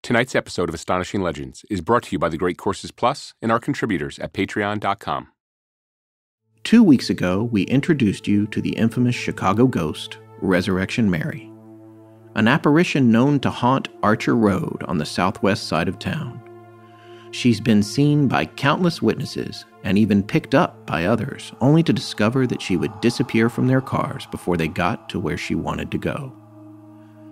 Tonight's episode of Astonishing Legends is brought to you by the Great Courses Plus and our contributors at patreon.com. 2 weeks ago, we introduced you to the infamous Chicago ghost, Resurrection Mary, an apparition known to haunt Archer Road on the southwest side of town. She's been seen by countless witnesses and even picked up by others, only to discover that she would disappear from their cars before they got to where she wanted to go.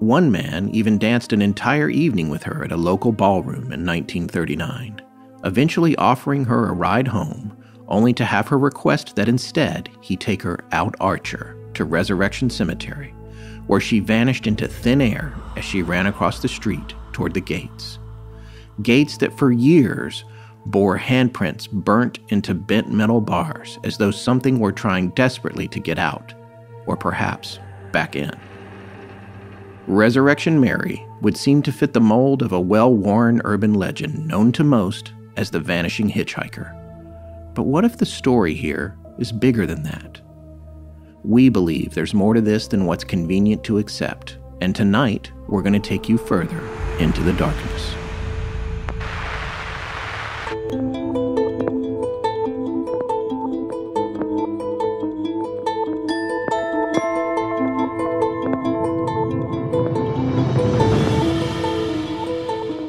One man even danced an entire evening with her at a local ballroom in 1939, eventually offering her a ride home, only to have her request that instead he take her out Archer to Resurrection Cemetery, where she vanished into thin air as she ran across the street toward the gates. Gates that for years bore handprints burnt into bent metal bars as though something were trying desperately to get out, or perhaps back in. Resurrection Mary would seem to fit the mold of a well-worn urban legend known to most as the Vanishing Hitchhiker. But what if the story here is bigger than that? We believe there's more to this than what's convenient to accept, and tonight we're going to take you further into the darkness.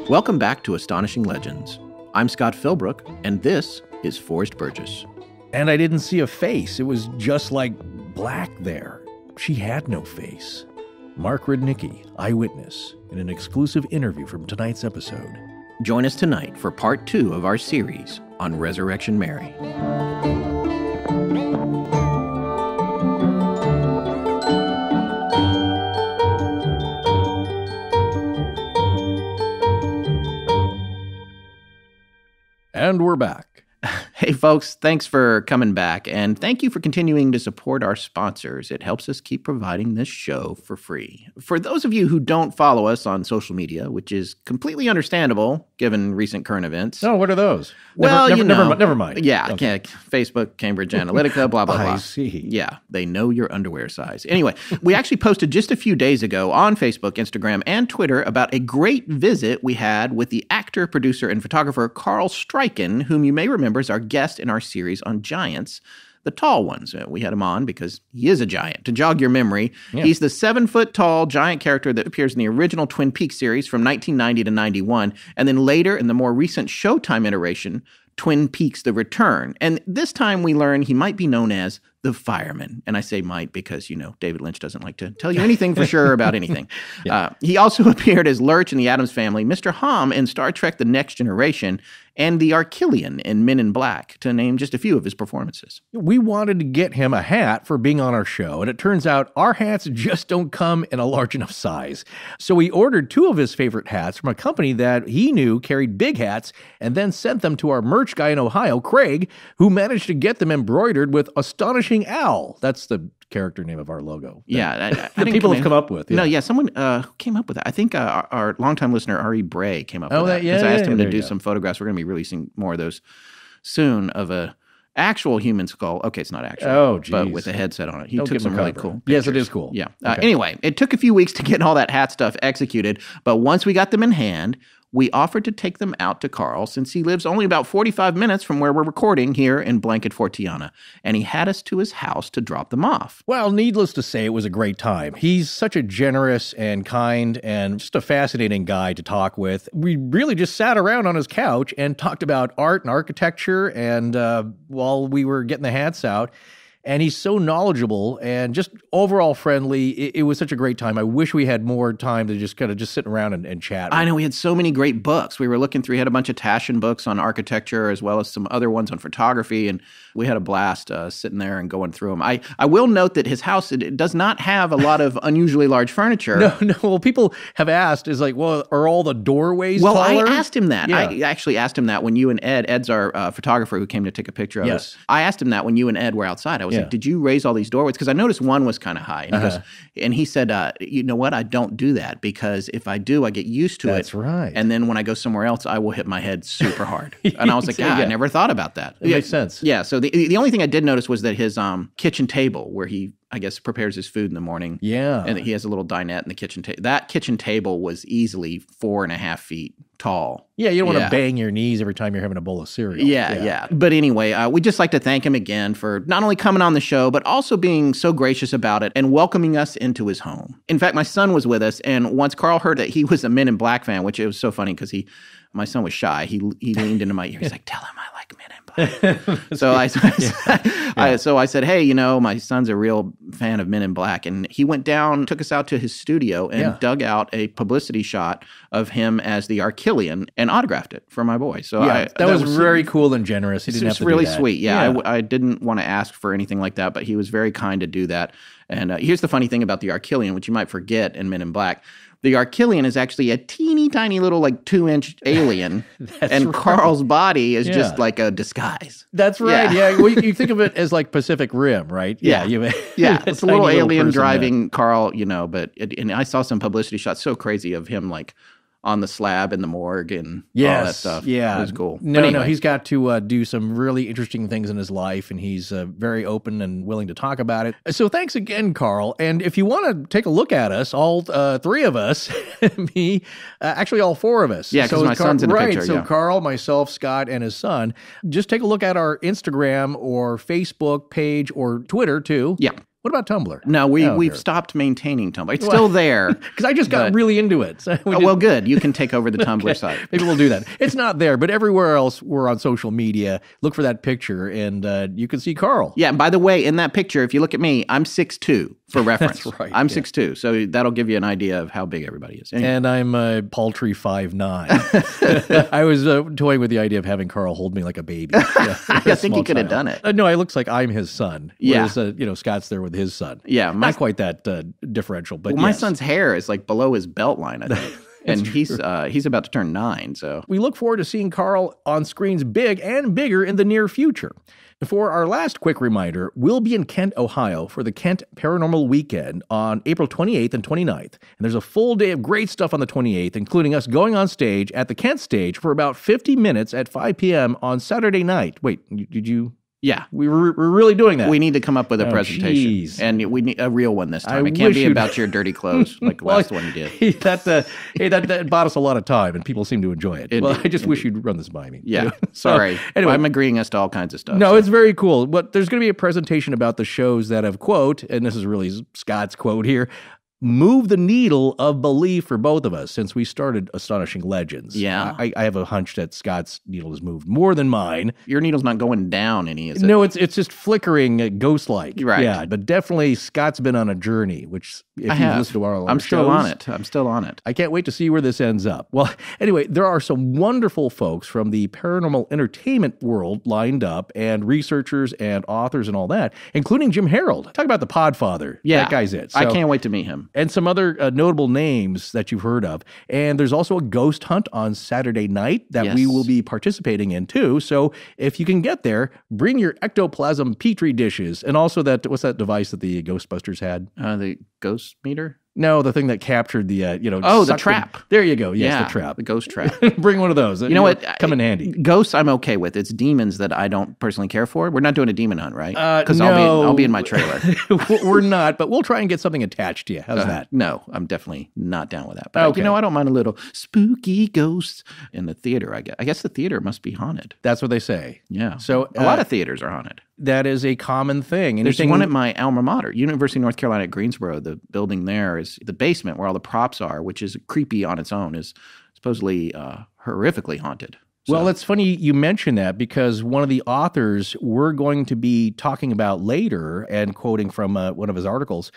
Welcome back to Astonishing Legends. I'm Scott Philbrook, and this is Forrest Burgess. And I didn't see a face. It was just like black there. She had no face. Mark Rudnicki, eyewitness, in an exclusive interview from tonight's episode. Join us tonight for part 2 of our series on Resurrection Mary. And we're back. Hey folks, thanks for coming back, and thank you for continuing to support our sponsors. It helps us keep providing this show for free. For those of you who don't follow us on social media, which is completely understandable given recent current events. Oh, what are those? Well, never mind. Yeah, okay. Facebook, Cambridge Analytica, blah, blah, blah. I see. Yeah, they know your underwear size. Anyway, we actually posted just a few days ago on Facebook, Instagram, and Twitter about a great visit we had with the actor, producer, and photographer Carl Stryken, whom you may remember as our guest in our series on giants, the tall ones. We had him on because he is a giant. To jog your memory, He's the 7-foot-tall giant character that appears in the original Twin Peaks series from 1990 to 91, and then later in the more recent Showtime iteration, Twin Peaks: The Return. And this time we learn he might be known as the fireman. And I say might because, David Lynch doesn't like to tell you anything for sure about anything. He also appeared as Lurch in The Addams Family, Mr. Hom in Star Trek: The Next Generation, and the Archillian in Men in Black, to name just a few of his performances. We wanted to get him a hat for being on our show, and it turns out our hats just don't come in a large enough size. So we ordered 2 of his favorite hats from a company that he knew carried big hats, and then sent them to our merch guy in Ohio, Craig, who managed to get them embroidered with Astonishing Al. That's the character name of our logo. Yeah. The people have come up with. Yeah. No, someone came up with that. I think our longtime listener, Ari Bray, came up with that. Yeah, I asked him to do some photographs. We're going to be releasing more of those soon of a actual human skull. Okay, it's not actual. Oh, geez. But with a headset on it. He took some really cool pictures. Yes, it is cool. Yeah. Okay. Anyway, it took a few weeks to get all that hat stuff executed, but once we got them in hand, we offered to take them out to Carl since he lives only about 45 minutes from where we're recording here in Blanket Fortiana, and he had us to his house to drop them off. Well, needless to say, it was a great time. He's such a generous and kind and just a fascinating guy to talk with. We really just sat around on his couch and talked about art and architecture, and while we were getting the hats out. And he's so knowledgeable and just overall friendly. It was such a great time. I wish we had more time to just kind of just sit around and chat. I know, we had so many great books. We were looking through, he had a bunch of Taschen books on architecture as well as some other ones on photography, and we had a blast sitting there and going through them. I will note that his house, it does not have a lot of unusually large furniture. No. Well, people have asked, are all the doorways taller? Well, I asked him that. Yeah. I actually asked him that when you and Ed's our photographer who came to take a picture of us. I asked him that when you and Ed were outside. I was like, did you raise all these doorways? Because I noticed one was kind of high. And he said, you know what? I don't do that because if I do, I get used to it. That's right. And then when I go somewhere else, I will hit my head super hard. And I was like, I never thought about that. It makes sense. Yeah. So the only thing I did notice was that his kitchen table where he I guess, prepares his food in the morning. Yeah. And he has a little dinette in the kitchen table. That kitchen table was easily 4.5 feet tall. Yeah, you don't want to bang your knees every time you're having a bowl of cereal. Yeah. But anyway, we'd just like to thank him again for not only coming on the show, but also being so gracious about it and welcoming us into his home. In fact, my son was with us, and once Carl heard that he was a Men in Black fan, which it was so funny because my son was shy. He leaned into my ear. He's like, "Tell him I like Men in Black." So I said, "Hey, my son's a real fan of Men in Black," and he went down, took us out to his studio, and dug out a publicity shot of him as the Archillian and autographed it for my boy. So that was very cool and generous. He didn't have to do that. It's really sweet. Yeah. I didn't want to ask for anything like that, but he was very kind to do that. And here's the funny thing about the Archillian, which you might forget in Men in Black. The Archillian is actually a teeny tiny little 2-inch alien, and Carl's body is just like a disguise. That's right. Yeah. Well, you think of it as like Pacific Rim, right? Yeah. It's a little alien driving Carl, and I saw some publicity shots so crazy of him on the slab in the morgue and all that stuff. Yeah. It was cool. No, he's got to do some really interesting things in his life, and he's very open and willing to talk about it. So thanks again, Carl. And if you want to take a look at us, all three of us, me, actually all four of us. Yeah, because my son's in the picture. Right, so Carl, myself, Scott, and his son. Just take a look at our Instagram or Facebook page or Twitter, too. Yeah. What about Tumblr? No, we've stopped maintaining Tumblr. It's still there. Because I just got really into it. So well, good. You can take over the Tumblr site. Maybe we'll do that. It's not there, but everywhere else we're on social media. Look for that picture, and you can see Carl. Yeah, by the way, in that picture, if you look at me, I'm 6'2", for reference. That's right. I'm 6'2", so that'll give you an idea of how big everybody is. Anyway. And I'm a paltry 5'9". I was toying with the idea of having Carl hold me like a baby. I think he could have done it. No, it looks like I'm his son. Whereas, Scott's there with his son. Yeah. Not quite that differential, but my son's hair is below his belt line, I think. And he's about to turn 9, so. We look forward to seeing Carl on screens big and bigger in the near future. For our last quick reminder, we'll be in Kent, Ohio for the Kent Paranormal Weekend on April 28th and 29th. And there's a full day of great stuff on the 28th, including us going on stage at the Kent stage for about 50 minutes at 5 p.m. on Saturday night. Wait, did you... Yeah. We're really doing that. We need to come up with a presentation. Geez. And we need a real one this time. It can't be about your dirty clothes like the last one you did. That bought us a lot of time, and people seem to enjoy it. I just wish you'd run this by me. Yeah. Sorry. Anyway, I'm agreeing us to all kinds of stuff. No, it's very cool. But there's going to be a presentation about the shows that have, quote, and this is really Scott's quote here, move the needle of belief for both of us since we started Astonishing Legends. Yeah. I have a hunch that Scott's needle has moved more than mine. Your needle's not going down any, is it? No, it's just flickering ghost-like. Right. Yeah, but definitely Scott's been on a journey, which if you've listened to our I'm still on it. I'm still on it. I can't wait to see where this ends up. Well, anyway, there are some wonderful folks from the paranormal entertainment world lined up, and researchers and authors and all that, including Jim Harold. Talk about the Podfather. Yeah. That guy's it. So, I can't wait to meet him. And some other notable names that you've heard of. And there's also a ghost hunt on Saturday night that we will be participating in too. So if you can get there, bring your ectoplasm petri dishes. And also what's that device that the Ghostbusters had? The ghost meter? No, the thing that captured the, the trap. There you go. Yes, the trap. The ghost trap. Bring one of those. You know what? Come in handy. Ghosts I'm okay with. It's demons that I don't personally care for. We're not doing a demon hunt, right? Because no. I'll be in my trailer. We're not, but we'll try and get something attached to you. How's that? No, I'm definitely not down with that. But I don't mind a little spooky ghosts in the theater, I guess. I guess the theater must be haunted. That's what they say. Yeah. So a lot of theaters are haunted. That is a common thing. There's one at my alma mater, University of North Carolina at Greensboro. The building there is the basement where all the props are, which is creepy on its own, is supposedly horrifically haunted. So. Well, it's funny you mention that because one of the authors we're going to be talking about later and quoting from one of his articles,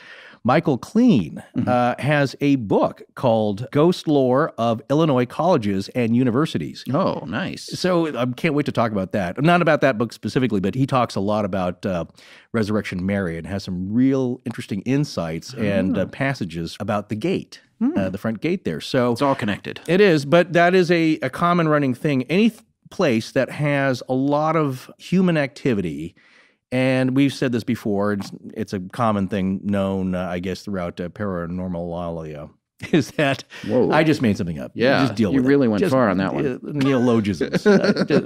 Michael Clean, has a book called Ghost Lore of Illinois Colleges and Universities. Oh, nice. So I can't wait to talk about that. Not about that book specifically, but he talks a lot about Resurrection Mary and has some real interesting insights and passages about the gate. The front gate there. So it's all connected. It is, but that is a common running thing. Any place that has a lot of human activity, and we've said this before, it's a common thing known, I guess, throughout paranormal is that Whoa. I just made something up. Yeah, just deal you with really it. went Just, far on that one. Neologisms.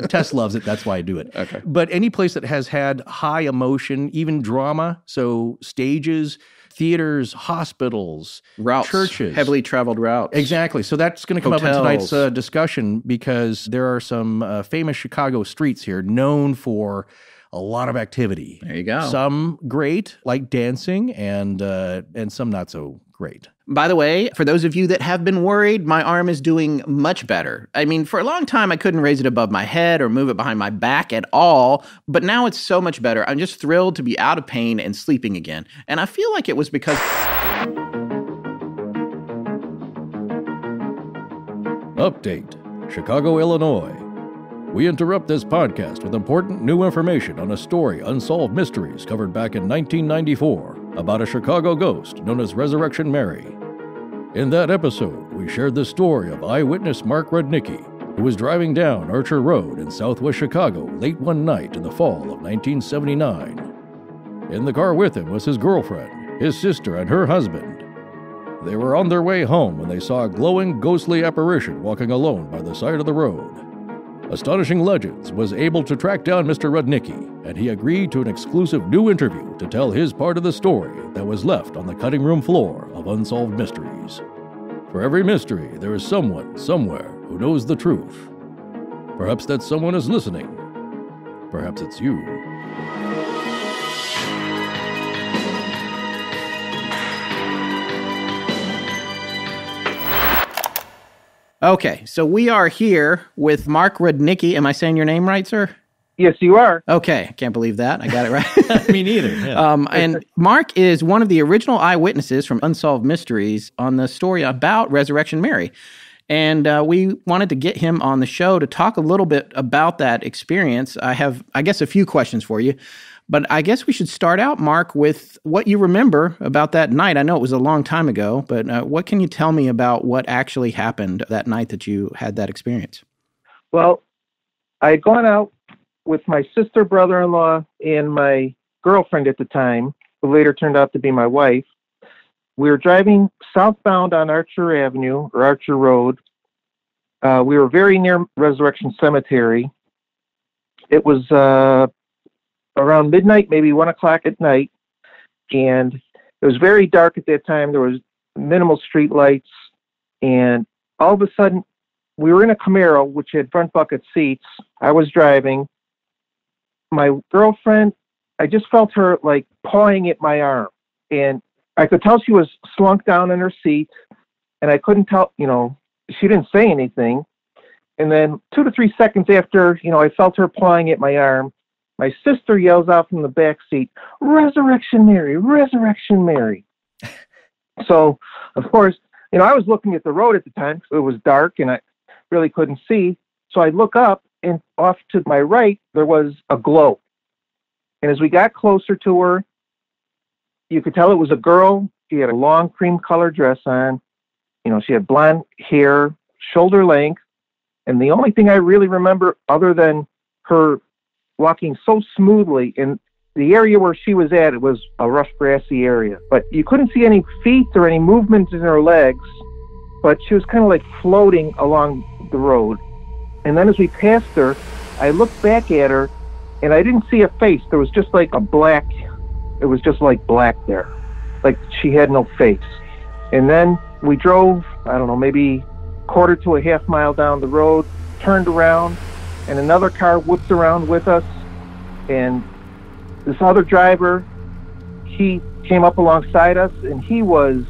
Tess loves it. That's why I do it. Okay. But any place that has had high emotion, even drama, so stages, theaters, hospitals, Routes, churches. heavily traveled routes. Exactly. So that's going to come up in Hotels. tonight's discussion because there are some famous Chicago streets here known for a lot of activity. There you go. Some great, like dancing, and some not so great. By the way, for those of you that have been worried, my arm is doing much better. I mean, for a long time, I couldn't raise it above my head or move it behind my back at all, but now it's so much better. I'm just thrilled to be out of pain and sleeping again. And I feel like it was because... Update, Chicago, Illinois. We interrupt this podcast with important new information on a story, Unsolved Mysteries, covered back in 1994, about a Chicago ghost known as Resurrection Mary. In that episode, we shared the story of eyewitness Mark Rudnicki, who was driving down Archer Road in southwest Chicago late one night in the fall of 1979. In the car with him was his girlfriend, his sister, and her husband. They were on their way home when they saw a glowing, ghostly apparition walking alone by the side of the road. Astonishing Legends was able to track down Mr. Rudnicki, and he agreed to an exclusive new interview to tell his part of the story that was left on the cutting room floor of Unsolved Mysteries. For every mystery, there is someone, somewhere, who knows the truth. Perhaps that someone is listening. Perhaps it's you. Okay, so we are here with Mark Rudnicki. Am I saying your name right, sir? Yes, you are. Okay, I can't believe that. I got it right. Me neither. Yeah. And Mark is one of the original eyewitnesses from Unsolved Mysteries on the story about Resurrection Mary. And we wanted to get him on the show to talk a little bit about that experience. I have, I guess, a few questions for you. But I guess we should start out, Mark, with what you remember about that night. I know it was a long time ago, but what can you tell me about what actually happened that night that you had that experience? Well, I had gone out with my sister, brother-in-law, and my girlfriend at the time, who later turned out to be my wife. We were driving southbound on Archer Avenue, or Archer Road. We were very near Resurrection Cemetery. It was around midnight, maybe 1 o'clock at night, and it was very dark at that time. There was minimal street lights, and all of a sudden, we were in a Camaro, which had front bucket seats. I was driving. My girlfriend, I just felt her, like, pawing at my arm, and I could tell she was slunk down in her seat, and I couldn't tell, she didn't say anything, and then 2 to 3 seconds after, I felt her pawing at my arm, my sister yells out from the back seat, "Resurrection Mary, Resurrection Mary." So, of course, I was looking at the road at the time because it was dark and I really couldn't see. So I look up, and off to my right, there was a glow. And as we got closer to her, you could tell it was a girl. She had a long cream-colored dress on. She had blonde hair, shoulder length. And the only thing I really remember other than her walking so smoothly in the area where she was at, it was a rough grassy area, but you couldn't see any feet or any movement in her legs, but she was kind of like floating along the road. And then as we passed her, I looked back at her and I didn't see a face. There was just like it was just like black there. Like she had no face. And then we drove, I don't know, maybe quarter to a half mile down the road, turned around, and another car whipped around with us, and this other driver, he came up alongside us, and he was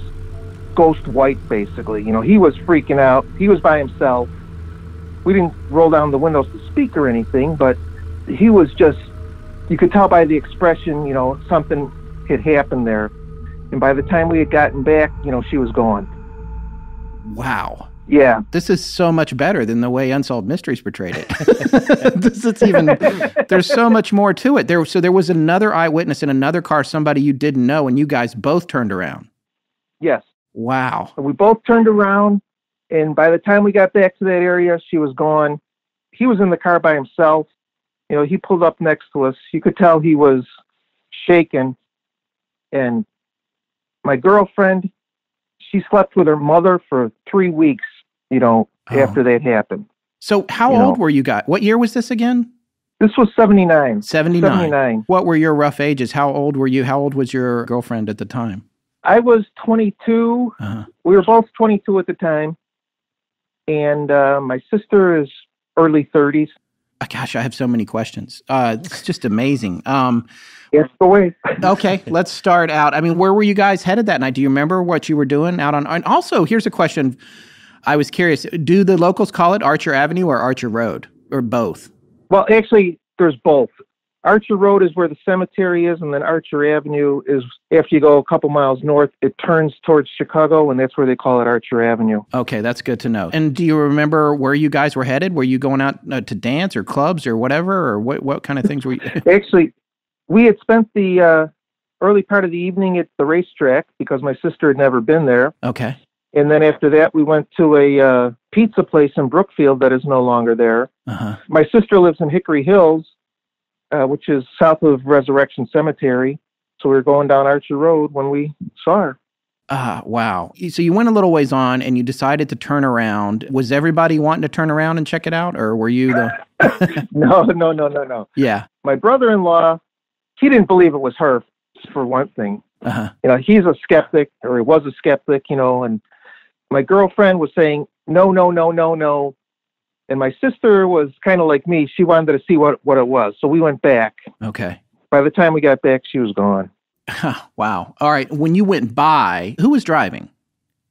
ghost white, basically. He was freaking out. He was by himself. We didn't roll down the windows to speak or anything, but he was just, you could tell by the expression, something had happened there. And by the time we had gotten back, she was gone. Wow. Yeah. This is so much better than the way Unsolved Mysteries portrayed it. There's so much more to it. So there was another eyewitness in another car, somebody you didn't know, and you guys both turned around. Yes. Wow. We both turned around, and by the time we got back to that area, she was gone. He was in the car by himself. He pulled up next to us. You could tell he was shaken. And my girlfriend, she slept with her mother for 3 weeks, after that happened. So how old were you guys? What year was this again? This was 79. 79. What were your rough ages? How old were you? How old was your girlfriend at the time? I was 22. We were both 22 at the time. And my sister is early 30s. Gosh, I have so many questions. It's just amazing. Yes, go away. Okay, let's start out. I mean, where were you guys headed that night? Do you remember what you were doing out on? And also, here's a question. I was curious. Do the locals call it Archer Avenue or Archer Road, or both? Well, actually, there's both. Archer Road is where the cemetery is, and then Archer Avenue is after you go a couple miles north. It turns towards Chicago, and that's where they call it Archer Avenue. Okay, that's good to know. And do you remember where you guys were headed? Were you going out to dance or clubs or whatever, or what kind of things were you? Actually, we had spent the early part of the evening at the racetrack because my sister had never been there. Okay. And then after that, we went to a pizza place in Brookfield that is no longer there. My sister lives in Hickory Hills, which is south of Resurrection Cemetery. So we were going down Archer Road when we saw her. Wow. So you went a little ways on and you decided to turn around. Was everybody wanting to turn around and check it out? Or were you the... No. Yeah. My brother-in-law, he didn't believe it was her, for one thing. He's a skeptic, or he was a skeptic, and my girlfriend was saying, no. And my sister was kind of like me. She wanted to see what it was. So we went back. Okay. By the time we got back, she was gone. Wow. All right. When you went by, who was driving?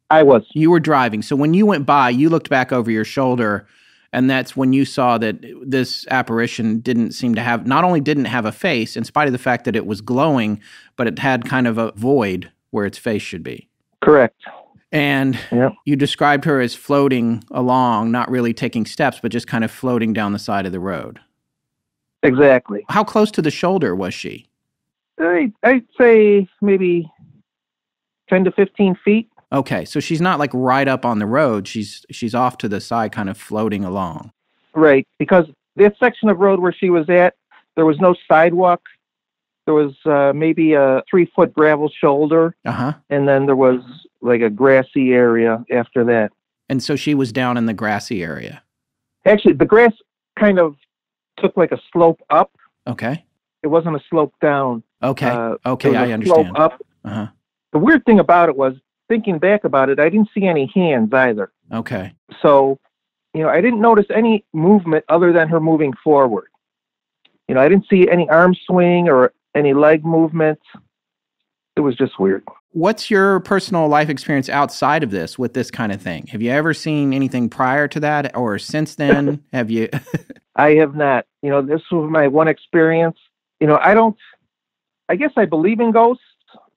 I was. You were driving. So when you went by, you looked back over your shoulder, and that's when you saw that this apparition not only didn't have a face, in spite of the fact that it was glowing, but it had kind of a void where its face should be. Correct. And you described her as floating along, not really taking steps, but just kind of floating down the side of the road. Exactly. How close to the shoulder was she? I'd say maybe 10 to 15 feet. Okay, so she's not like right up on the road. She's off to the side, kind of floating along. Right, because that section of road where she was at, there was no sidewalk. There was maybe a 3-foot gravel shoulder, and then there was like a grassy area after that. And so she was down in the grassy area. Actually, the grass kind of took like a slope up. Okay. It wasn't a slope down. Okay. Okay, I understand. Slope up. The weird thing about it was, thinking back about it, I didn't see any hands either. Okay. So, I didn't notice any movement other than her moving forward. I didn't see any arm swing or any leg movement. It was just weird. What's your personal life experience outside of this with this kind of thing? Have you ever seen anything prior to that or since then? Have you? I have not. This was my one experience. I guess I believe in ghosts,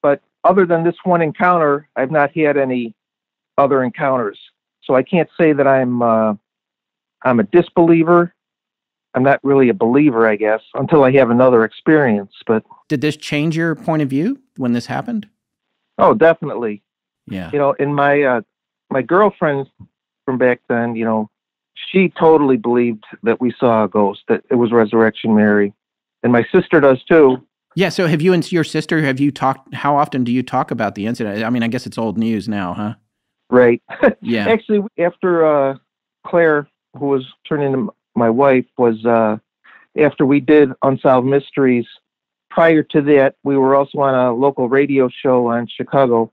but other than this one encounter, I've not had any other encounters. So I can't say that I'm a disbeliever. I'm not really a believer, I guess, until I have another experience. But did this change your point of view when this happened? Oh, definitely. Yeah. In my girlfriend from back then, she totally believed that we saw a ghost, that it was Resurrection Mary, and my sister does too. Yeah. So have you and your sister, talked? How often do you talk about the incident? I mean, I guess it's old news now, huh? Right. Yeah. Actually, after Claire, who was turning into my wife, was after we did Unsolved Mysteries. Prior to that, we were also on a local radio show on Chicago.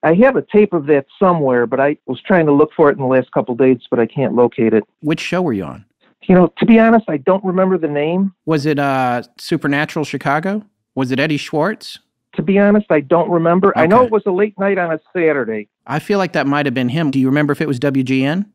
I have a tape of that somewhere, but I was trying to look for it in the last couple of days, but I can't locate it. Which show were you on? To be honest, I don't remember the name. Was it Supernatural Chicago? Was it Eddie Schwartz? To be honest, I don't remember. Okay. I know it was a late night on a Saturday. I feel like that might have been him. Do you remember if it was WGN?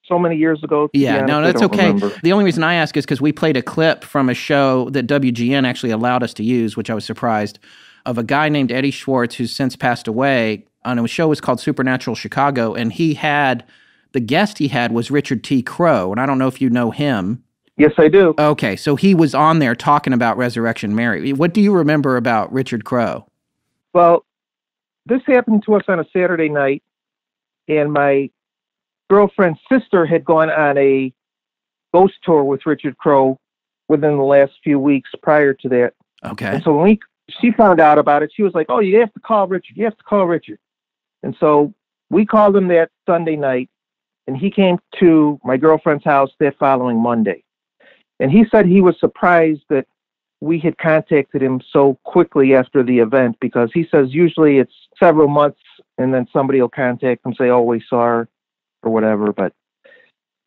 So many years ago. Yeah, no, that's okay. Remember. The only reason I ask is because we played a clip from a show that WGN actually allowed us to use, which I was surprised, of a guy named Eddie Schwartz who's since passed away. And a show was called Supernatural Chicago, and the guest he had was Richard T. Crowe, and I don't know if you know him. Yes, I do. Okay, so he was on there talking about Resurrection Mary. What do you remember about Richard Crowe? Well, this happened to us on a Saturday night, and my girlfriend's sister had gone on a ghost tour with Richard Crowe within the last few weeks prior to that. Okay. And so when she found out about it, she was like, "Oh, you have to call Richard. You have to call Richard." And so we called him that Sunday night, and he came to my girlfriend's house that following Monday. And he said he was surprised that we had contacted him so quickly after the event, because he says usually it's several months and then somebody will contact him, say, oh, we saw her or whatever. But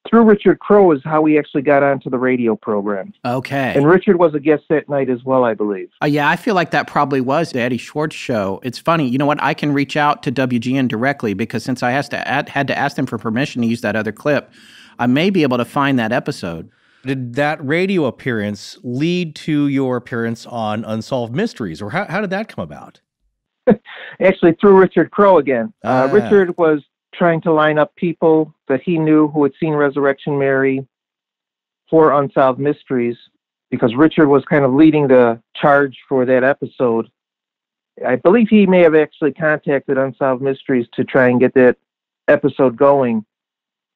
through Richard Crowe is how we actually got onto the radio program. Okay. And Richard was a guest that night as well, I believe. Yeah, I feel like that probably was the Eddie Schwartz show. It's funny. You know what? I can reach out to WGN directly, because since I had to ask them for permission to use that other clip, I may be able to find that episode. Did that radio appearance lead to your appearance on Unsolved Mysteries, or how did that come about? Actually, through Richard Crowe again. Richard was trying to line up people that he knew who had seen Resurrection Mary for Unsolved Mysteries, because Richard was kind of leading the charge for that episode. I believe he may have actually contacted Unsolved Mysteries to try and get that episode going.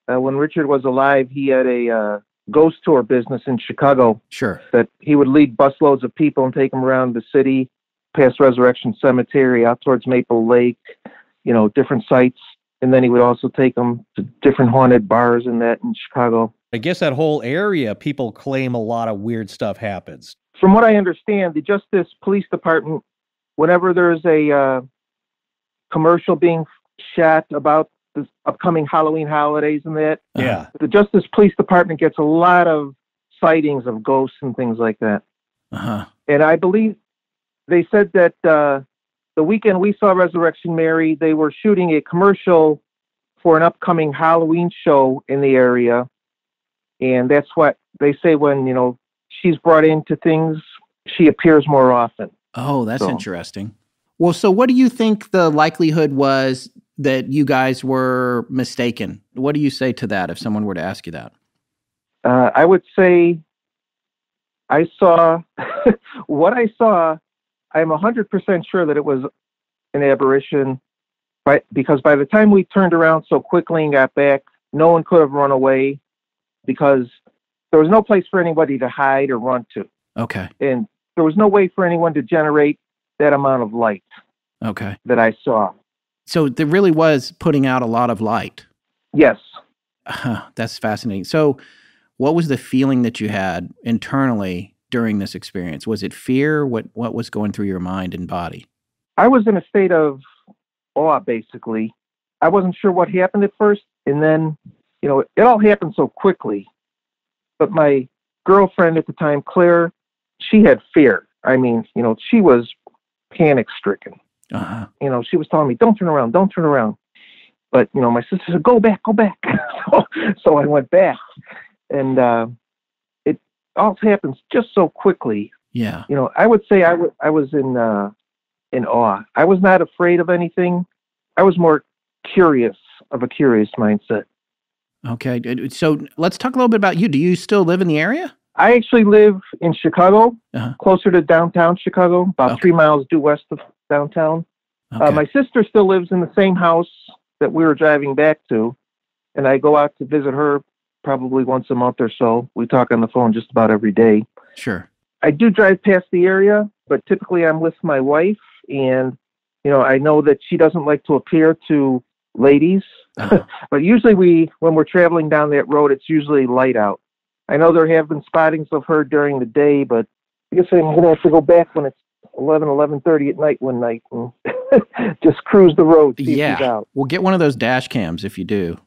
When Richard was alive, he had a ghost tour business in Chicago. Sure. That he would lead busloads of people and take them around the city, past Resurrection Cemetery, out towards Maple Lake, different sites. And then he would also take them to different haunted bars and that in Chicago. I guess that whole area, people claim a lot of weird stuff happens. From what I understand, the Justice Police Department, whenever there's a commercial being shot about the upcoming Halloween holidays and that, the Justice Police Department gets a lot of sightings of ghosts and things like that. Uh-huh. And I believe they said that the weekend we saw Resurrection Mary, they were shooting a commercial for an upcoming Halloween show in the area. And that's what they say when, she's brought into things, she appears more often. Oh, that's interesting. Well, so what do you think the likelihood was that you guys were mistaken? What do you say to that if someone were to ask you that? I would say I saw what I saw. I'm 100% sure that it was an aberration, because by the time we turned around so quickly and got back, no one could have run away, because there was no place for anybody to hide or run to. Okay. And there was no way for anyone to generate that amount of light. Okay. That I saw. So there really was putting out a lot of light. Yes. That's fascinating. So what was the feeling that you had internally during this experience? Was it fear? What was going through your mind and body? I was in a state of awe, basically. I wasn't sure what happened at first, and then, it all happened so quickly. But my girlfriend at the time, Claire, she had fear. I mean, she was panic-stricken. Uh-huh. She was telling me, don't turn around. But, my sister said, go back. So I went back, and it all happens just so quickly. Yeah. I would say I was in awe. I was not afraid of anything. I was more curious mindset. Okay. So let's talk a little bit about you. Do you still live in the area? I actually live in Chicago, closer to downtown Chicago, about 3 miles due west of downtown. Okay. My sister still lives in the same house that we were driving back to, and I go out to visit her probably once a month or so. We talk on the phone just about every day. Sure. I do drive past the area, but typically I'm with my wife, and, I know that she doesn't like to appear to ladies, but usually when we're traveling down that road, it's usually light out. I know there have been spottings of her during the day, but I guess I'm going to have to go back when it's 11:30 at night one night and just cruise the road. See if she's out. We'll get one of those dash cams if you do.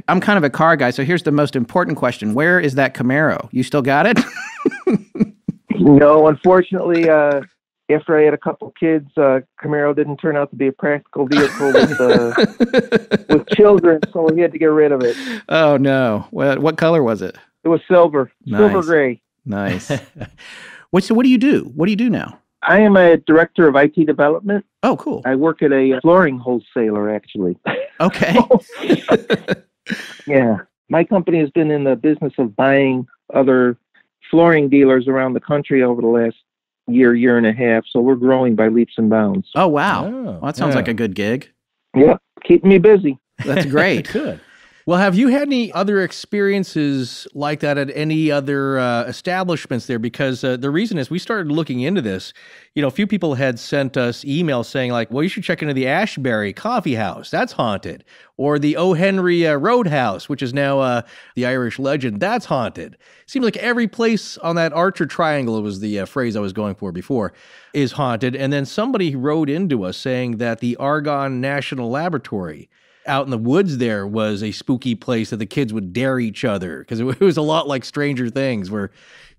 I'm kind of a car guy, so here's the most important question. Where is that Camaro? You still got it? No, unfortunately, after I had a couple kids, Camaro didn't turn out to be a practical vehicle with children, so we had to get rid of it. Oh, no. What color was it? It was silver. Nice. Silver gray. Nice. So what do you do? What do you do now? I am a director of IT development. Oh, cool. I work at a flooring wholesaler, actually. Okay. Yeah. My company has been in the business of buying other flooring dealers around the country over the last year and a half. So we're growing by leaps and bounds. Oh, wow. Well, that sounds like a good gig. Yeah. Keeping me busy. That's great. Good. Well, have you had any other experiences like that at any other establishments there? Because the reason is we started looking into this. You know, a few people had sent us emails saying like, well, you should check into the Ashbury Coffee House. That's haunted. Or the O. Henry Roadhouse, which is now the Irish Legend. That's haunted. Seems like every place on that Archer Triangle, was the phrase I was going for before, is haunted. And then somebody wrote into us saying that the Argonne National Laboratory out in the woods there was a spooky place that the kids would dare each other, because it was a lot like Stranger Things, where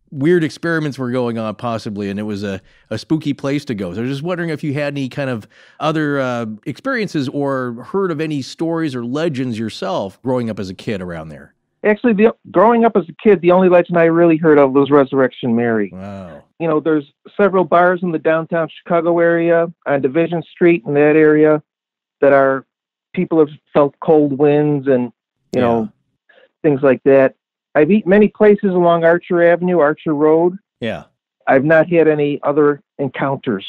weird experiments were going on possibly, and it was a spooky place to go. So I was just wondering if you had any kind of other experiences or heard of any stories or legends yourself growing up as a kid around there. Actually, growing up as a kid, the only legend I really heard of was Resurrection Mary. Wow. You know, there's several bars in the downtown Chicago area, on Division Street in that area, that are people have felt cold winds and, you know, things like that. I've eaten many places along Archer Avenue, Archer Road. Yeah. I've not had any other encounters.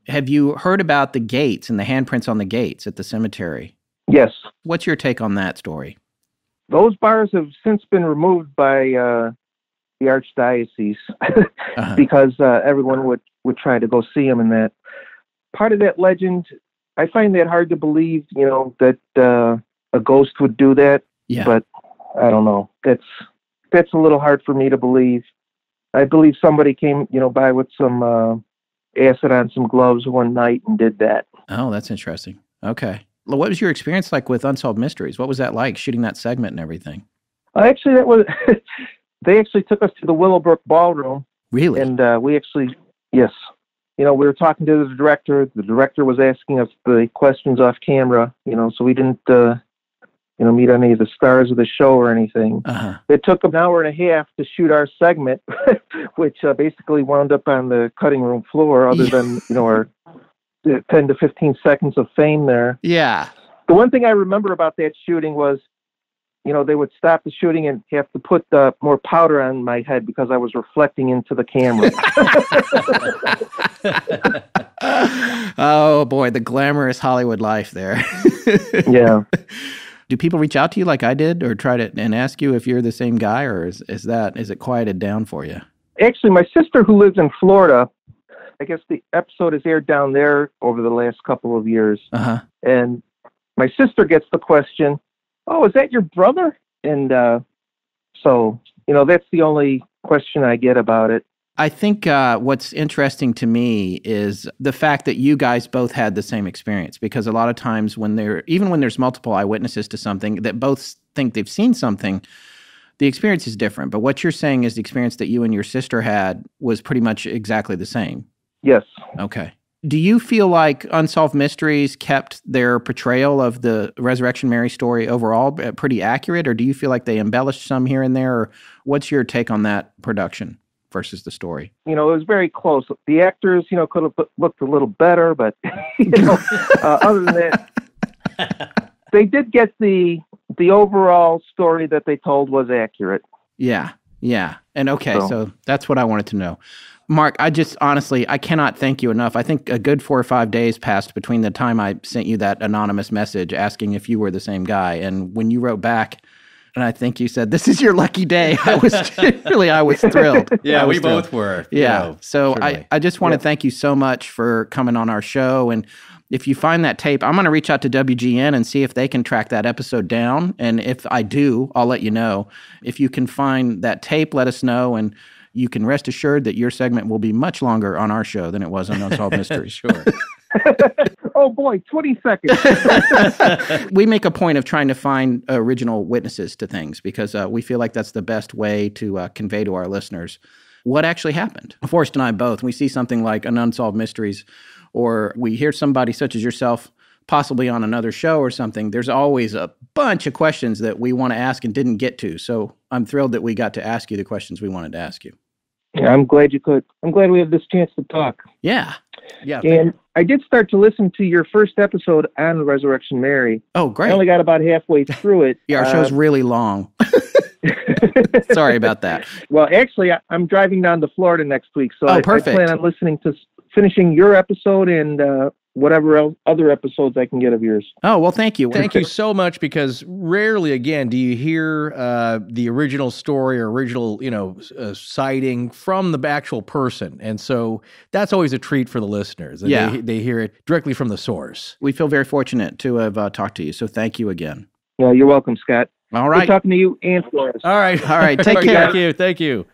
Have you heard about the gates and the handprints on the gates at the cemetery? Yes. What's your take on that story? Those bars have since been removed by the Archdiocese because everyone would try to go see them and that. Part of that legend, I find that hard to believe, you know, that a ghost would do that. Yeah. But I don't know. That's a little hard for me to believe. I believe somebody came, you know, by with some acid on some gloves one night and did that. Oh, that's interesting. Okay. Well, what was your experience like with Unsolved Mysteries? What was that like, shooting that segment and everything? Actually, they actually took us to the Willowbrook Ballroom. Really? And yes. You know, we were talking to the director. The director was asking us the questions off camera, you know, so we didn't, meet any of the stars of the show or anything. It took an hour and a half to shoot our segment, which basically wound up on the cutting room floor, other than, you know, our 10 to 15 seconds of fame there. Yeah. The one thing I remember about that shooting was, you know, they would stop the shooting and have to put more powder on my head because I was reflecting into the camera. Oh, boy, the glamorous Hollywood life there. Yeah. Do people reach out to you like I did or try to and ask you if you're the same guy, or is it quieted down for you? Actually, my sister, who lives in Florida, I guess the episode is aired down there over the last couple of years. And my sister gets the question, "Oh, is that your brother?" And so, you know, that's the only question I get about it. I think what's interesting to me is the fact that you guys both had the same experience, because a lot of times even when there's multiple eyewitnesses to something that both think they've seen something, the experience is different. But what you're saying is the experience that you and your sister had was pretty much exactly the same. Yes. Okay. Do you feel like Unsolved Mysteries kept their portrayal of the Resurrection Mary story overall pretty accurate, or do you feel like they embellished some here and there? Or what's your take on that production versus the story? You know, it was very close. The actors, you know, could have looked a little better, but, you know, other than that, they did get the overall story that they told was accurate. Yeah. And okay, so that's what I wanted to know. Mark, I cannot thank you enough. I think a good 4 or 5 days passed between the time I sent you that anonymous message asking if you were the same guy, and when you wrote back, and I think you said, "This is your lucky day." I was thrilled. Yeah, we both were. Yeah. You know, so I just want to thank you so much for coming on our show. And if you find that tape, I'm going to reach out to WGN and see if they can track that episode down. And if I do, I'll let you know. If you can find that tape, let us know. And you can rest assured that your segment will be much longer on our show than it was on Unsolved Mysteries. Sure. Oh, boy, 20 seconds. We make a point of trying to find original witnesses to things because we feel like that's the best way to convey to our listeners what actually happened. Forrest and I both, we see something like an Unsolved Mysteries, or we hear somebody such as yourself possibly on another show or something, there's always a bunch of questions that we want to ask and didn't get to. So I'm thrilled that we got to ask you the questions we wanted to ask you. Yeah, I'm glad you could. I'm glad we have this chance to talk. Yeah. And I did start to listen to your first episode on Resurrection Mary. Oh, great. I only got about halfway through it. Yeah, our show's really long. Sorry about that. Well, actually, I'm driving down to Florida next week, so perfect. I plan on finishing your episode and whatever else, other episodes I can get of yours. Oh, well, thank you. Thank you so much, because rarely, again, do you hear the original story or original, sighting from the actual person. And so that's always a treat for the listeners. Yeah. They hear it directly from the source. We feel very fortunate to have talked to you, so thank you again. Yeah, you're welcome, Scott. All right. Good talking to you and Flores. All right. Take care. Thank you.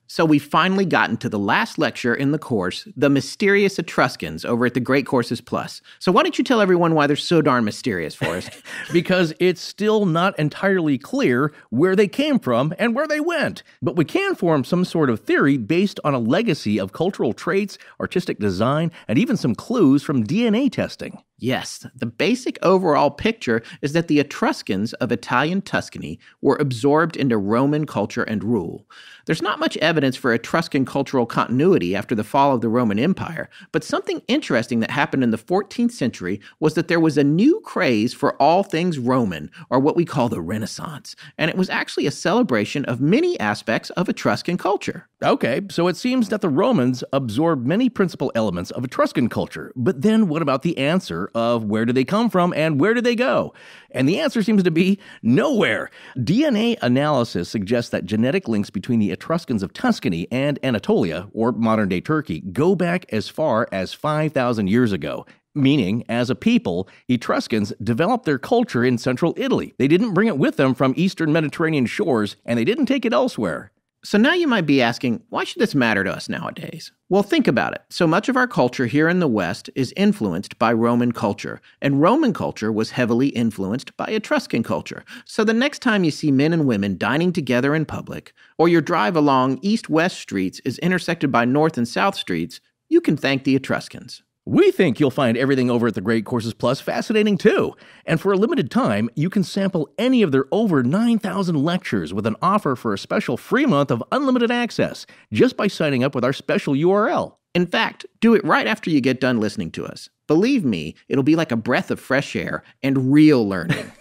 So we finally gotten to the last lecture in the course, The Mysterious Etruscans, over at the Great Courses Plus. So why don't you tell everyone why they're so darn mysterious, Forrest? Because it's still not entirely clear where they came from and where they went. But we can form some sort of theory based on a legacy of cultural traits, artistic design, and even some clues from DNA testing. Yes, the basic overall picture is that the Etruscans of Italian Tuscany were absorbed into Roman culture and rule. There's not much evidence for Etruscan cultural continuity after the fall of the Roman Empire, but something interesting that happened in the 14th century was that there was a new craze for all things Roman, or what we call the Renaissance, and it was actually a celebration of many aspects of Etruscan culture. Okay, so it seems that the Romans absorbed many principal elements of Etruscan culture, but then what about the answer of where did they come from and where did they go? And the answer seems to be nowhere. DNA analysis suggests that genetic links between the Etruscans of Tuscany and Anatolia, or modern-day Turkey, go back as far as 5,000 years ago. Meaning, as a people, Etruscans developed their culture in central Italy. They didn't bring it with them from eastern Mediterranean shores, and they didn't take it elsewhere. So now you might be asking, why should this matter to us nowadays? Well, think about it. So much of our culture here in the West is influenced by Roman culture, and Roman culture was heavily influenced by Etruscan culture. So the next time you see men and women dining together in public, or your drive along east-west streets is intersected by north and south streets, you can thank the Etruscans. We think you'll find everything over at the Great Courses Plus fascinating too. And for a limited time, you can sample any of their over 9,000 lectures with an offer for a special free month of unlimited access just by signing up with our special URL. In fact, do it right after you get done listening to us. Believe me, it'll be like a breath of fresh air and real learning.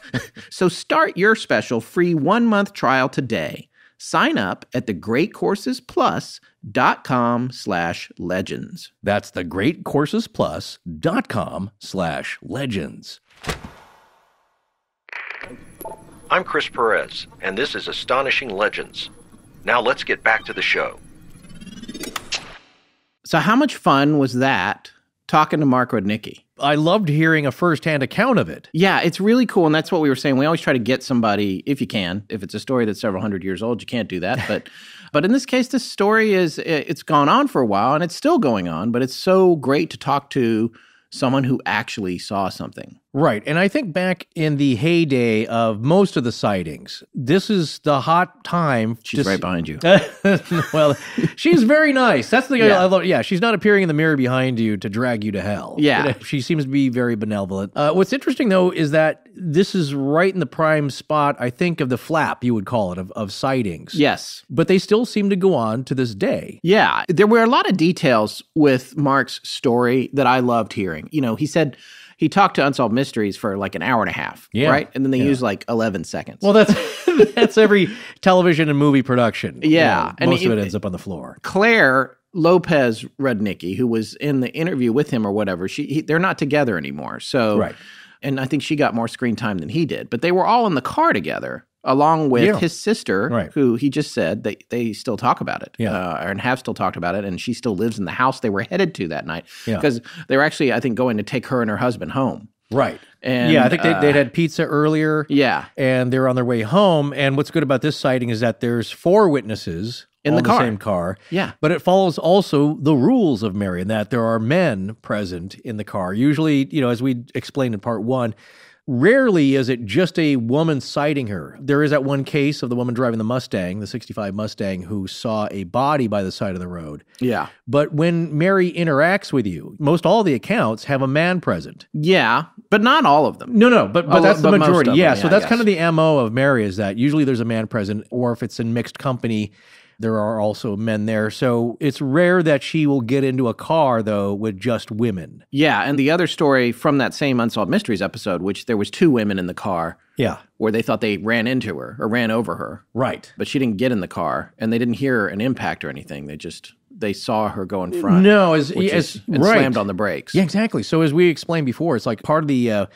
So start your special free 1-month trial today. Sign up at thegreatcoursesplus.com/legends. That's thegreatcoursesplus.com/legends. I'm Chris Perez, and this is Astonishing Legends. Now let's get back to the show. So how much fun was that talking to Mark Rudnicki? I loved hearing a first-hand account of it. Yeah, it's really cool, and that's what we were saying. We always try to get somebody, if you can. If it's a story that's several hundred years old, you can't do that. But in this case, this story it's gone on for a while, and it's still going on, but it's so great to talk to someone who actually saw something. Right. And I think back in the heyday of most of the sightings, this is the hot time. She's right behind you. Well, she's very nice. That's the thing Yeah. I love. Yeah, she's not appearing in the mirror behind you to drag you to hell. Yeah. She seems to be very benevolent. What's interesting, though, is that this is right in the prime spot, I think, of the flap, you would call it, of sightings. Yes. But they still seem to go on to this day. Yeah. There were a lot of details with Mark's story that I loved hearing. You know, he said he talked to Unsolved Mysteries for like an hour and a half, right? And then they used like 11 seconds. Well, that's every television and movie production. Yeah. And most of it ends up on the floor. Claire Lopez Rudnicki, who was in the interview with him or whatever, they're not together anymore. So, right. And I think she got more screen time than he did. But they were all in the car together, along with his sister, who he just said they still talk about it, and have still talked about it, and she still lives in the house they were headed to that night, because they were actually, I think, going to take her and her husband home. Right. And I think they'd had pizza earlier. Yeah. And they were on their way home. And what's good about this sighting is that there's 4 witnesses in the same car. Yeah. But it follows also the rules of Mary, in that there are men present in the car. Usually, as we explained in part 1, rarely is it just a woman sighting her. There is that one case of the woman driving the Mustang, the 65 Mustang, who saw a body by the side of the road. Yeah. But when Mary interacts with you, most all the accounts have a man present. Yeah, but not all of them. No, but that's the majority. Yeah, so that's kind of the MO of Mary, is that usually there's a man present, or if it's in mixed company, there are also men there. So it's rare that she will get into a car, though, with just women. Yeah, and the other story from that same Unsolved Mysteries episode, which there was 2 women in the car. Yeah. Where they thought they ran into her or ran over her. Right. But she didn't get in the car, and they didn't hear an impact or anything. They just they saw her go in front. No, and slammed on the brakes. Yeah, exactly. So as we explained before, it's like part of the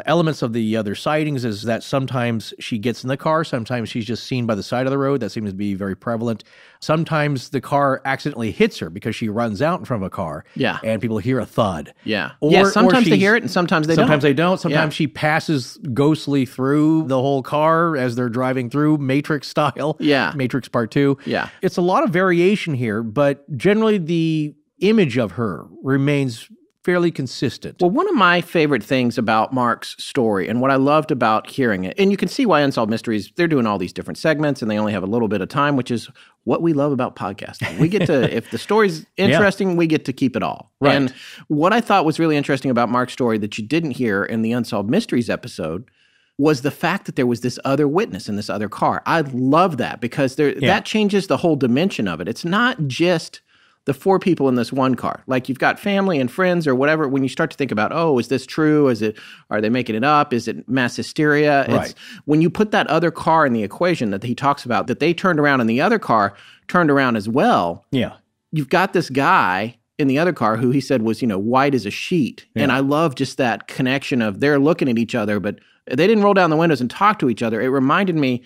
elements of the other sightings is that sometimes she gets in the car, sometimes she's just seen by the side of the road. That seems to be very prevalent. Sometimes the car accidentally hits her because she runs out in front of a car. Yeah. And people hear a thud. Yeah. Sometimes they hear it and sometimes they don't. Sometimes they don't. Sometimes she passes ghostly through the whole car as they're driving through, Matrix style. Yeah. Matrix Part 2. Yeah. It's a lot of variation here, but generally the image of her remains fairly consistent. Well, one of my favorite things about Mark's story and what I loved about hearing it, and you can see why Unsolved Mysteries, they're doing all these different segments and they only have a little bit of time, which is what we love about podcasting. We get to, if the story's interesting, we get to keep it all. Right. And what I thought was really interesting about Mark's story that you didn't hear in the Unsolved Mysteries episode was the fact that there was this other witness in this other car. I love that because that changes the whole dimension of it. It's not just the four people in this one car. Like you've got family and friends or whatever. When you start to think about, is this true? Are they making it up? Is it mass hysteria? Right. When you put that other car in the equation that he talks about, that they turned around and the other car turned around as well. Yeah. You've got this guy in the other car who he said was, white as a sheet. Yeah. And I love just that connection of they're looking at each other, but they didn't roll down the windows and talk to each other. It reminded me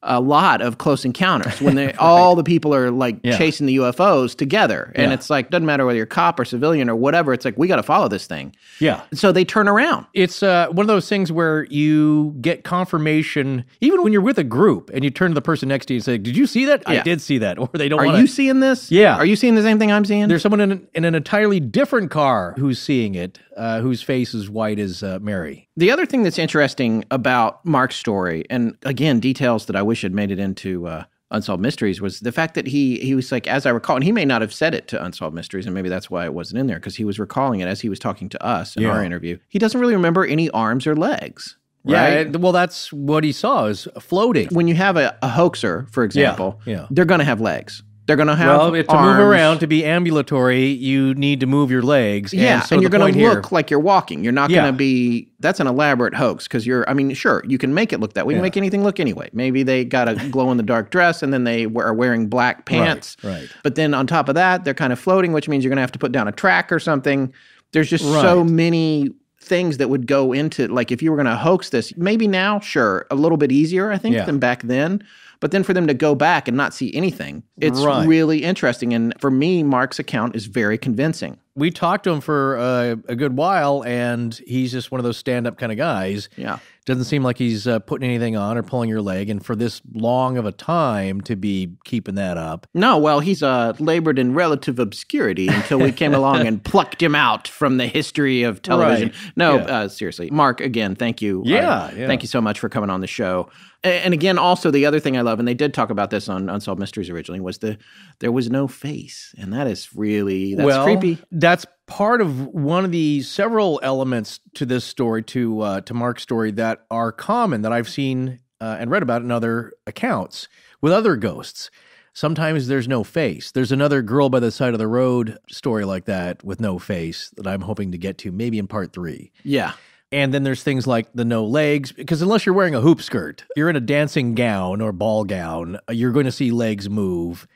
a lot of Close Encounters when they all the people are like chasing the UFOs together. And it's like, doesn't matter whether you're cop or civilian or whatever. It's like, we got to follow this thing. Yeah. So they turn around. It's one of those things where you get confirmation, even when you're with a group and you turn to the person next to you and say, did you see that? Yeah. I did see that. Or they don't Are want you seeing this? Yeah. Are you seeing the same thing I'm seeing? There's someone in an entirely different car who's seeing it, whose face is white as Mary. The other thing that's interesting about Mark's story, and again, details that I wish had made it into Unsolved Mysteries, was the fact that he was like, as I recall, and he may not have said it to Unsolved Mysteries, and maybe that's why it wasn't in there, because he was recalling it as he was talking to us in our interview. He doesn't really remember any arms or legs. Right? Yeah, well, that's what he saw, is floating. When you have a hoaxer, for example, they're going to have legs. They're going to have to move around, to be ambulatory, you need to move your legs. Yeah, and you're going to look like you're walking. You're not going to be, that's an elaborate hoax because sure, you can make it look that way. You can make anything look anyway. Maybe they got a glow-in-the-dark dress and then they are wearing black pants. Right. But then on top of that, they're kind of floating, which means you're going to have to put down a track or something. There's just so many things that would go into, like if you were going to hoax this, maybe now, sure, a little bit easier, I think, than back then. But then for them to go back and not see anything, it's really interesting. And for me, Mark's account is very convincing. We talked to him for a good while, and he's just one of those stand-up kind of guys. Yeah. Doesn't seem like he's putting anything on or pulling your leg. And for this long of a time to be keeping that up. No, well, he's labored in relative obscurity until we came along and plucked him out from the history of television. Right. No, seriously. Mark, again, thank you. Thank you so much for coming on the show. And again, also the other thing I love, and they did talk about this on Unsolved Mysteries originally, was there was no face. And that is really, that's creepy. That's part of one of the several elements to this story, to Mark's story, that are common that I've seen and read about in other accounts with other ghosts. Sometimes there's no face. There's another girl by the side of the road story like that with no face that I'm hoping to get to maybe in part 3. Yeah. And then there's things like the no legs, because unless you're wearing a hoop skirt, you're in a dancing gown or ball gown, you're going to see legs move.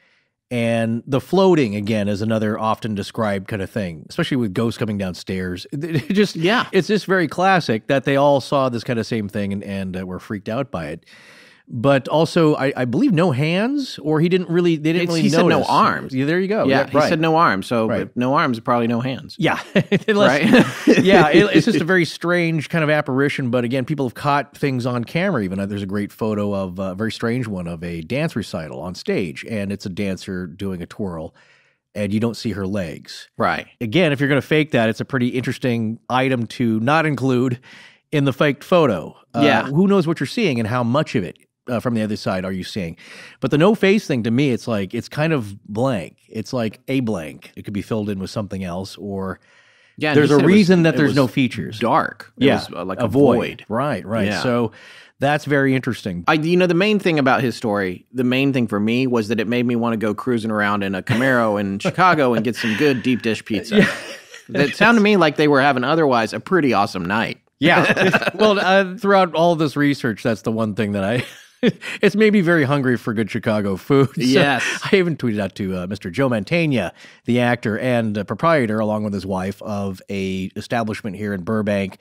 And the floating, again, is another often described kind of thing, especially with ghosts coming downstairs. It's just very classic that they all saw this kind of same thing and were freaked out by it. But also, I believe no hands, or they didn't really notice. He said no arms. Yeah, there you go. Yeah, he said no arms. So no arms, probably no hands. Yeah. Right? It's just a very strange kind of apparition. But again, people have caught things on camera even. There's a great photo of a very strange one of a dance recital on stage. And it's a dancer doing a twirl. And you don't see her legs. Right. Again, if you're going to fake that, it's a pretty interesting item to not include in the faked photo. Who knows what you're seeing and how much of it from the other side are you seeing? But the no face thing, to me, it's like, it's kind of blank. It's like a blank. It could be filled in with something else, or there's a reason that there's no features. Dark. It was like a void. Right. Yeah. So that's very interesting. The main thing about his story, the main thing for me was that it made me want to go cruising around in a Camaro in Chicago and get some good deep dish pizza. Yeah. It sounded to me like they were having otherwise a pretty awesome night. Yeah. Well, throughout all of this research, that's the one thing that I It's made me very hungry for good Chicago food. So Yes. I even tweeted out to Mr. Joe Mantegna, the actor and proprietor, along with his wife, of a establishment here in Burbank,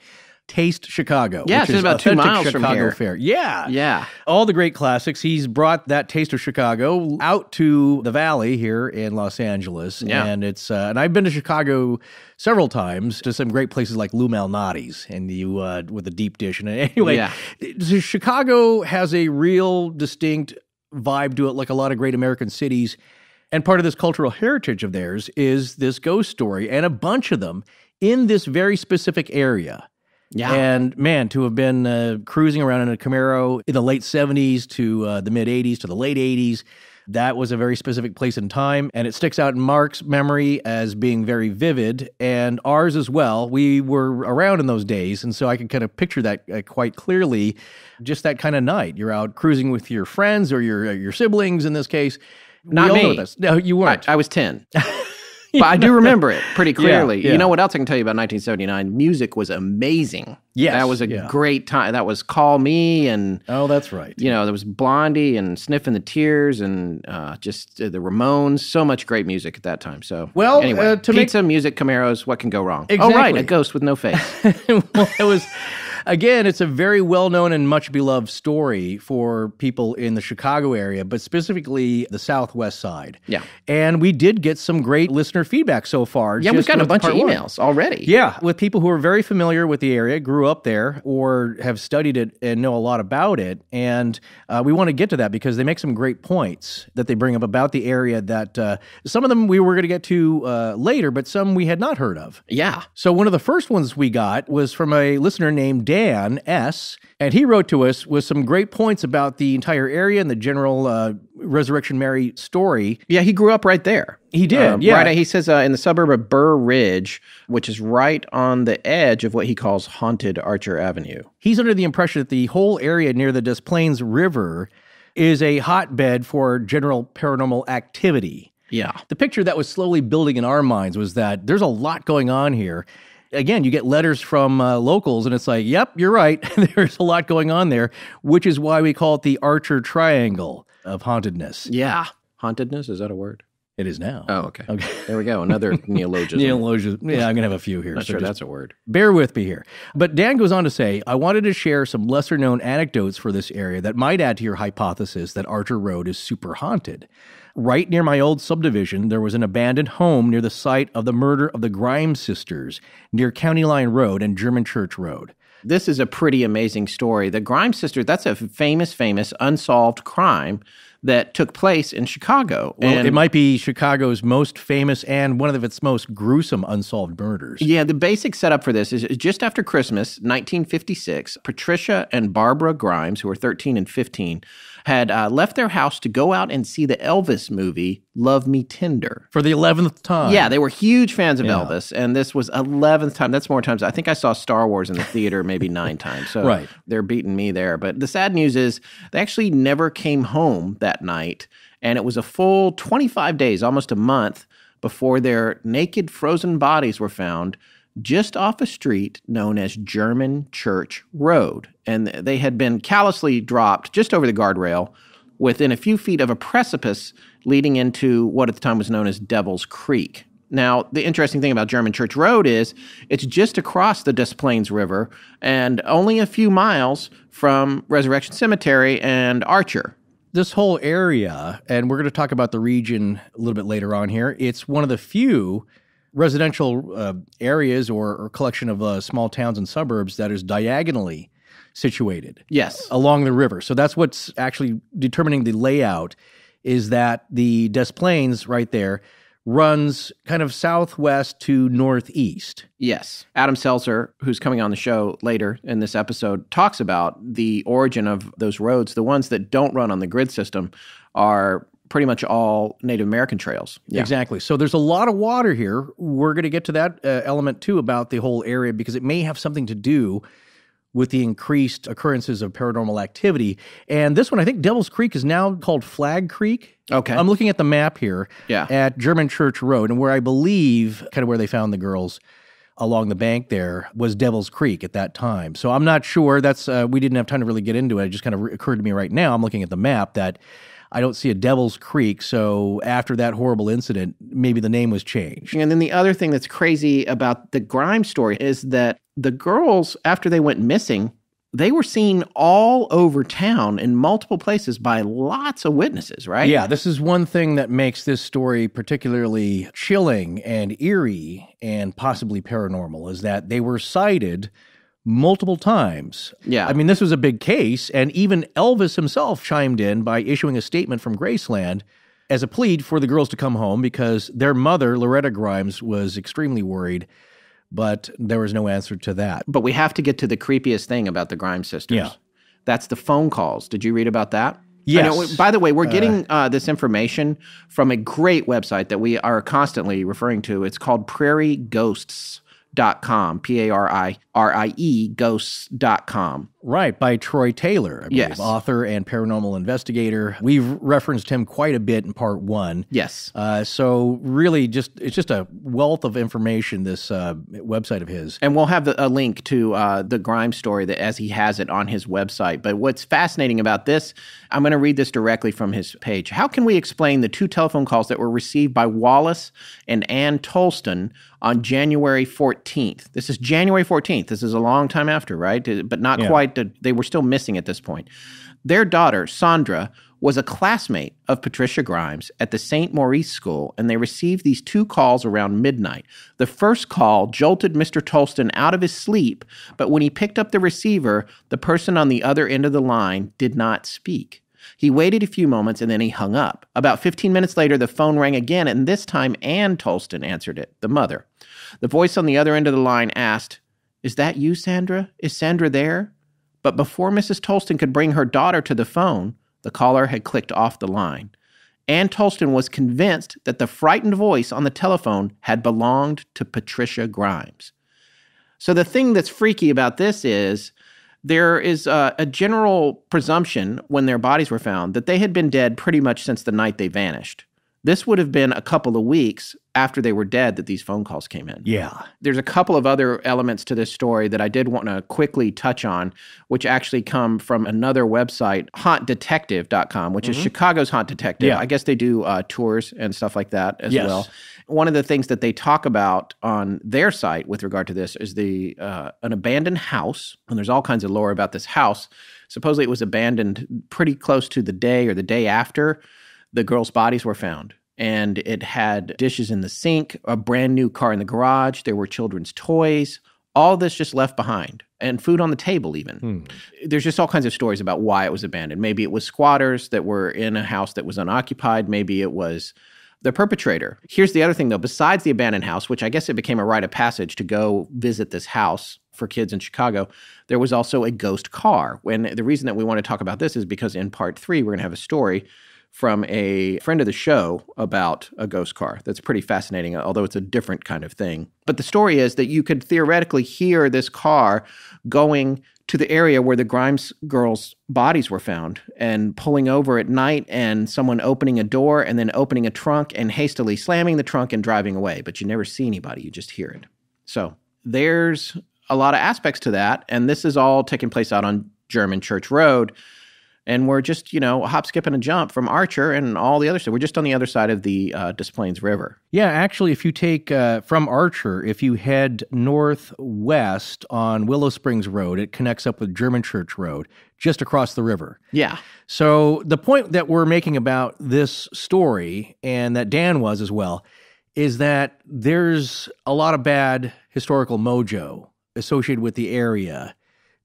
Taste Chicago. Yeah, which it's is about 2 authentic miles from Chicago here. fare. Yeah. Yeah. All the great classics. He's brought that Taste of Chicago out to the Valley here in Los Angeles. Yeah. And it's and I've been to Chicago several times to some great places like Lou Malnati's and you with the deep dish. And anyway, Yeah. Chicago has a real distinct vibe to it, like a lot of great American cities. And part of this cultural heritage of theirs is this ghost story, and a bunch of them in this very specific area. Yeah. And man, to have been cruising around in a Camaro in the late 70s to the mid 80s to the late 80s, that was a very specific place and time. And it sticks out in Mark's memory as being very vivid, and ours as well. We were around in those days, and so I can kind of picture that quite clearly. Just that kind of night. You're out cruising with your friends or your siblings in this case. Not We all me. know this. No, you weren't. I was 10. But I do remember it pretty clearly. Yeah. You know what else I can tell you about 1979? Music was amazing. Yes, That was a yeah. great time. That was Call Me, and Oh, that's right. there was Blondie and Sniffing the Tears, and just the Ramones. So much great music at that time. So, Well, anyway, to make- pizza, music, Camaros, what can go wrong? Exactly. Oh, right, a ghost with no face. Well, it was, again, it's a very well-known and much-beloved story for people in the Chicago area, but specifically the Southwest side. Yeah. And we did get some great listener feedback so far. Yeah, we've just gotten a with bunch of part one. emails already. Yeah, with people who are very familiar with the area, grew up there, or have studied it and know a lot about it. And we want to get to that because they make some great points that they bring up about the area that some of them we were going to get to later, but some we had not heard of. Yeah. So one of the first ones we got was from a listener named Dan S., and he wrote to us with some great points about the entire area and the general Resurrection Mary story. Yeah, he grew up right there. He did, yeah. Right, he says in the suburb of Burr Ridge, which is right on the edge of what he calls haunted Archer Avenue. He's under the impression that the whole area near the Des Plaines River is a hotbed for general paranormal activity. Yeah. The picture that was slowly building in our minds was that there's a lot going on here. Again, you get letters from locals, and it's like, yep, you're right. There's a lot going on there, which is why we call it the Archer Triangle of hauntedness. Yeah. Hauntedness, is that a word? It is now. Oh, okay. Okay. There we go. Another neologism. Neologism. Yeah, I'm going to have a few here. Not so sure just that's a word. bear with me here. But Dan goes on to say, I wanted to share some lesser-known anecdotes for this area that might add to your hypothesis that Archer Road is super haunted. Right near my old subdivision, there was an abandoned home near the site of the murder of the Grime sisters near County Line Road and German Church Road. This is a pretty amazing story. The Grime sisters, that's a famous unsolved crime that took place in Chicago. Well, and it might be Chicago's most famous and one of its most gruesome unsolved murders. Yeah, the basic setup for this is just after Christmas, 1956, Patricia and Barbara Grimes, who were 13 and 15, had left their house to go out and see the Elvis movie, Love Me Tender. For the 11th time. Yeah, they were huge fans of Elvis, and this was 11th time. That's more times. I think I saw Star Wars in the theater maybe 9 times, so Right. They're beating me there. But the sad news is they actually never came home that night, and it was a full 25 days, almost a month, before their naked, frozen bodies were found just off a street known as German Church Road. And they had been callously dropped just over the guardrail within a few feet of a precipice leading into what at the time was known as Devil's Creek. Now, the interesting thing about German Church Road is it's just across the Des Plaines River and only a few miles from Resurrection Cemetery and Archer. This whole area, and we're going to talk about the region a little bit later on here, it's one of the few residential areas or collection of small towns and suburbs that is diagonally situated. Yes. Along the river. So that's what's actually determining the layout, is that the Des Plaines right there runs kind of southwest to northeast. Yes. Adam Seltzer, who's coming on the show later in this episode, talks about the origin of those roads. The ones that don't run on the grid system are pretty much all Native American trails. Yeah. Exactly. So there's a lot of water here. We're going to get to that element too about the whole area because it may have something to do with the increased occurrences of paranormal activity. And this one, I think Devil's Creek is now called Flag Creek. Okay. I'm looking at the map here Yeah. at German Church Road, and where I believe, kind of where they found the girls, along the bank there was Devil's Creek at that time. So I'm not sure. That's we didn't have time to really get into it. It just kind of occurred to me right now. I'm looking at the map that I don't see a Devil's Creek. So after that horrible incident, maybe the name was changed. And then the other thing that's crazy about the Grime story is that the girls, after they went missing, they were seen all over town in multiple places by lots of witnesses, right? Yeah, this is one thing that makes this story particularly chilling and eerie and possibly paranormal, is that they were sighted multiple times. Yeah. I mean, this was a big case, and even Elvis himself chimed in by issuing a statement from Graceland as a plea for the girls to come home because their mother, Loretta Grimes, was extremely worried, but there was no answer to that. But we have to get to the creepiest thing about the Grime sisters. Yeah. That's the phone calls. Did you read about that? Yes. By the way, we're getting this information from a great website that we are constantly referring to. It's called prairieghosts.com, P-A-R-I-R-I-E, ghosts.com. Right, by Troy Taylor, I believe, Yes. author and paranormal investigator. We've referenced him quite a bit in part one. Yes. So really, it's just a wealth of information, this website of his. And we'll have a link to the Grime story that as he has it on his website. But what's fascinating about this, I'm going to read this directly from his page. How can we explain the 2 telephone calls that were received by Wallace and Ann Tolston on January 14th? This is January 14th. This is a long time after, right? But not quite. They were still missing at this point. Their daughter, Sandra, was a classmate of Patricia Grimes at the St. Maurice School, and they received these 2 calls around midnight. The first call jolted Mr. Tolston out of his sleep, but when he picked up the receiver, the person on the other end of the line did not speak. He waited a few moments and then he hung up. About 15 minutes later, the phone rang again, and this time Ann Tolston answered it, the mother. The voice on the other end of the line asked, "Is that you, Sandra? Is Sandra there?" But before Mrs. Tolston could bring her daughter to the phone, the caller had clicked off the line. Ann Tolston was convinced that the frightened voice on the telephone had belonged to Patricia Grimes. So the thing that's freaky about this is there is a general presumption when their bodies were found that they had been dead pretty much since the night they vanished. This would have been a couple of weeks after they were dead that these phone calls came in. Yeah. There's a couple of other elements to this story that I did want to quickly touch on, which actually come from another website, hauntdetective.com, which is Chicago's Haunt Detective. Yeah. I guess they do tours and stuff like that as Yes. well. One of the things that they talk about on their site with regard to this is an abandoned house, and there's all kinds of lore about this house. Supposedly it was abandoned pretty close to the day or the day after the girls' bodies were found. And it had dishes in the sink, a brand new car in the garage. There were children's toys, all this just left behind, and food on the table even. There's just all kinds of stories about why it was abandoned. Maybe it was squatters that were in a house that was unoccupied. Maybe it was the perpetrator. Here's the other thing, though. Besides the abandoned house, which I guess it became a rite of passage to go visit this house for kids in Chicago, there was also a ghost car. And the reason that we want to talk about this is because in part 3, we're going to have a story from a friend of the show about a ghost car. That's pretty fascinating, although it's a different kind of thing. But the story is that you could theoretically hear this car going to the area where the Grimes girls' bodies were found and pulling over at night, and someone opening a door and then opening a trunk and hastily slamming the trunk and driving away. But you never see anybody. You just hear it. So there's a lot of aspects to that. And this is all taking place out on German Church Road. And we're just, a hop, skip, and a jump from Archer and all the other stuff. We're just on the other side of the Des Plaines River. Yeah, actually, if you take from Archer, if you head northwest on Willow Springs Road, it connects up with German Church Road, just across the river. Yeah. So the point that we're making about this story, and that Dan was as well, is that there's a lot of bad historical mojo associated with the area.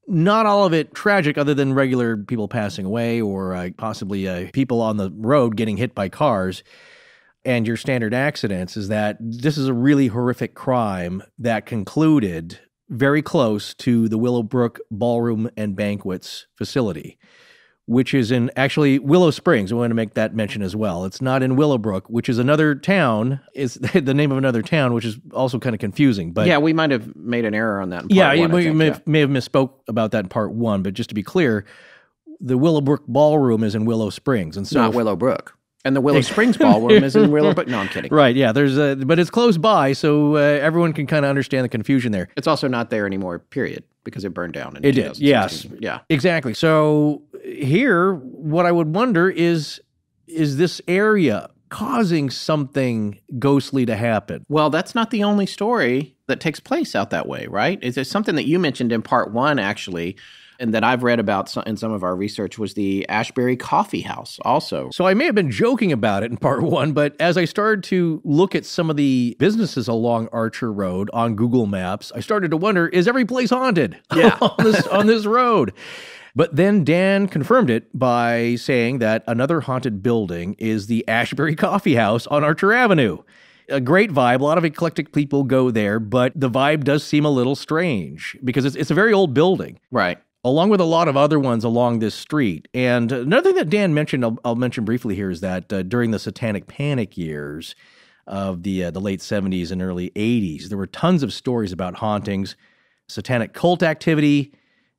Not all of it tragic, other than regular people passing away or possibly people on the road getting hit by cars. And your standard accidents is that this is a really horrific crime that concluded very close to the Willowbrook Ballroom and Banquets facility, which is in actually Willow Springs. I want to make that mention as well. It's not in Willowbrook, which is another town, is the name of another town, which is also kind of confusing. But yeah, we might have made an error on that in part one, we may have misspoke about that in part 1, but just to be clear, the Willowbrook Ballroom is in Willow Springs. And so not Willowbrook. And the Willow Springs Ballroom is in Willowbrook. No, I'm kidding. Right, yeah. But it's close by, so everyone can kind of understand the confusion there. It's also not there anymore, period, because it burned down in It did, 2016. yes. Yeah. Exactly. So here, what I would wonder is this area causing something ghostly to happen? Well, that's not the only story that takes place out that way, right? It's something that you mentioned in part 1, actually, and that I've read about in some of our research was the Ashbury Coffee House also. So I may have been joking about it in part 1, but as I started to look at some of the businesses along Archer Road on Google Maps, I started to wonder, is every place haunted on this road? But then Dan confirmed it by saying that another haunted building is the Ashbury Coffee House on Archer Avenue. A great vibe. A lot of eclectic people go there, but the vibe does seem a little strange because it's a very old building. Right. Along with a lot of other ones along this street. And another thing that Dan mentioned, I'll mention briefly here, is that during the Satanic Panic years of the late 70s and early 80s, there were tons of stories about hauntings, satanic cult activity,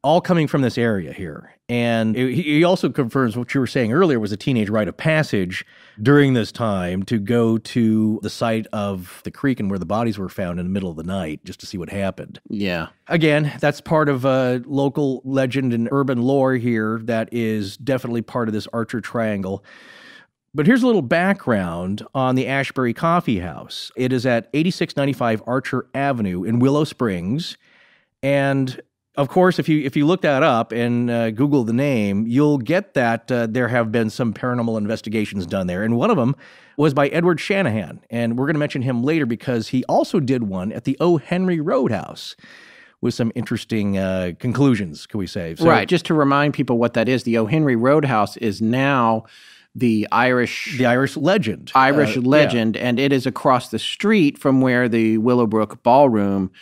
all coming from this area here. And he also confirms what you were saying earlier was a teenage rite of passage during this time to go to the site of the creek and where the bodies were found in the middle of the night just to see what happened. Yeah. Again, that's part of local legend and urban lore here that is definitely part of this Archer Triangle. But here's a little background on the Ashbury Coffee House. It is at 8695 Archer Avenue in Willow Springs. And of course, if you look that up and Google the name, you'll get that there have been some paranormal investigations done there. And one of them was by Edward Shanahan. And we're going to mention him later because he also did one at the Henry Roadhouse with some interesting conclusions, can we say. So, right. Just to remind people what that is, the Henry Roadhouse is now the Irish legend. Legend, and it is across the street from where the Willowbrook Ballroom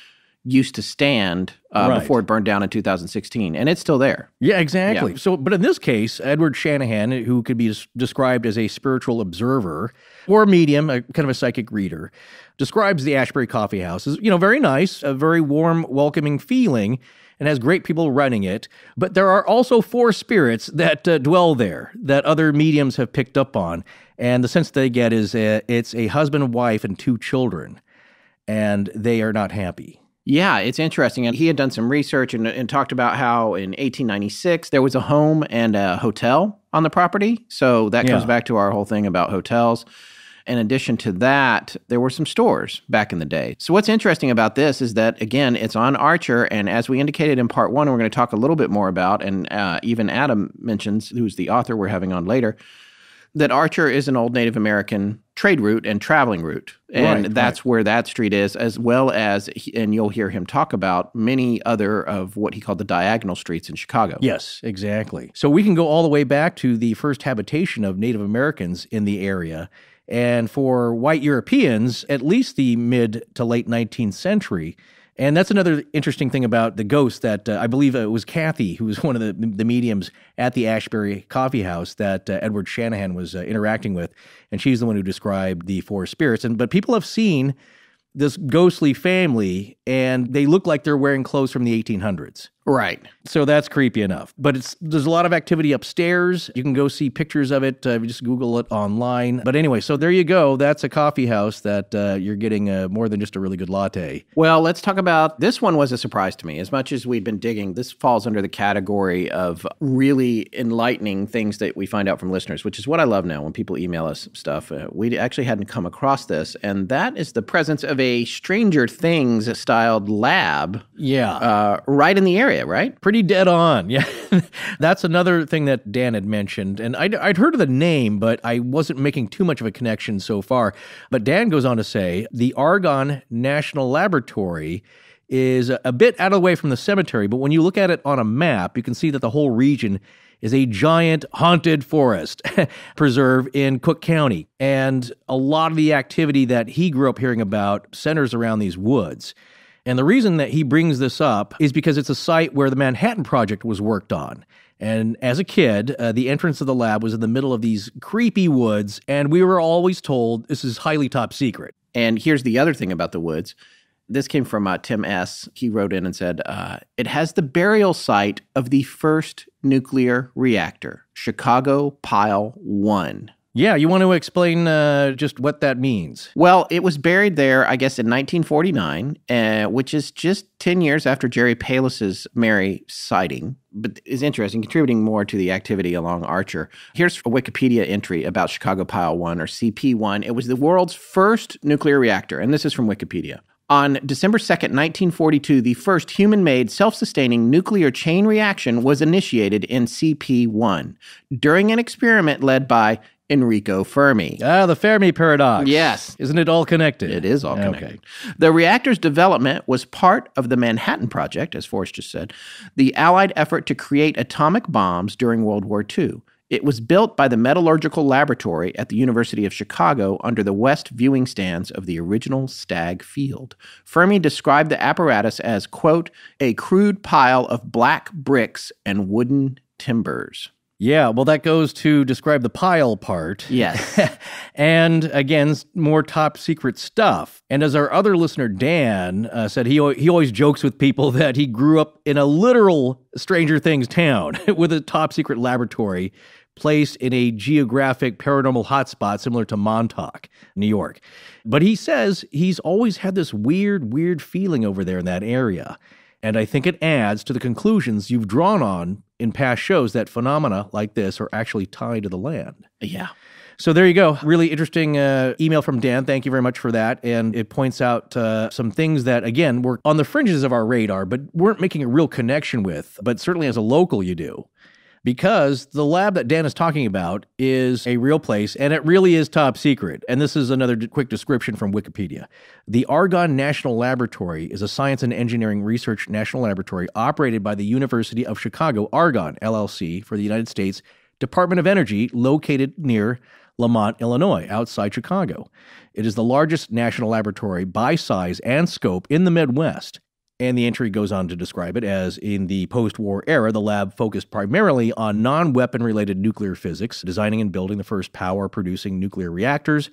used to stand before it burned down in 2016, and it's still there. Yeah, exactly. Yeah. So, but in this case, Edward Shanahan, who could be described as a spiritual observer or a medium, a kind of a psychic reader, describes the Ashbury Coffee House as, very nice, a very warm, welcoming feeling, and has great people running it. But there are also 4 spirits that dwell there that other mediums have picked up on, and the sense they get is it's a husband, wife, and 2 children, and they are not happy. Yeah, it's interesting. And he had done some research and talked about how in 1896 there was a home and a hotel on the property. So that comes back to our whole thing about hotels. In addition to that, there were some stores back in the day. So what's interesting about this is that, again, it's on Archer. And as we indicated in part 1, we're going to talk a little bit more about, and even Adam mentions, who's the author we're having on later, that Archer is an old Native American trade route and traveling route. And that's where that street is, as well as, and you'll hear him talk about many other of what he called the diagonal streets in Chicago. Yes, exactly. So we can go all the way back to the first habitation of Native Americans in the area. And for white Europeans, at least the mid to late 19th century. And that's another interesting thing about the ghost that I believe it was Kathy, who was one of the mediums at the Ashbury Coffee House that Edward Shanahan was interacting with. And she's the one who described the 4 spirits. But people have seen this ghostly family, and they look like they're wearing clothes from the 1800s. Right. So that's creepy enough. But there's a lot of activity upstairs. You can go see pictures of it. If you just Google it online. But anyway, so there you go. That's a coffee house that you're getting more than just a really good latte. Well, let's talk about, this one was a surprise to me. As much as we'd been digging, this falls under the category of really enlightening things that we find out from listeners, which is what I love now when people email us stuff. We actually hadn't come across this, and that is the presence of a Stranger Things-styled lab right in the area. Right? Pretty dead on. Yeah. That's another thing that Dan had mentioned. And I'd heard of the name, but I wasn't making too much of a connection so far. But Dan goes on to say, the Argonne National Laboratory is a bit out of the way from the cemetery, but when you look at it on a map, you can see that the whole region is a giant haunted forest preserve in Cook County. And a lot of the activity that he grew up hearing about centers around these woods. And the reason that he brings this up is because it's a site where the Manhattan Project was worked on. And as a kid, the entrance of the lab was in the middle of these creepy woods, and we were always told this is highly top secret. And here's the other thing about the woods. This came from Tim S. He wrote in and said, it has the burial site of the first nuclear reactor, Chicago Pile 1. Yeah, you want to explain just what that means? Well, it was buried there, I guess, in 1949, which is just 10 years after Jerry Palis's Mary sighting, but is interesting, contributing more to the activity along Archer. Here's a Wikipedia entry about Chicago Pile 1, or CP1. It was the world's first nuclear reactor, and this is from Wikipedia. On December 2nd, 1942, the first human-made, self-sustaining nuclear chain reaction was initiated in CP1 during an experiment led by Enrico Fermi. Ah, the Fermi Paradox. Yes. Isn't it all connected? It is all connected. Okay. The reactor's development was part of the Manhattan Project, as Forrest just said, the Allied effort to create atomic bombs during World War II. It was built by the Metallurgical Laboratory at the University of Chicago under the west viewing stands of the original Stagg Field. Fermi described the apparatus as, quote, a crude pile of black bricks and wooden timbers. Yeah, well, that goes to describe the pile part. Yes. And again, more top secret stuff. And as our other listener, Dan, said, he always jokes with people that he grew up in a literal Stranger Things town with a top secret laboratory placed in a geographic paranormal hotspot similar to Montauk, New York. But he says he's always had this weird feeling over there in that area. And I think it adds to the conclusions you've drawn on in past shows that phenomena like this are actually tied to the land. Yeah. So there you go. Really interesting email from Dan. Thank you very much for that. And it points out some things that, again, were on the fringes of our radar, but weren't making a real connection with. But certainly as a local, you do. Because the lab that Dan is talking about is a real place, and it really is top secret. And this is another quick description from Wikipedia. The Argonne National Laboratory is a science and engineering research national laboratory operated by the University of Chicago, Argonne, LLC, for the United States Department of Energy, located near Lamont, Illinois, outside Chicago. It is the largest national laboratory by size and scope in the Midwest. And the entry goes on to describe it as, in the post-war era, the lab focused primarily on non-weapon-related nuclear physics, designing and building the first power-producing nuclear reactors,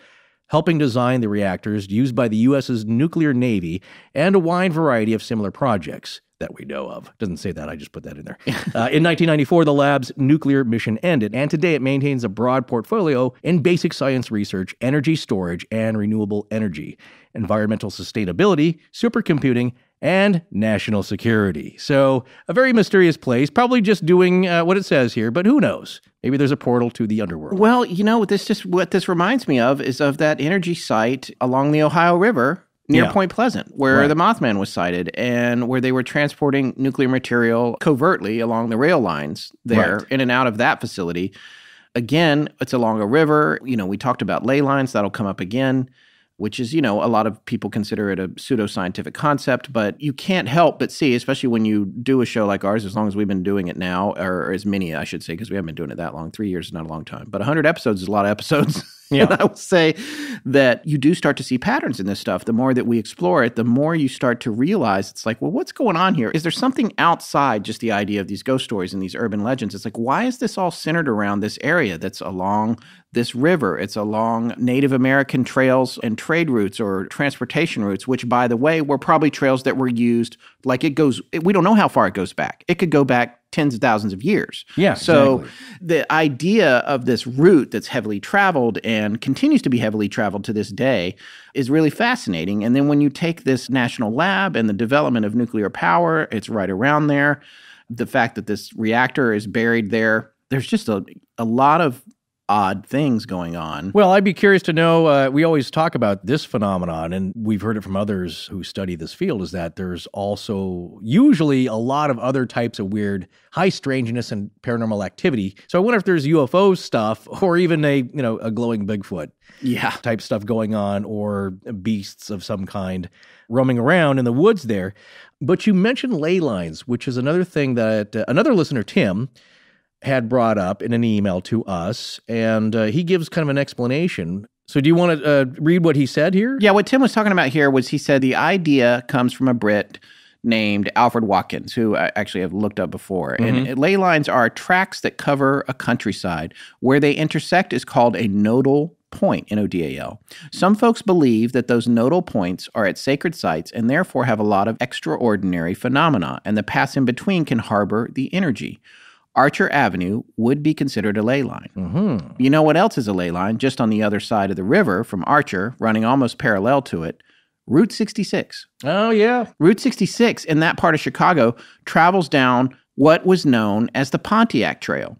helping design the reactors used by the U.S.'s nuclear navy, and a wide variety of similar projects that we know of. Doesn't say that, I just put that in there. In 1994, the lab's nuclear mission ended, and today it maintains a broad portfolio in basic science research, energy storage, and renewable energy, environmental sustainability, supercomputing, and national security. So a very mysterious place, probably just doing what it says here, but who knows? Maybe there's a portal to the underworld. Well, you know, what this reminds me of is of that energy site along the Ohio River near Point Pleasant, where the Mothman was sighted and where they were transporting nuclear material covertly along the rail lines there in and out of that facility. Again, it's along a river. You know, we talked about ley lines. That'll come up again, which is, you know, a lot of people consider it a pseudoscientific concept, but you can't help but see, especially when you do a show like ours, as long as we've been doing it now, or as many, I should say, because we haven't been doing it that long. 3 years is not a long time, but 100 episodes is a lot of episodes. Yeah. And I would say that you do start to see patterns in this stuff. The more that we explore it, the more you start to realize it's like, well, what's going on here? Is there something outside just the idea of these ghost stories and these urban legends? It's like, why is this all centered around this area that's along this river? It's along Native American trails and trade routes or transportation routes, which, by the way, were probably trails that were used, like we don't know how far it goes back. It could go back tens of thousands of years. Yeah, so exactly. The idea of this route that's heavily traveled and continues to be heavily traveled to this day is really fascinating. And then when you take this national lab and the development of nuclear power, it's right around there. The fact that this reactor is buried there, there's just a lot of odd things going on. Well, I'd be curious to know, we always talk about this phenomenon, and we've heard it from others who study this field, is that there's also usually a lot of other types of weird, high strangeness and paranormal activity. So I wonder if there's UFO stuff or even a glowing Bigfoot type stuff going on, or beasts of some kind roaming around in the woods there. But you mentioned ley lines, which is another thing that another listener, Tim, had brought up in an email to us, and he gives kind of an explanation. So do you want to read what he said here? Yeah, what Tim was talking about here was he said the idea comes from a Brit named Alfred Watkins, who I actually have looked up before. Mm-hmm. And ley lines are tracks that cover a countryside. Where they intersect is called a nodal point, N-O-D-A-L. Some folks believe that those nodal points are at sacred sites and therefore have a lot of extraordinary phenomena, and the paths in between can harbor the energy. Archer Avenue would be considered a ley line. Mm-hmm. You know what else is a ley line? Just on the other side of the river from Archer, running almost parallel to it, Route 66. Oh, yeah. Route 66 in that part of Chicago travels down what was known as the Pontiac Trail.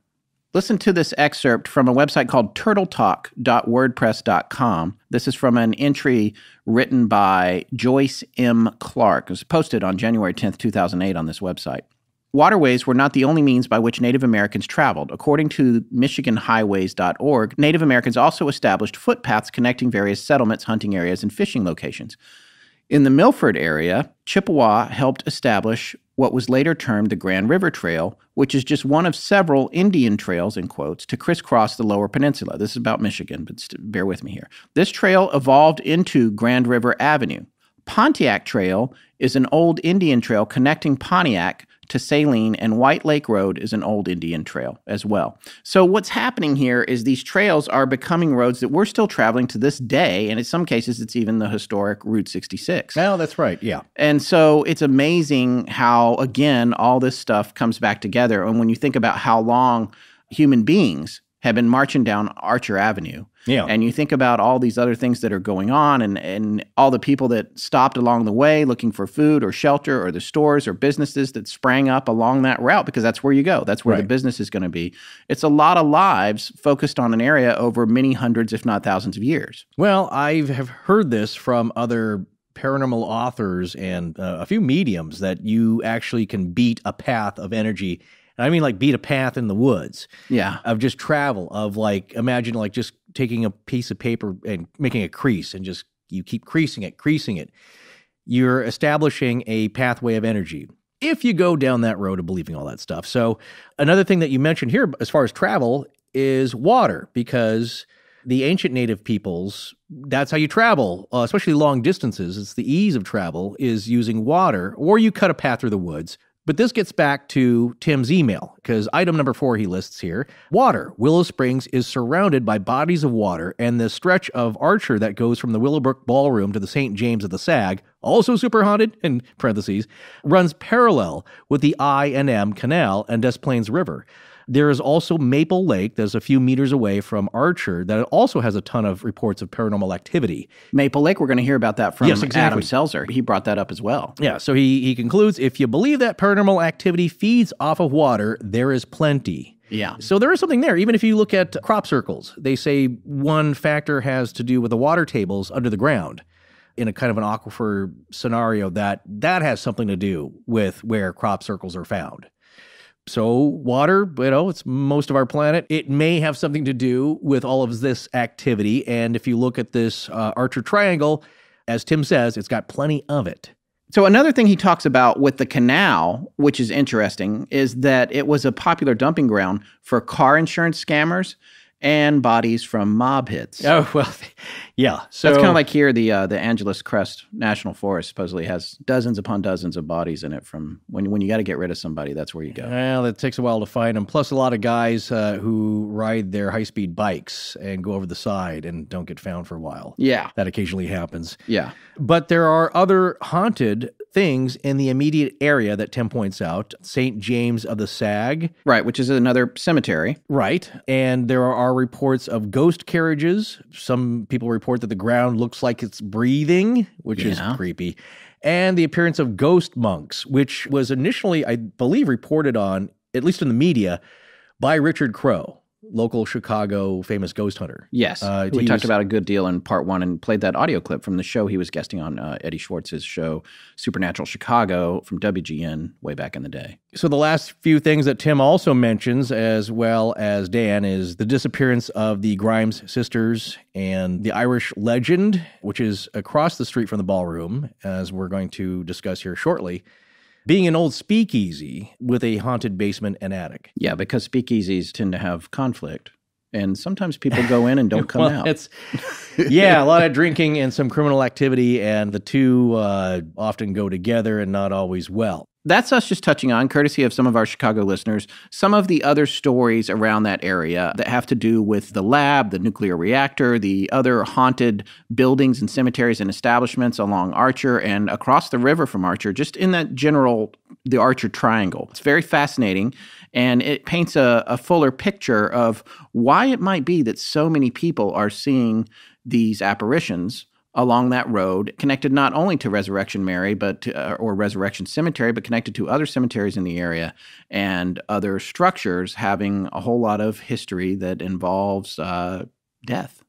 Listen to this excerpt from a website called turtletalk.wordpress.com. This is from an entry written by Joyce M. Clark. It was posted on January 10th, 2008 on this website. Waterways were not the only means by which Native Americans traveled. According to MichiganHighways.org, Native Americans also established footpaths connecting various settlements, hunting areas, and fishing locations. In the Milford area, Chippewa helped establish what was later termed the Grand River Trail, which is just one of several Indian trails, in quotes, to crisscross the lower peninsula. This is about Michigan, but bear with me here. This trail evolved into Grand River Avenue. Pontiac Trail is an old Indian trail connecting Pontiac to Saline, and White Lake Road is an old Indian trail as well. So what's happening here is these trails are becoming roads that we're still traveling to this day, and in some cases it's even the historic Route 66. Oh, that's right, yeah. And so it's amazing how, again, all this stuff comes back together. And when you think about how long human beings have been marching down Archer Avenue, yeah, and you think about all these other things that are going on and all the people that stopped along the way looking for food or shelter, or the stores or businesses that sprang up along that route, because that's where you go. That's where the business is going to be. It's a lot of lives focused on an area over many hundreds, if not thousands of years. Well, I have heard this from other paranormal authors and a few mediums, that you actually can beat a path of energy. And I mean, like, beat a path in the woods. Yeah. Of just travel, of like, imagine like just taking a piece of paper and making a crease, and just, you keep creasing it. You're establishing a pathway of energy if you go down that road of believing all that stuff. So another thing that you mentioned here as far as travel is water, because the ancient native peoples, that's how you travel, especially long distances. It's the ease of travel is using water, or you cut a path through the woods. But this gets back to Tim's email, because item number 4 he lists here, water. Willow Springs is surrounded by bodies of water, and the stretch of Archer that goes from the Willowbrook Ballroom to the St. James of the Sag, also super haunted, in parentheses, runs parallel with the I&M Canal and Des Plaines River. There is also Maple Lake that's a few meters away from Archer that also has a ton of reports of paranormal activity. Maple Lake, we're going to hear about that from Yes, exactly. Adam Selzer. He brought that up as well. Yeah, so he concludes, if you believe that paranormal activity feeds off of water, there is plenty. Yeah. So there is something there. Even if you look at crop circles, they say one factor has to do with the water tables under the ground. In a kind of an aquifer scenario, that has something to do with where crop circles are found. So water, it's most of our planet. It may have something to do with all of this activity. And if you look at this Archer Triangle, as Tim says, it's got plenty of it. So another thing he talks about with the canal, which is interesting, is that it was a popular dumping ground for car insurance scammers and bodies from mob hits. Oh, well, yeah. So that's kind of like here, the Angeles Crest National Forest supposedly has dozens upon dozens of bodies in it from when you got to get rid of somebody, that's where you go. Well, it takes a while to find them. Plus a lot of guys who ride their high-speed bikes and go over the side and don't get found for a while. Yeah. That occasionally happens. Yeah. But there are other haunted things in the immediate area that Tim points out. St. James of the Sag. Right, which is another cemetery. Right. And there are reports of ghost carriages. Some people report that the ground looks like it's breathing, which is creepy. And the appearance of ghost monks, which was initially, I believe, reported on, at least in the media, by Richard Crowe, local Chicago famous ghost hunter. Yes, we talked about a good deal in part 1 and played that audio clip from the show he was guesting on, Eddie Schwartz's show, Supernatural Chicago, from WGN way back in the day. So the last few things that Tim also mentions, as well as Dan, is the disappearance of the Grimes sisters and the Irish legend, which is across the street from the ballroom, as we're going to discuss here shortly, being an old speakeasy with a haunted basement and attic. Yeah, because speakeasies tend to have conflict, and sometimes people go in and don't come out. A lot of drinking and some criminal activity, and the two often go together and not always well. That's us just touching on, courtesy of some of our Chicago listeners, some of the other stories around that area that have to do with the lab, the nuclear reactor, the other haunted buildings and cemeteries and establishments along Archer and across the river from Archer, just in that the Archer Triangle. It's very fascinating, and it paints a fuller picture of why it might be that so many people are seeing these apparitions along that road, connected not only to Resurrection Mary, or Resurrection Cemetery, but connected to other cemeteries in the area and other structures having a whole lot of history that involves death.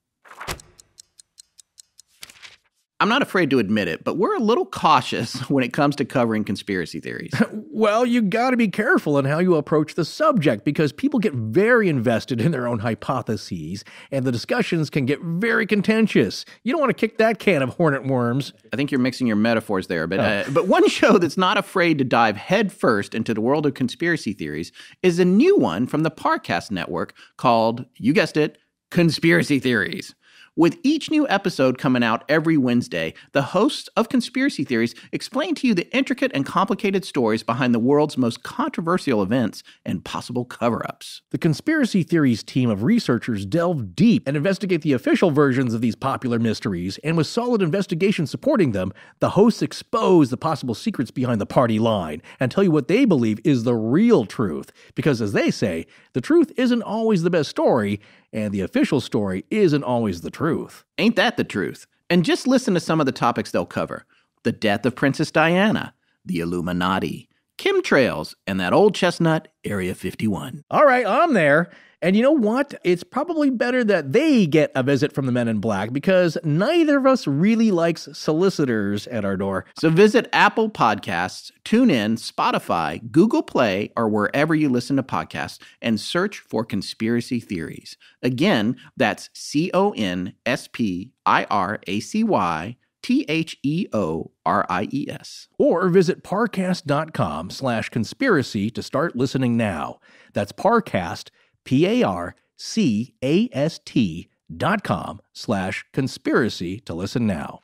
I'm not afraid to admit it, but we're a little cautious when it comes to covering conspiracy theories. Well, you got to be careful in how you approach the subject because people get very invested in their own hypotheses, and the discussions can get very contentious. You don't want to kick that can of hornet worms. I think you're mixing your metaphors there, but one show that's not afraid to dive headfirst into the world of conspiracy theories is a new one from the Parcast Network called, you guessed it, Conspiracy Theories. With each new episode coming out every Wednesday, the hosts of Conspiracy Theories explain to you the intricate and complicated stories behind the world's most controversial events and possible cover-ups. The Conspiracy Theories team of researchers delve deep and investigate the official versions of these popular mysteries, and with solid investigation supporting them, the hosts expose the possible secrets behind the party line and tell you what they believe is the real truth. Because, as they say, the truth isn't always the best story, and the official story isn't always the truth. Ain't that the truth? And just listen to some of the topics they'll cover. The death of Princess Diana, the Illuminati, chemtrails, and that old chestnut, Area 51. All right, I'm there. And you know what? It's probably better that they get a visit from the Men in Black because neither of us really likes solicitors at our door. So visit Apple Podcasts, TuneIn, Spotify, Google Play, or wherever you listen to podcasts and search for Conspiracy Theories. Again, that's ConspiracyTheories. Or visit parcast.com/conspiracy to start listening now. That's Parcast, PARCAST.com/conspiracy to listen now.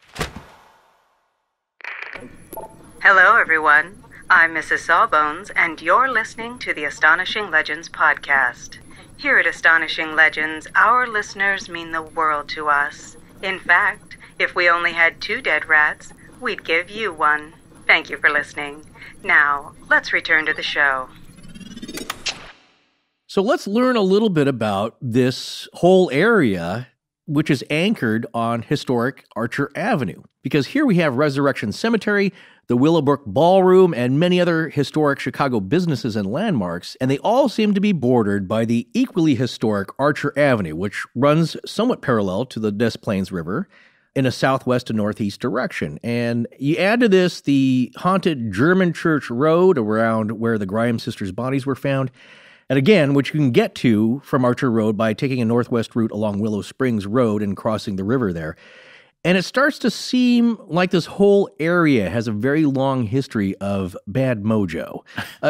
Hello, everyone. I'm Mrs. Sawbones, and you're listening to the Astonishing Legends podcast. Here at Astonishing Legends, our listeners mean the world to us. In fact, if we only had 2 dead rats, we'd give you one. Thank you for listening. Now, let's return to the show. So let's learn a little bit about this whole area, which is anchored on historic Archer Avenue. Because here we have Resurrection Cemetery, the Willowbrook Ballroom, and many other historic Chicago businesses and landmarks, and they all seem to be bordered by the equally historic Archer Avenue, which runs somewhat parallel to the Des Plaines River in a southwest to northeast direction. And you add to this the haunted German Church Road around where the Grime sisters' bodies were found, and again, which you can get to from Archer Road by taking a northwest route along Willow Springs Road and crossing the river there. And it starts to seem like this whole area has a very long history of bad mojo.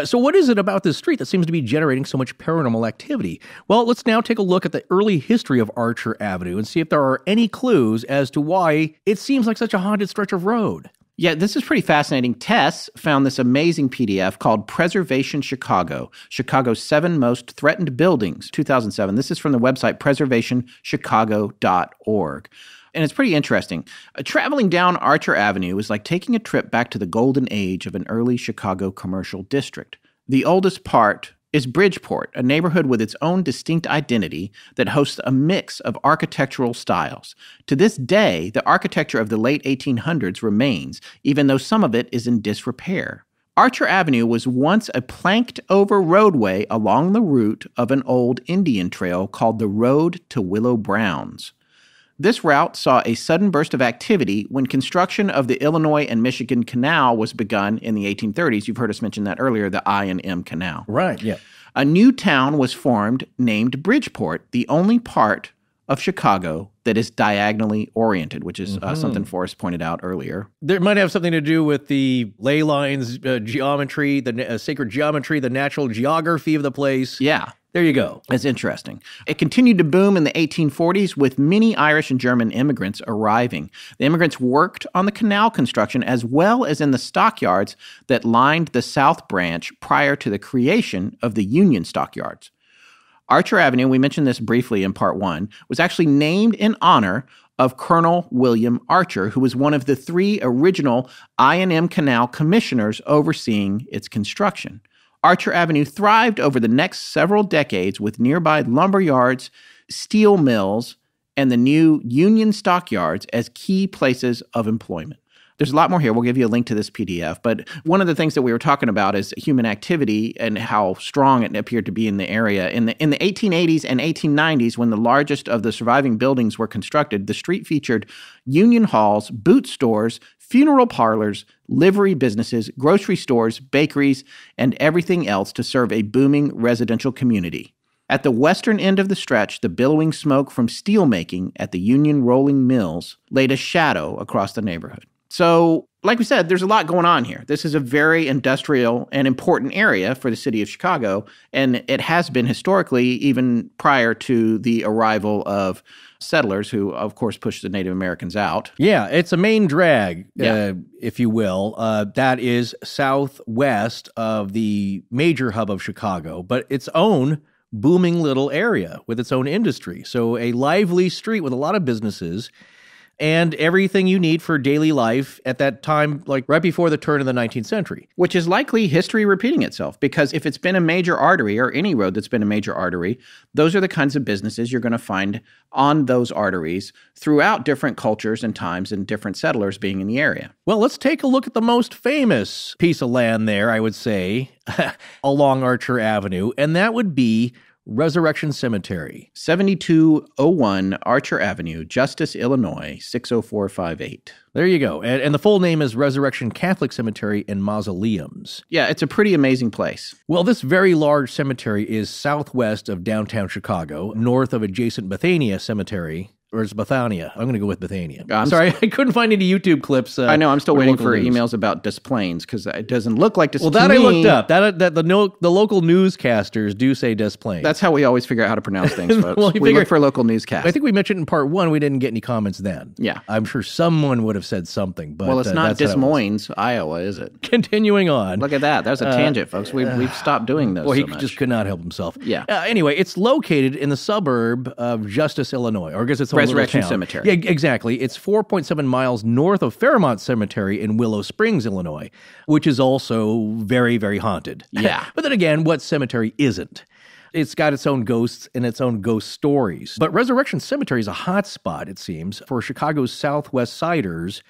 So what is it about this street that seems to be generating so much paranormal activity? Well, let's now take a look at the early history of Archer Avenue and see if there are any clues as to why it seems like such a haunted stretch of road. Yeah, this is pretty fascinating. Tess found this amazing PDF called Preservation Chicago, Chicago's 7 Most Threatened Buildings, 2007. This is from the website preservationchicago.org. And it's pretty interesting. Traveling down Archer Avenue is like taking a trip back to the golden age of an early Chicago commercial district. The oldest part is Bridgeport, a neighborhood with its own distinct identity that hosts a mix of architectural styles. To this day, the architecture of the late 1800s remains, even though some of it is in disrepair. Archer Avenue was once a planked-over roadway along the route of an old Indian trail called the Road to Willow Browns. This route saw a sudden burst of activity when construction of the Illinois and Michigan Canal was begun in the 1830s. You've heard us mention that earlier, the I&M Canal. Right, yeah. A new town was formed named Bridgeport, the only part of Chicago that is diagonally oriented, which is something Forrest pointed out earlier. There might have something to do with the ley lines, geometry, the sacred geometry, the natural geography of the place. Yeah. There you go. It's interesting. It continued to boom in the 1840s with many Irish and German immigrants arriving. The immigrants worked on the canal construction as well as in the stockyards that lined the South Branch prior to the creation of the Union stockyards. Archer Avenue, we mentioned this briefly in part 1, was actually named in honor of Colonel William Archer, who was one of the 3 original I&M Canal commissioners overseeing its construction. Archer Avenue thrived over the next several decades with nearby lumber yards, steel mills, and the new Union stockyards as key places of employment. There's a lot more here. We'll give you a link to this PDF. But one of the things that we were talking about is human activity and how strong it appeared to be in the area. In the 1880s and 1890s, when the largest of the surviving buildings were constructed, the street featured union halls, boot stores, funeral parlors, livery businesses, grocery stores, bakeries, and everything else to serve a booming residential community. At the western end of the stretch, the billowing smoke from steelmaking at the Union rolling mills laid a shadow across the neighborhood. So, like we said, there's a lot going on here. This is a very industrial and important area for the city of Chicago, and it has been historically, even prior to the arrival of settlers who, of course, pushed the Native Americans out. Yeah, it's a main drag, if you will, that is southwest of the major hub of Chicago, but its own booming little area with its own industry. So a lively street with a lot of businesses and everything you need for daily life at that time, like right before the turn of the 19th century. Which is likely history repeating itself, because if it's been a major artery, or any road that's been a major artery, those are the kinds of businesses you're going to find on those arteries throughout different cultures and times and different settlers being in the area. Well, let's take a look at the most famous piece of land there, I would say, along Archer Avenue, and that would be Resurrection Cemetery. 7201 Archer Avenue, Justice, Illinois, 60458. There you go. And the full name is Resurrection Catholic Cemetery and Mausoleums. Yeah, it's a pretty amazing place. Well, this very large cemetery is southwest of downtown Chicago, north of adjacent Bethania Cemetery. Or it's Bethania. I'm going to go with Bethania. Sorry, I couldn't find any YouTube clips. I know. I'm still waiting for emails about Des Plaines, because it doesn't look like Des Plaines. Well, that I looked up. That the local newscasters do say Des Plaines. That's how we always figure out how to pronounce things, folks. Well, we look for local newscasts. I think we mentioned in part 1 we didn't get any comments then. Yeah. I'm sure someone would have said something. But well, it's not Des Moines, Iowa, is it? Continuing on. Look at that. That was a tangent, folks. We've stopped doing those. Well, he just could not help himself. Yeah. Anyway, it's located in the suburb of Justice, Illinois. Or I guess it's a Resurrection Cemetery. Yeah, exactly. It's 4.7 miles north of Fairmont Cemetery in Willow Springs, Illinois, which is also very, very haunted. Yeah. But then again, what cemetery isn't? It's got its own ghosts and its own ghost stories. But Resurrection Cemetery is a hot spot, it seems, for Chicago's Southwest Siders.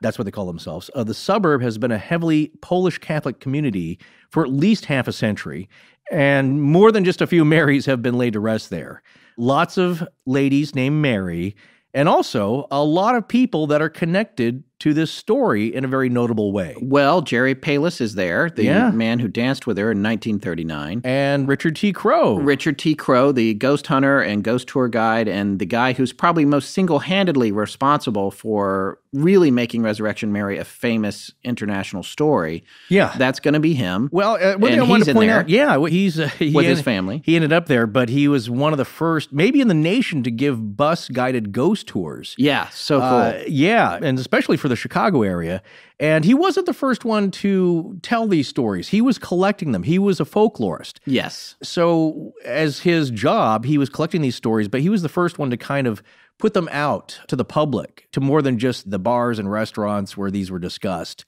That's what they call themselves. The suburb has been a heavily Polish Catholic community for at least half a century, and more than just a few Marys have been laid to rest there. Lots of ladies named Mary, and also a lot of people that are connected to this story in a very notable way. Well, Jerry Palis is there, the man who danced with her in 1939. And Richard T. Crowe. Richard T. Crowe, the ghost hunter and ghost tour guide, and the guy who's probably most single-handedly responsible for really making Resurrection Mary a famous international story. Yeah. That's going to be him. Well, one thing I want to point out, he's with his family. He ended up there, but he was one of the first, maybe in the nation, to give bus-guided ghost tours. Yeah, so cool. Yeah, and especially for the Chicago area. And he wasn't the first one to tell these stories. He was collecting them. He was a folklorist. Yes. So as his job, he was collecting these stories, but he was the first one to kind of put them out to the public, to more than just the bars and restaurants where these were discussed,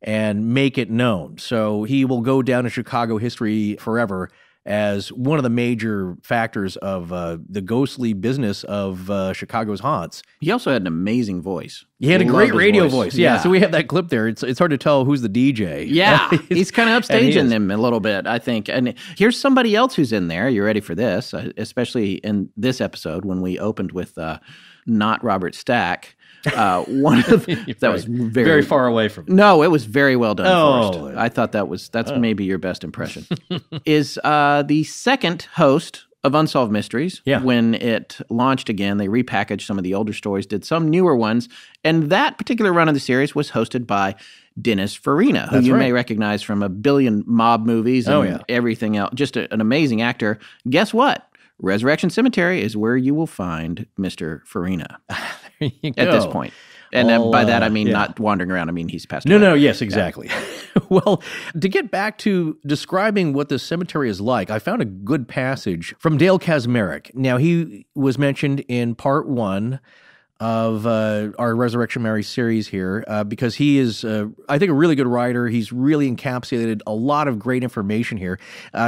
and make it known. So he will go down in Chicago history forever as one of the major factors of the ghostly business of Chicago's haunts. He also had an amazing voice. He had a great radio voice. Yeah, so we have that clip there. It's hard to tell who's the DJ. Yeah, he's kind of upstaging them a little bit, I think. And here's somebody else who's in there. You ready for this? Especially in this episode when we opened with not Robert Stack. One of that was very far away from. No, it was very well done. Forrest. I thought that's maybe your best impression. Is the second host of Unsolved Mysteries. Yeah. When it launched again, they repackaged some of the older stories, did some newer ones, and that particular run of the series was hosted by Dennis Farina, who That's you right. may recognize from a billion mob movies and everything else. Just an amazing actor. Guess what? Resurrection Cemetery is where you will find Mr. Farina There you at go. this point. And by that, I mean not wandering around. I mean he's passed away. No, yes, exactly. Well, to get back to describing what the cemetery is like, I found a good passage from Dale Kaczmarek. Now, he was mentioned in part 1 of our Resurrection Mary series here because he is, I think, a really good writer. He's really encapsulated a lot of great information here.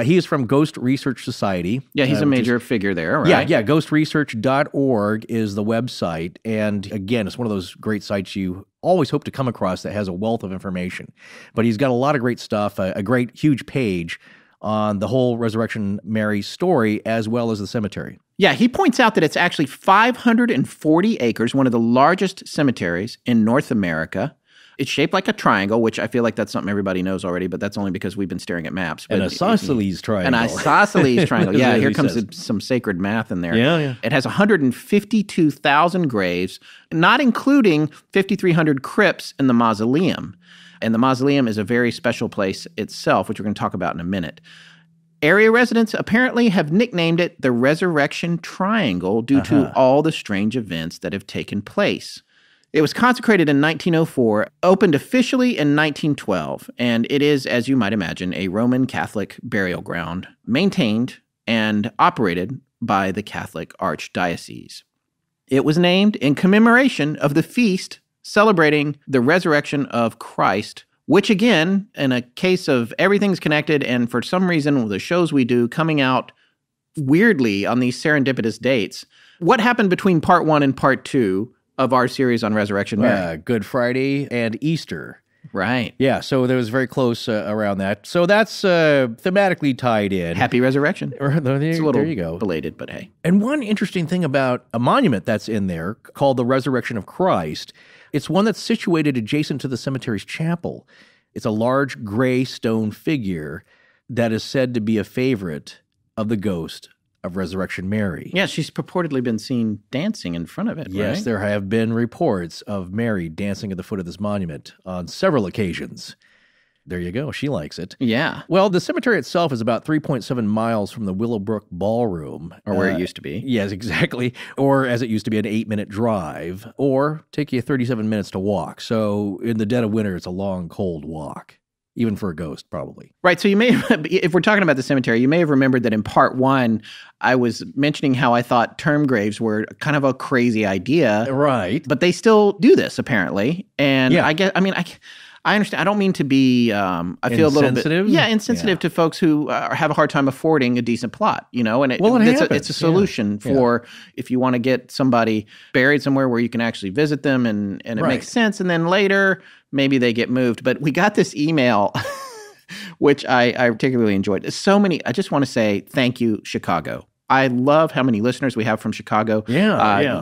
He is from Ghost Research Society. Yeah, he's a major figure there, right? Yeah, ghostresearch.org is the website. And again, it's one of those great sites you always hope to come across that has a wealth of information. But he's got a lot of great stuff, a great, huge page on the whole Resurrection Mary story as well as the cemetery. Yeah, he points out that it's actually 540 acres, one of the largest cemeteries in North America. It's shaped like a triangle, which I feel like that's something everybody knows already, but that's only because we've been staring at maps. An isosceles triangle. An isosceles triangle. Yeah, here comes says. some sacred math in there. Yeah. It has 152,000 graves, not including 5,300 crypts in the Mausoleum. And the Mausoleum is a very special place itself, which we're going to talk about in a minute. Area residents apparently have nicknamed it the Resurrection Triangle due to all the strange events that have taken place. It was consecrated in 1904, opened officially in 1912, and it is, as you might imagine, a Roman Catholic burial ground, maintained and operated by the Catholic Archdiocese. It was named in commemoration of the feast celebrating the resurrection of Christ, which again, in a case of everything's connected, and for some reason, the shows we do coming out weirdly on these serendipitous dates. What happened between part 1 and part 2 of our series on Resurrection Mary? Good Friday and Easter. Right. Yeah, so that was very close around that. So that's thematically tied in. Happy Resurrection. It's a little there you go. Belated, but hey. And one interesting thing about a monument that's in there called the Resurrection of Christ, it's one that's situated adjacent to the cemetery's chapel. It's a large gray stone figure that is said to be a favorite of the ghost of Resurrection Mary. Yeah, she's purportedly been seen dancing in front of it, Yes, right? there have been reports of Mary dancing at the foot of this monument on several occasions. There you go. She likes it. Yeah. Well, the cemetery itself is about 3.7 miles from the Willowbrook Ballroom. Or where it used to be. Yes, exactly. Or as it used to be, an 8-minute drive. Or take you 37 minutes to walk. So in the dead of winter, it's a long, cold walk. Even for a ghost, probably. Right. So you may, if we're talking about the cemetery, you may have remembered that in part 1, I was mentioning how I thought term graves were kind of a crazy idea. Right. But they still do this, apparently. And Yeah. I understand. I don't mean to be, I feel a little bit insensitive to folks who have a hard time affording a decent plot, and it's a solution for if you want to get somebody buried somewhere where you can actually visit them and it makes sense. And then later, maybe they get moved. But we got this email, which I particularly enjoyed. So many, I just want to say thank you, Chicago. I love how many listeners we have from Chicago.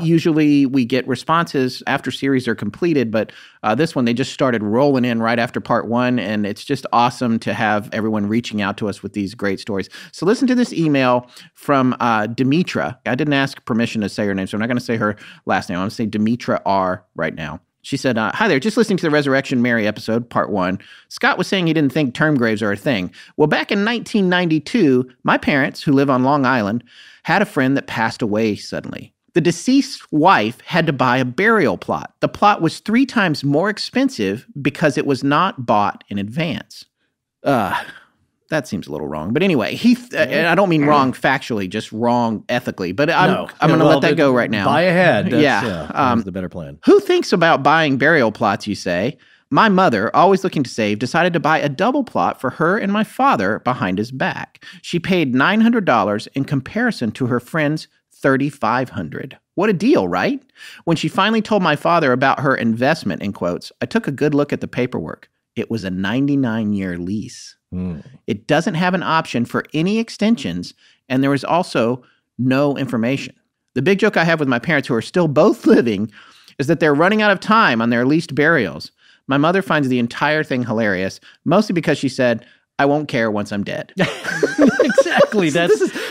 Usually we get responses after series are completed, but this one, they just started rolling in right after part 1, and it's just awesome to have everyone reaching out to us with these great stories. So listen to this email from Demetra. I didn't ask permission to say her name, so I'm not going to say her last name. I'm going to say Demetra R right now. She said, hi there, just listening to the Resurrection Mary episode, part 1. Scott was saying he didn't think term graves are a thing. Well, back in 1992, my parents, who live on Long Island, had a friend that passed away suddenly. The deceased's wife had to buy a burial plot. The plot was 3 times more expensive because it was not bought in advance. That seems a little wrong. But anyway, and I don't mean wrong factually, just wrong ethically. But I'm going to let that go right now. Buy ahead. That's the better plan. Who thinks about buying burial plots, you say? My mother, always looking to save, decided to buy a double plot for her and my father behind his back. She paid $900 in comparison to her friend's $3,500. What a deal, right? When she finally told my father about her investment, in quotes, I took a good look at the paperwork. It was a 99-year lease. It doesn't have an option for any extensions, and there is also no information. The big joke I have with my parents, who are still both living, is that they're running out of time on their leased burials. My mother finds the entire thing hilarious, mostly because she said, I won't care once I'm dead. Exactly.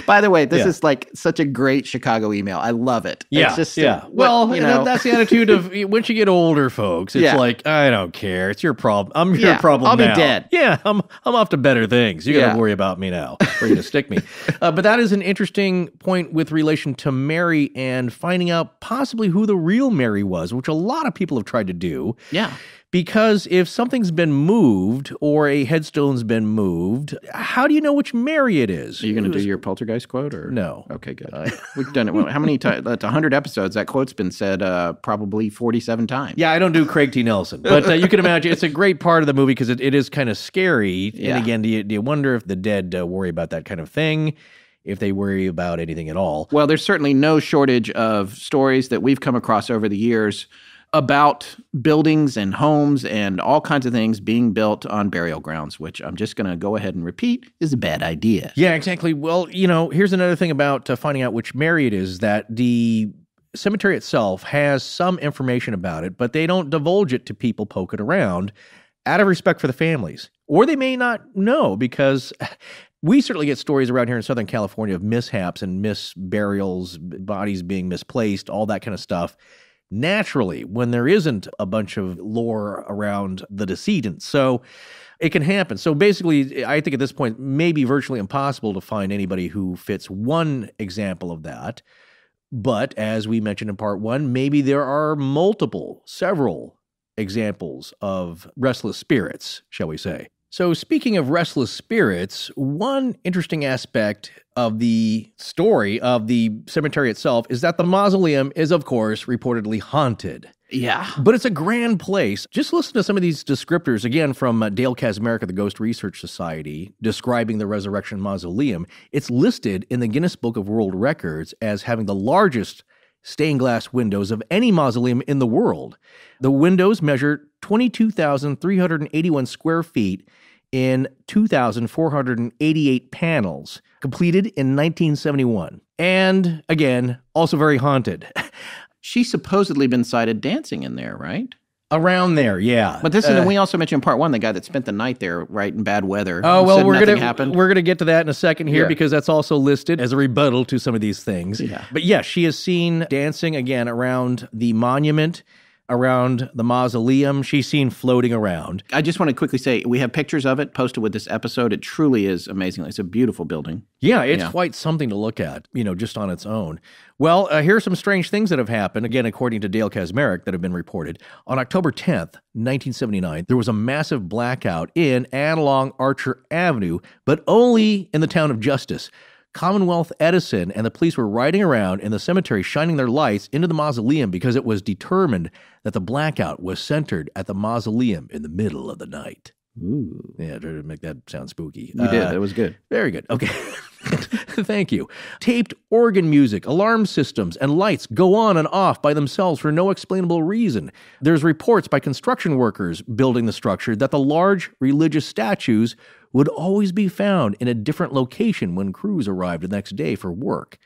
By the way, this is like such a great Chicago email. I love it. Yeah. It's just, Well, that's the attitude of once you get older, folks. It's like, I don't care. It's your problem. I'm your problem now. I'll be dead. Yeah, I'm off to better things. You got to worry about me now. Where you going to stick me? But that is an interesting point with relation to Mary and finding out possibly who the real Mary was, which a lot of people have tried to do. Yeah. Because if something's been moved or a headstone's been moved, how do you know which Mary it is? Are you going to do your poltergeist quote? Or No. Okay, good. We've done it. How many times? That's 100 episodes. That quote's been said probably 47 times. Yeah, I don't do Craig T. Nelson. But you can imagine it's a great part of the movie because it is kind of scary. Yeah. And again, do you wonder if the dead worry about that kind of thing? If they worry about anything at all? Well, there's certainly no shortage of stories that we've come across over the years about buildings and homes and all kinds of things being built on burial grounds, which I'm just going to go ahead and repeat is a bad idea. Yeah, exactly. Well, here's another thing about finding out which Mary it is, that the cemetery itself has some information about it, but they don't divulge it to people poking around out of respect for the families. Or they may not know, because we certainly get stories around here in Southern California of mishaps and misburials, bodies being misplaced, all that kind of stuff. Naturally, when there isn't a bunch of lore around the decedent. So it can happen. So basically, I think at this point, maybe virtually impossible to find anybody who fits one example of that. But as we mentioned in part one, maybe there are several examples of restless spirits, shall we say. So speaking of restless spirits, one interesting aspect of the story of the cemetery itself is that the mausoleum is, of course, reportedly haunted. Yeah. But it's a grand place. Just listen to some of these descriptors, again, from Dale Kaczmarek of the Ghost Research Society, describing the Resurrection Mausoleum. It's listed in the Guinness Book of World Records as having the largest stained glass windows of any mausoleum in the world. The windows measure 22,381 square feet in 2,488 panels, completed in 1971. And again, also very haunted. She's supposedly been sighted dancing in there, right? Around there, yeah. But we also mentioned in part one the guy that spent the night there, right, in bad weather. Oh, well, we're gonna get to that in a second here, because that's also listed as a rebuttal to some of these things. Yeah. But yeah, she is seen dancing again around the monument, around the mausoleum. She's seen floating around. I just want to quickly say, we have pictures of it posted with this episode. It truly is amazing. It's a beautiful building. Yeah, it's quite something to look at, just on its own. Well, here are some strange things that have happened, again, according to Dale Kaczmarek, that have been reported. On October 10th, 1979, there was a massive blackout in and along Archer Avenue, but only in the town of Justice. Commonwealth Edison and the police were riding around in the cemetery shining their lights into the mausoleum because it was determined that the blackout was centered at the mausoleum in the middle of the night. Ooh. Yeah, to make that sound spooky. You did. It was good. Very good. Okay. Thank you. Taped organ music, alarm systems, and lights go on and off by themselves for no explainable reason. There's reports by construction workers building the structure that the large religious statues would always be found in a different location when crews arrived the next day for work.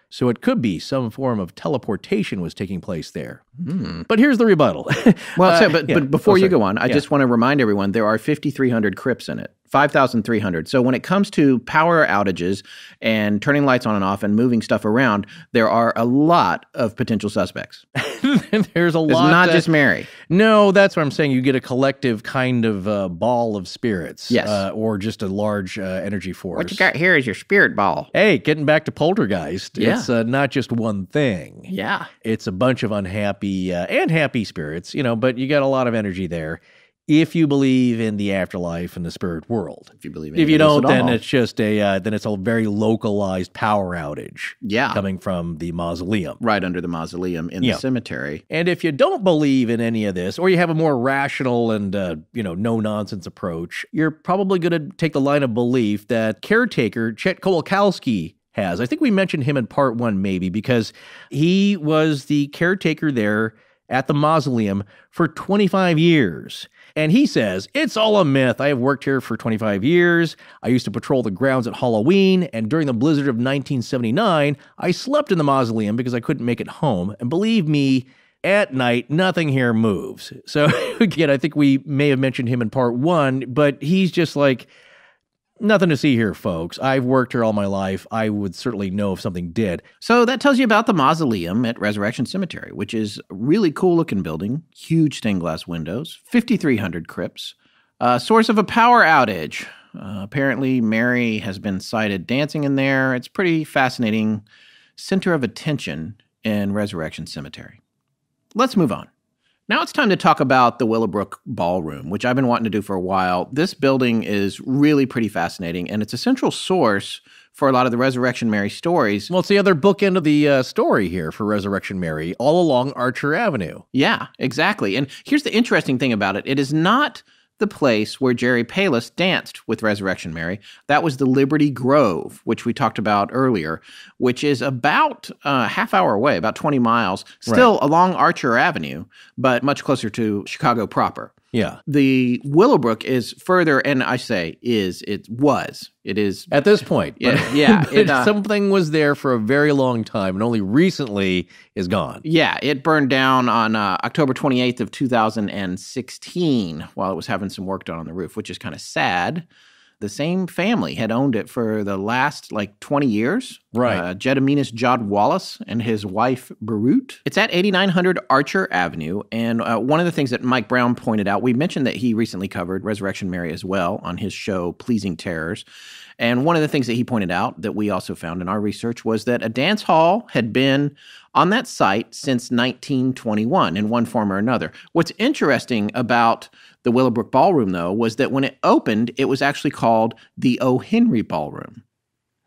So it could be some form of teleportation was taking place there. But here's the rebuttal. But before you go on, I just want to remind everyone there are 5,300 crypts in it. 5,300. So when it comes to power outages and turning lights on and off and moving stuff around, there are a lot of potential suspects. There's a lot. It's not just Mary. No, that's what I'm saying. You get a collective kind of ball of spirits. Yes. Or just a large energy force. What you got here is your spirit ball. Hey, getting back to poltergeist, Yeah. It's not just one thing. Yeah. It's a bunch of unhappy and happy spirits, but you got a lot of energy there. If you believe in the afterlife and the spirit world. If you believe in If you don't, then all. it's just then it's a very localized power outage. Yeah. Coming from the mausoleum. Right under the mausoleum in the cemetery. And if you don't believe in any of this, or you have a more rational and, no-nonsense approach, you're probably going to take the line of belief that caretaker Chet Kowalkowski has. I think we mentioned him in part one, maybe, because he was the caretaker there at the mausoleum for 25 years. And he says, it's all a myth. I have worked here for 25 years. I used to patrol the grounds at Halloween, and during the blizzard of 1979, I slept in the mausoleum because I couldn't make it home. And believe me, at night, nothing here moves. So again, I think we may have mentioned him in part one, but he's just like, Nothing to see here, folks. I've worked here all my life. I would certainly know if something did. So that tells you about the Mausoleum at Resurrection Cemetery, which is a really cool-looking building, huge stained glass windows, 5,300 crypts. Source of a power outage. Apparently, Mary has been sighted dancing in there. It's pretty fascinating center of attention in Resurrection Cemetery. Let's move on. Now it's time to talk about the Willowbrook Ballroom, which I've been wanting to do for a while. This building is really pretty fascinating, and it's a central source for a lot of the Resurrection Mary stories. Well, it's the other bookend of the story here for Resurrection Mary, all along Archer Avenue. Yeah, exactly. And here's the interesting thing about it. It is not the place where Jerry Palis danced with Resurrection Mary. That was the Liberty Grove, which we talked about earlier, which is about a half hour away, about 20 miles, still along Archer Avenue, but much closer to Chicago proper. Yeah. The Willowbrook is further, and I say it is. At this point. Yeah. Something was there for a very long time and only recently is gone. Yeah, it burned down on October 28th of 2016 while it was having some work done on the roof, which is kind of sad. The same family had owned it for the last 20 years. Right. Jediminas Jod Wallace and his wife, Barut. It's at 8900 Archer Avenue. And one of the things that Mike Brown pointed out, we mentioned that he recently covered Resurrection Mary as well on his show, Pleasing Terrors. And one of the things that he pointed out that we also found in our research was that a dance hall had been on that site since 1921 in one form or another. What's interesting about the Willowbrook Ballroom, though, was that when it opened, it was actually called the O. Henry Ballroom.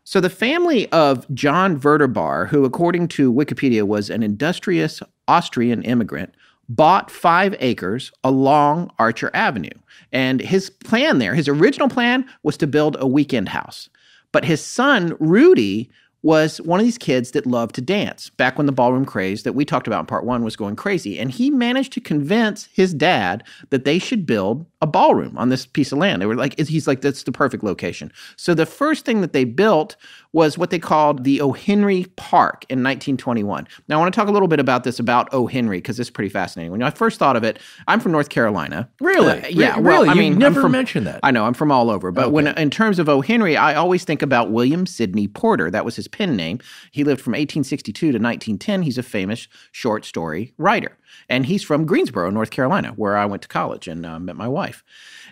So the family of John Verderbar, who according to Wikipedia was an industrious Austrian immigrant, bought 5 acres along Archer Avenue. And his plan there, his original plan was to build a weekend house. But his son, Rudy, was one of these kids that loved to dance back when the ballroom craze that we talked about in part 1 was going crazy. And he managed to convince his dad that they should build a ballroom on this piece of land. They were he's like, that's the perfect location. So the first thing that they built was what they called the O. Henry Park in 1921. Now, I want to talk a little bit about this, about O. Henry, because it's pretty fascinating. When I first thought of it, I'm from North Carolina. Really? Yeah. Really? Well, You never mentioned that. I know. I'm from all over. But when in terms of O. Henry, I always think about William Sidney Porter. That was his pen name. He lived from 1862 to 1910. He's a famous short story writer. And he's from Greensboro, North Carolina, where I went to college and met my wife.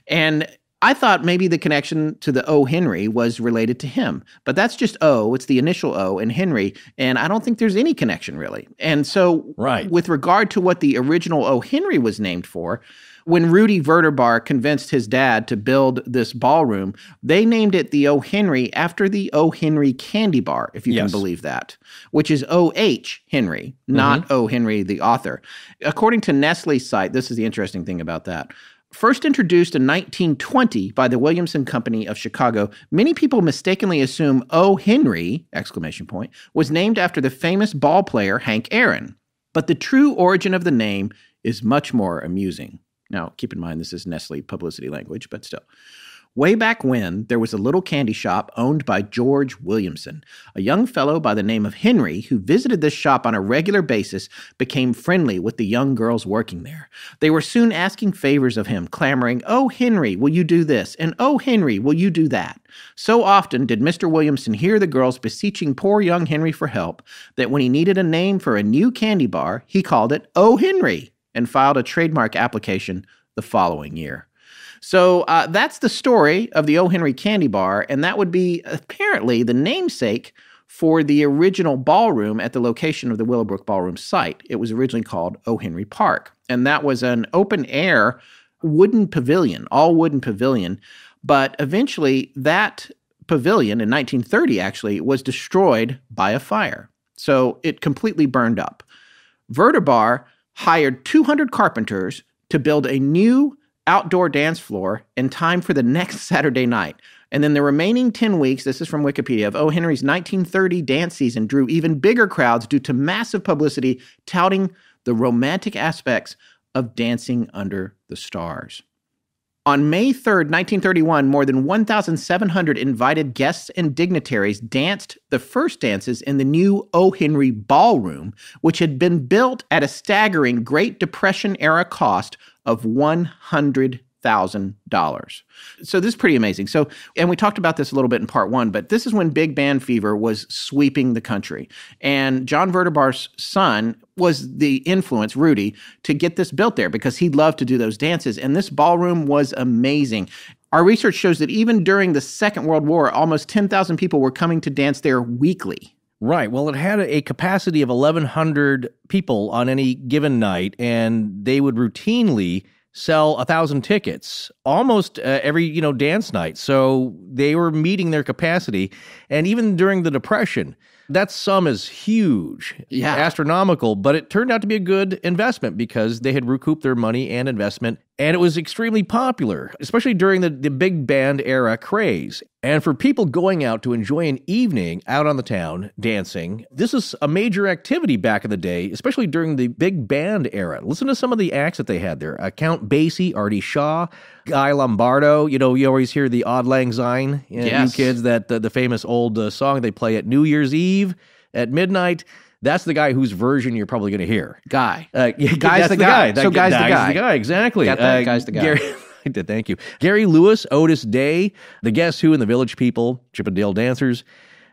And I thought maybe the connection to the O. Henry was related to him. But that's just O. It's the initial O and Henry. And I don't think there's any connection, really. And so with regard to what the original O. Henry was named for, when Rudy Verderbar convinced his dad to build this ballroom, they named it the O. Henry after the O. Henry candy bar, if you can believe that, which is O.H. Henry, not O. Henry, the author. According to Nestle's site, this is the interesting thing about that. First introduced in 1920 by the Williamson Company of Chicago, many people mistakenly assume O. Henry, ! Was named after the famous ball player Hank Aaron. But the true origin of the name is much more amusing. Now, keep in mind, this is Nestle publicity language, but still. Way back when, there was a little candy shop owned by George Williamson. A young fellow by the name of Henry, who visited this shop on a regular basis, became friendly with the young girls working there. They were soon asking favors of him, clamoring, "Oh, Henry, will you do this?" and "Oh, Henry, will you do that?" So often did Mr. Williamson hear the girls beseeching poor young Henry for help, that when he needed a name for a new candy bar, he called it "Oh, Henry," and filed a trademark application the following year. So that's the story of the O. Henry Candy Bar, and that would be apparently the namesake for the original ballroom at the location of the Willowbrook Ballroom site. It was originally called O. Henry Park, and that was an open-air wooden pavilion, all wooden pavilion, but eventually that pavilion in 1930 actually was destroyed by a fire. So it completely burned up. Verderbar hired 200 carpenters to build a new outdoor dance floor in time for the next Saturday night. And then the remaining 10 weeks, this is from Wikipedia, of O. Henry's 1930 dance season drew even bigger crowds due to massive publicity touting the romantic aspects of dancing under the stars. On May 3rd, 1931, more than 1,700 invited guests and dignitaries danced the first dances in the new O. Henry Ballroom, which had been built at a staggering Great Depression-era cost of $100,000. $100,000. So this is pretty amazing. So, and we talked about this a little bit in part one, but this is when big band fever was sweeping the country. And John Vertebar's son was the influence, Rudy, to get this built there because he loved to do those dances. And this ballroom was amazing. Our research shows that even during the Second World War, almost 10,000 people were coming to dance there weekly. Right. Well, it had a capacity of 1,100 people on any given night, and they would routinely sell 1,000 tickets almost every, dance night. So they were meeting their capacity. And even during the Depression, that sum is huge, astronomical, but it turned out to be a good investment because they had recouped their money and investment, and it was extremely popular, especially during the big band era craze. And for people going out to enjoy an evening out on the town dancing, this is a major activity back in the day, especially during the big band era. Listen to some of the acts that they had there. Count Basie, Artie Shaw, Guy Lombardo. You always hear the Auld Lang Syne, you kids, that the famous old song they play at New Year's Eve at midnight. That's the guy whose version you're probably going to hear. Guy's the guy. So Guy's the guy. The guy, exactly. Got that? Guy's the guy. Gary, I did, thank you. Gary Lewis, Otis Day, the Guess Who and the Village People, Chippendale Dancers.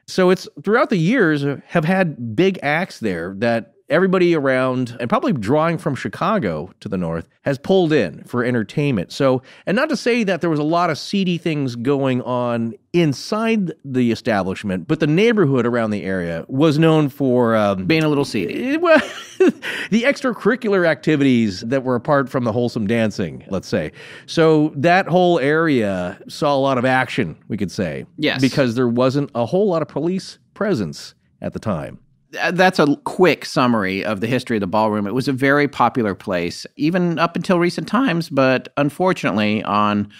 So it's throughout the years have had big acts there that everybody around, and probably drawing from Chicago to the north, has pulled in for entertainment. So, and not to say that there was a lot of seedy things going on inside the establishment, but the neighborhood around the area was known for being a little seedy. Well, the extracurricular activities that were apart from the wholesome dancing, let's say. So that whole area saw a lot of action, we could say. Yes. Because there wasn't a whole lot of police presence at the time. That's a quick summary of the history of the ballroom. It was a very popular place, even up until recent times, but unfortunately, on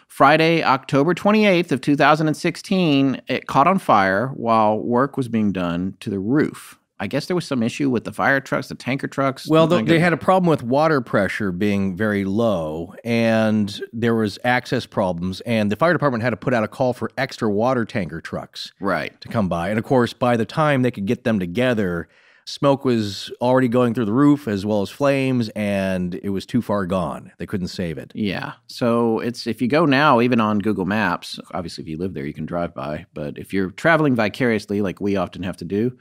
Friday, October 28th of 2016, it caught on fire while work was being done to the roof. I guess there was some issue with the fire trucks, the tanker trucks. Well, they had a problem with water pressure being very low, and there was access problems, and the fire department had to put out a call for extra water tanker trucks to come by. And of course, by the time they could get them together, smoke was already going through the roof as well as flames, and it was too far gone. They couldn't save it. Yeah. So if you go now, even on Google Maps, obviously if you live there, you can drive by. But if you're traveling vicariously, like we often have to do,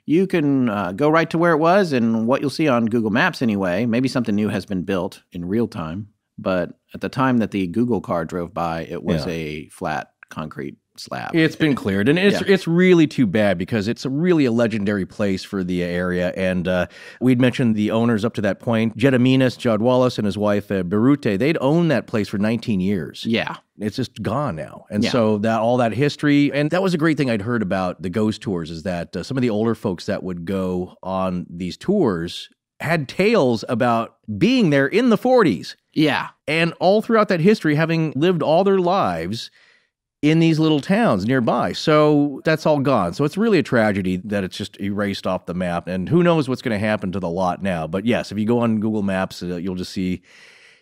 you can go right to where it was, and what you'll see on Google Maps anyway, maybe something new has been built in real time. But at the time that the Google car drove by, it was a flat concrete slab. It's been cleared, and it's really too bad because it's really a legendary place for the area. And we'd mentioned the owners up to that point, Gediminas Jodwalis and his wife Berute. They'd owned that place for 19 years. Yeah. It's just gone now. And so that all that history, and that was a great thing I'd heard about the ghost tours, is that some of the older folks that would go on these tours had tales about being there in the 40s. Yeah. And all throughout that history, having lived all their lives in these little towns nearby. So that's all gone. So it's really a tragedy that it's just erased off the map. And who knows what's going to happen to the lot now. But yes, if you go on Google Maps, you'll just see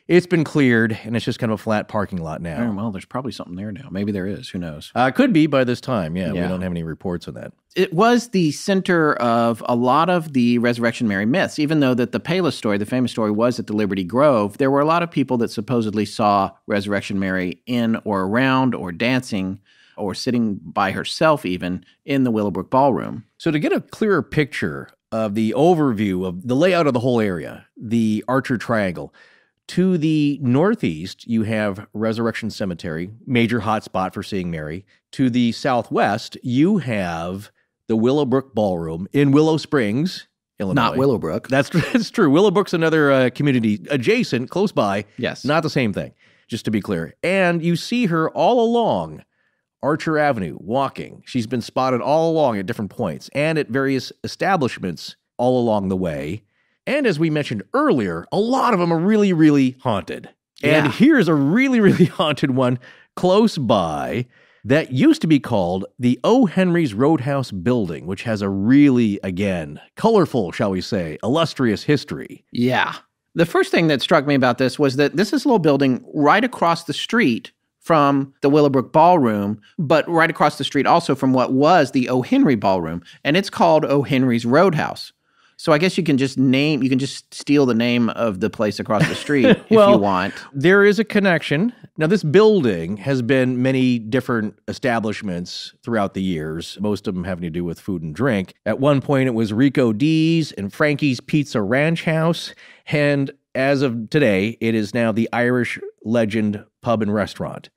it's been cleared, and it's just kind of a flat parking lot now. Well, there's probably something there now. Maybe there is. Who knows? Could be by this time. Yeah, we don't have any reports on that. It was the center of a lot of the Resurrection Mary myths. Even though that the Palis story, the famous story, was at the Liberty Grove, there were a lot of people that supposedly saw Resurrection Mary in or around or dancing or sitting by herself even in the Willowbrook Ballroom. So to get a clearer picture of the overview of the layout of the whole area, the Archer Triangle, to the northeast, you have Resurrection Cemetery, major hotspot for seeing Mary. To the southwest, you have the Willowbrook Ballroom in Willow Springs, Illinois. Not Willowbrook. That's true. Willowbrook's another community adjacent, close by. Yes. Not the same thing, just to be clear. And you see her all along Archer Avenue, walking. She's been spotted all along at different points and at various establishments all along the way. And as we mentioned earlier, a lot of them are really, really haunted. And here's a really, really haunted one close by that used to be called the O. Henry's Roadhouse building, which has a really, again, colorful, shall we say, illustrious history. Yeah. The first thing that struck me about this was that this is a little building right across the street from the Willowbrook Ballroom, but right across the street also from what was the O. Henry Ballroom, and it's called O. Henry's Roadhouse. So I guess you can just steal the name of the place across the street if you want. There is a connection. Now, this building has been many different establishments throughout the years, most of them having to do with food and drink. At one point, it was Rico D's and Frankie's Pizza Ranch House, and as of today, it is now the Irish Legend Pub and Restaurant.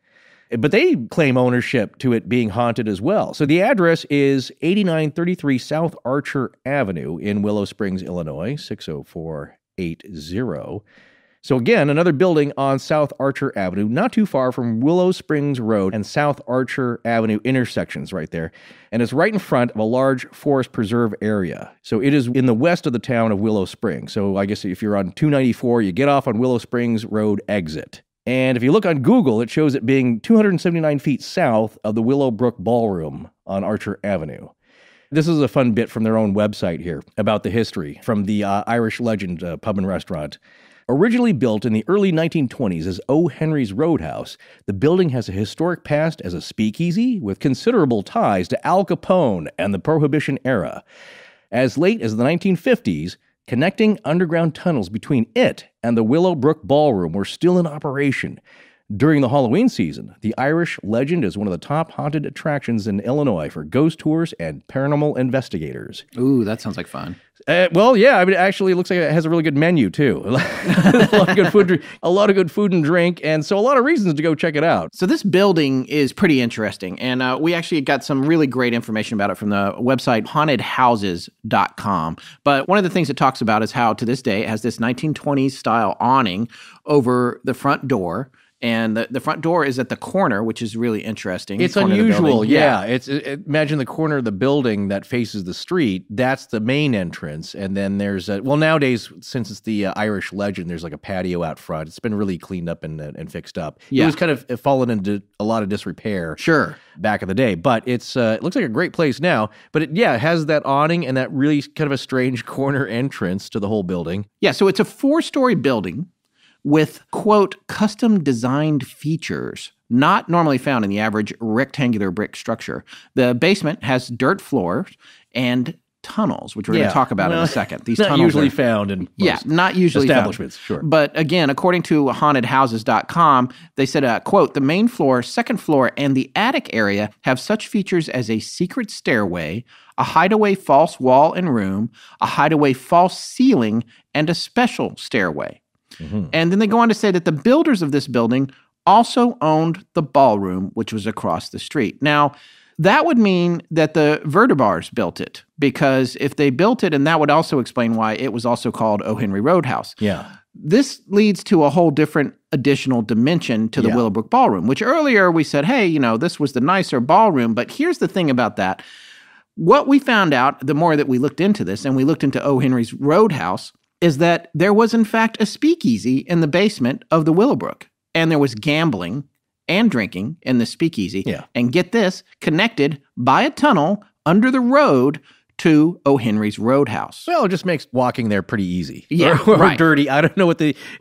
But they claim ownership to it being haunted as well. So the address is 8933 South Archer Avenue in Willow Springs, Illinois, 60480. So again, another building on South Archer Avenue, not too far from Willow Springs Road and South Archer Avenue intersections right there. And it's right in front of a large forest preserve area. So it is in the west of the town of Willow Springs. So I guess if you're on 294, you get off on Willow Springs Road exit. And if you look on Google, it shows it being 279 feet south of the Willowbrook Ballroom on Archer Avenue. This is a fun bit from their own website here about the history from the Irish Legend Pub and Restaurant. Originally built in the early 1920s as O. Henry's Roadhouse, the building has a historic past as a speakeasy with considerable ties to Al Capone and the Prohibition era. As late as the 1950s, connecting underground tunnels between it and the Willowbrook Ballroom were still in operation. During the Halloween season, the Irish Legend is one of the top haunted attractions in Illinois for ghost tours and paranormal investigators. Ooh, that sounds like fun. Actually, it looks like it has a really good menu, too. a lot of good food and drink, and so a lot of reasons to go check it out. So this building is pretty interesting, and we actually got some really great information about it from the website hauntedhouses.com. But one of the things it talks about is how, to this day, it has this 1920s style awning over the front door. And the front door is at the corner, which is really interesting. It's unusual, yeah. Imagine the corner of the building that faces the street. That's the main entrance. And then there's nowadays, since it's the Irish Legend, there's like a patio out front. It's been really cleaned up and fixed up. Yeah. It was kind of fallen into a lot of disrepair. Sure. Back in the day. But it looks like a great place now. But it has that awning and that really kind of a strange corner entrance to the whole building. Yeah, so it's a 4-story building with, quote, custom-designed features not normally found in the average rectangular brick structure. The basement has dirt floors and tunnels, which we're going to talk about in a second. These not tunnels usually found in most not usually establishments, found. Sure. But again, according to hauntedhouses.com, they said, quote, the main floor, second floor, and the attic area have such features as a secret stairway, a hideaway false wall and room, a hideaway false ceiling, and a special stairway. Mm-hmm. And then they go on to say that the builders of this building also owned the ballroom, which was across the street. Now, that would mean that the Vertibars built it, because if they built it, and that would also explain why it was also called O. Henry Roadhouse. Yeah. This leads to a whole different additional dimension to the Willowbrook Ballroom, which earlier we said, hey, this was the nicer ballroom. But here's the thing about that. What we found out, the more that we looked into this, and we looked into O. Henry's Roadhouse, is that there was, in fact, a speakeasy in the basement of the Willowbrook. And there was gambling and drinking in the speakeasy. Yeah. And get this, connected by a tunnel under the road to O. Henry's Roadhouse. Well, it just makes walking there pretty easy. Yeah, or dirty. I don't know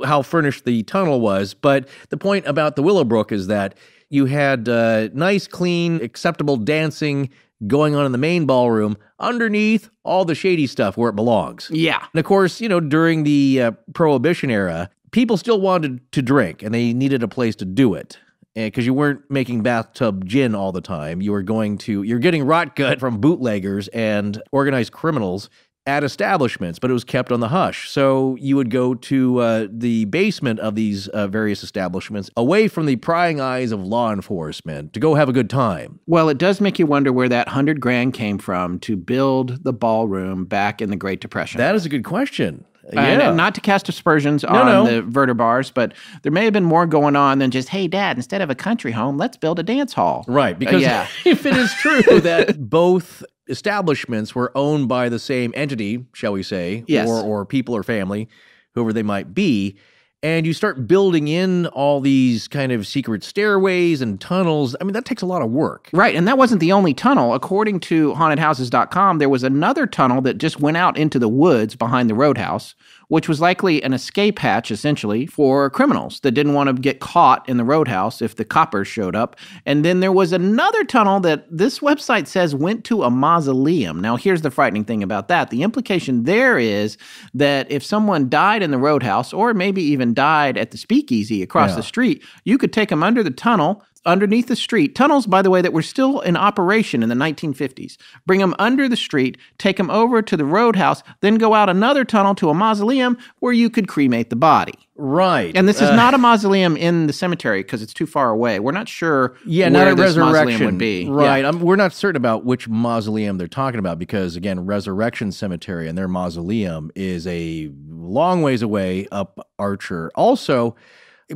how furnished the tunnel was, but the point about the Willowbrook is that you had nice, clean, acceptable dancing going on in the main ballroom, underneath all the shady stuff where it belongs. Yeah. And of course, during the Prohibition era, people still wanted to drink, and they needed a place to do it. Because you weren't making bathtub gin all the time. You're getting rot gut from bootleggers and organized criminals at establishments, but it was kept on the hush. So you would go to the basement of these various establishments, away from the prying eyes of law enforcement, to go have a good time. Well, it does make you wonder where that $100,000 came from to build the ballroom back in the Great Depression. That is a good question. And not to cast aspersions on the Vertibars, but there may have been more going on than just, hey, Dad, instead of a country home, let's build a dance hall. Right, because if it is true that both establishments were owned by the same entity, shall we say, yes, or people or family, whoever they might be, and you start building in all these kind of secret stairways and tunnels. I mean, that takes a lot of work. Right, and that wasn't the only tunnel. According to hauntedhouses.com, there was another tunnel that just went out into the woods behind the Roadhouse, which was likely an escape hatch, essentially, for criminals that didn't want to get caught in the Roadhouse if the coppers showed up. And then there was another tunnel that this website says went to a mausoleum. Now, here's the frightening thing about that. The implication there is that if someone died in the Roadhouse, or maybe even died at the speakeasy across the street, you could take them under the tunnel, underneath the street. Tunnels, by the way, that were still in operation in the 1950s. Bring them under the street, take them over to the Roadhouse, then go out another tunnel to a mausoleum where you could cremate the body. Right. And this is not a mausoleum in the cemetery because it's too far away. We're not sure not where a this mausoleum resurrection would be. Right. Yeah. We're not certain about which mausoleum they're talking about because, again, Resurrection Cemetery and their mausoleum is a long ways away up Archer. Also,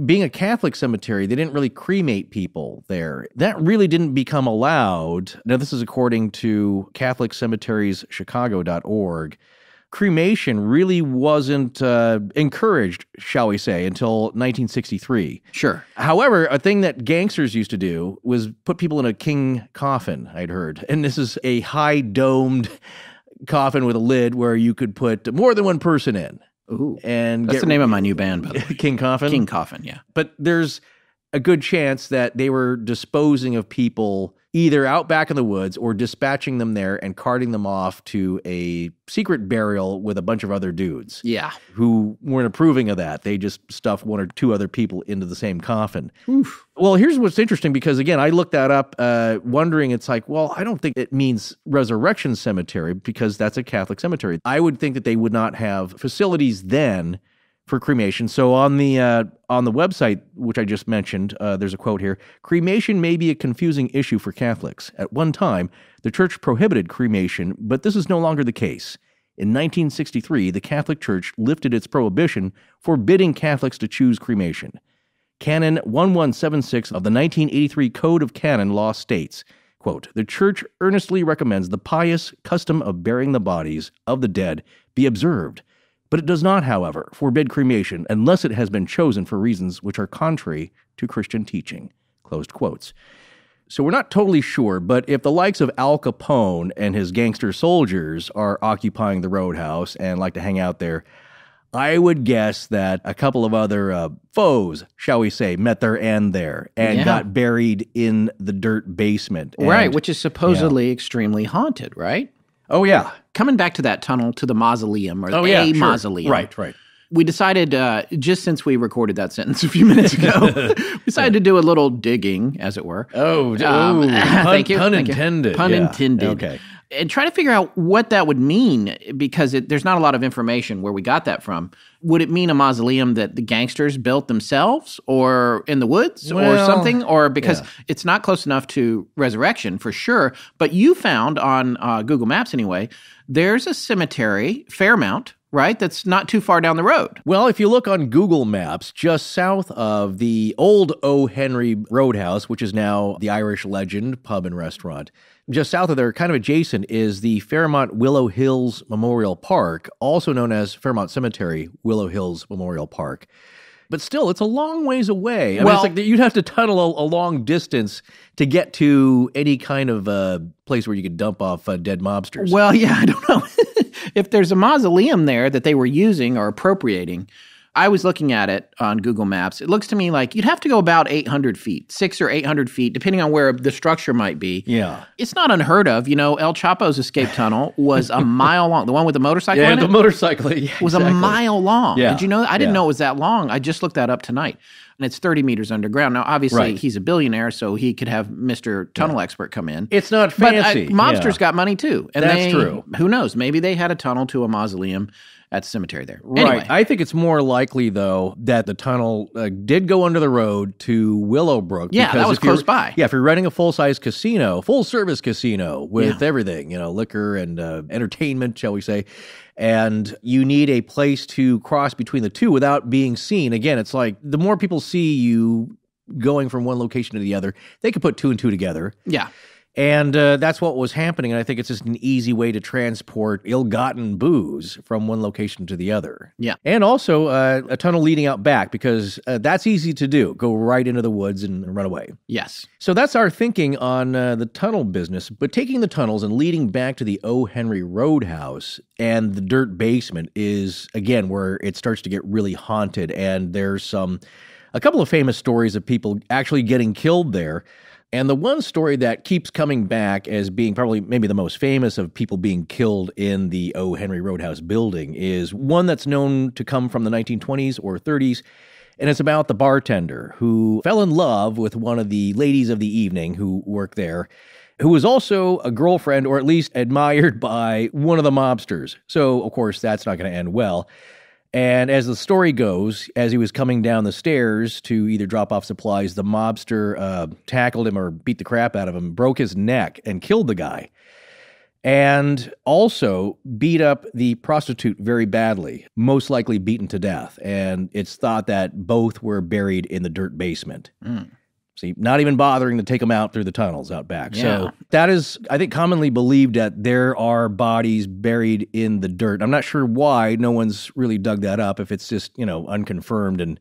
being a Catholic cemetery, they didn't really cremate people there. That really didn't become allowed. Now, this is according to CatholicCemetiesChicago.org. Cremation really wasn't encouraged, shall we say, until 1963. Sure. However, a thing that gangsters used to do was put people in a king coffin, I'd heard. And this is a high-domed coffin with a lid where you could put more than one person in. Ooh, and that's the name of my new band, by the way. King Coffin? King Coffin, yeah. But there's a good chance that they were disposing of people either out back in the woods or dispatching them there and carting them off to a secret burial with a bunch of other dudes. Yeah. Who weren't approving of that. They just stuffed one or two other people into the same coffin. Oof. Well, here's what's interesting because, again, I looked that up wondering, it's like, well, I don't think it means Resurrection Cemetery because that's a Catholic cemetery. I would think that they would not have facilities then for cremation. So on the website, which I just mentioned, there's a quote here. Cremation may be a confusing issue for Catholics. At one time, the church prohibited cremation, but this is no longer the case. In 1963, the Catholic Church lifted its prohibition, forbidding Catholics to choose cremation. Canon 1176 of the 1983 Code of Canon Law states, quote, "The Church earnestly recommends the pious custom of burying the bodies of the dead be observed, but it does not, however, forbid cremation unless it has been chosen for reasons which are contrary to Christian teaching." Closed quotes. So we're not totally sure, but if the likes of Al Capone and his gangster soldiers are occupying the Roadhouse and like to hang out there, I would guess that a couple of other foes, shall we say, met their end there and got buried in the dirt basement. Right, which is supposedly extremely haunted, right? Oh, yeah. Coming back to that tunnel to the mausoleum or mausoleum. Right. We decided, just since we recorded that sentence a few minutes ago, we decided to do a little digging, as it were. Thank you. Pun intended. Pun intended. Okay. And try to figure out what that would mean, because there's not a lot of information where we got that from. Would it mean a mausoleum that the gangsters built themselves or in the woods or something? Or because it's not close enough to Resurrection for sure. But you found on Google Maps anyway, there's a cemetery, Fairmount, right? That's not too far down the road. Well, if you look on Google Maps, just south of the old O. Henry Roadhouse, which is now the Irish Legend pub and restaurant, just south of there, kind of adjacent, is the Fairmont Willow Hills Memorial Park, also known as Fairmont Cemetery Willow Hills Memorial Park. But still, it's a long ways away. I mean, it's like you'd have to tunnel a long distance to get to any kind of place where you could dump off dead mobsters. Well, yeah, I don't know. If there's a mausoleum there that they were using or appropriating, I was looking at it on Google Maps. It looks to me like you'd have to go about 800 feet, 600 or 800 feet, depending on where the structure might be. Yeah. It's not unheard of. You know, El Chapo's escape tunnel was a mile long. The one with the motorcycle in it? Yeah, the motorcycle. Was a mile long. Yeah. Did you know that? I didn't know it was that long. I just looked that up tonight. And it's 30 meters underground. Now, obviously, he's a billionaire, so he could have Mr. Tunnel Expert come in. It's not fancy. But mobsters got money, too. And that's true. Who knows? Maybe they had a tunnel to a mausoleum at the cemetery there. Right. Anyway. I think it's more likely, though, that the tunnel did go under the road to Willowbrook. Yeah, that was close by. Yeah, if you're renting a full-size casino, full-service casino with everything, liquor and entertainment, shall we say, and you need a place to cross between the two without being seen. Again, it's like the more people see you going from one location to the other, they could put two and two together. Yeah. And that's what was happening. And I think it's just an easy way to transport ill-gotten booze from one location to the other. Yeah. And also a tunnel leading out back, because that's easy to do. Go right into the woods and run away. Yes. So that's our thinking on the tunnel business. But taking the tunnels and leading back to the O. Henry Roadhouse and the dirt basement is, again, where it starts to get really haunted. And there's a couple of famous stories of people actually getting killed there. And the one story that keeps coming back as being probably maybe the most famous of people being killed in the O. Henry Roadhouse building is one that's known to come from the 1920s or 30s. And it's about the bartender who fell in love with one of the ladies of the evening who worked there, who was also a girlfriend or at least admired by one of the mobsters. So, of course, that's not going to end well. And as the story goes, as he was coming down the stairs to either drop off supplies, the mobster tackled him or beat the crap out of him, broke his neck, and killed the guy. And also beat up the prostitute very badly, most likely beaten to death. And it's thought that both were buried in the dirt basement. See, not even bothering to take them out through the tunnels out back. Yeah. So that is, I think, commonly believed that there are bodies buried in the dirt. I'm not sure why no one's really dug that up, if it's just, unconfirmed and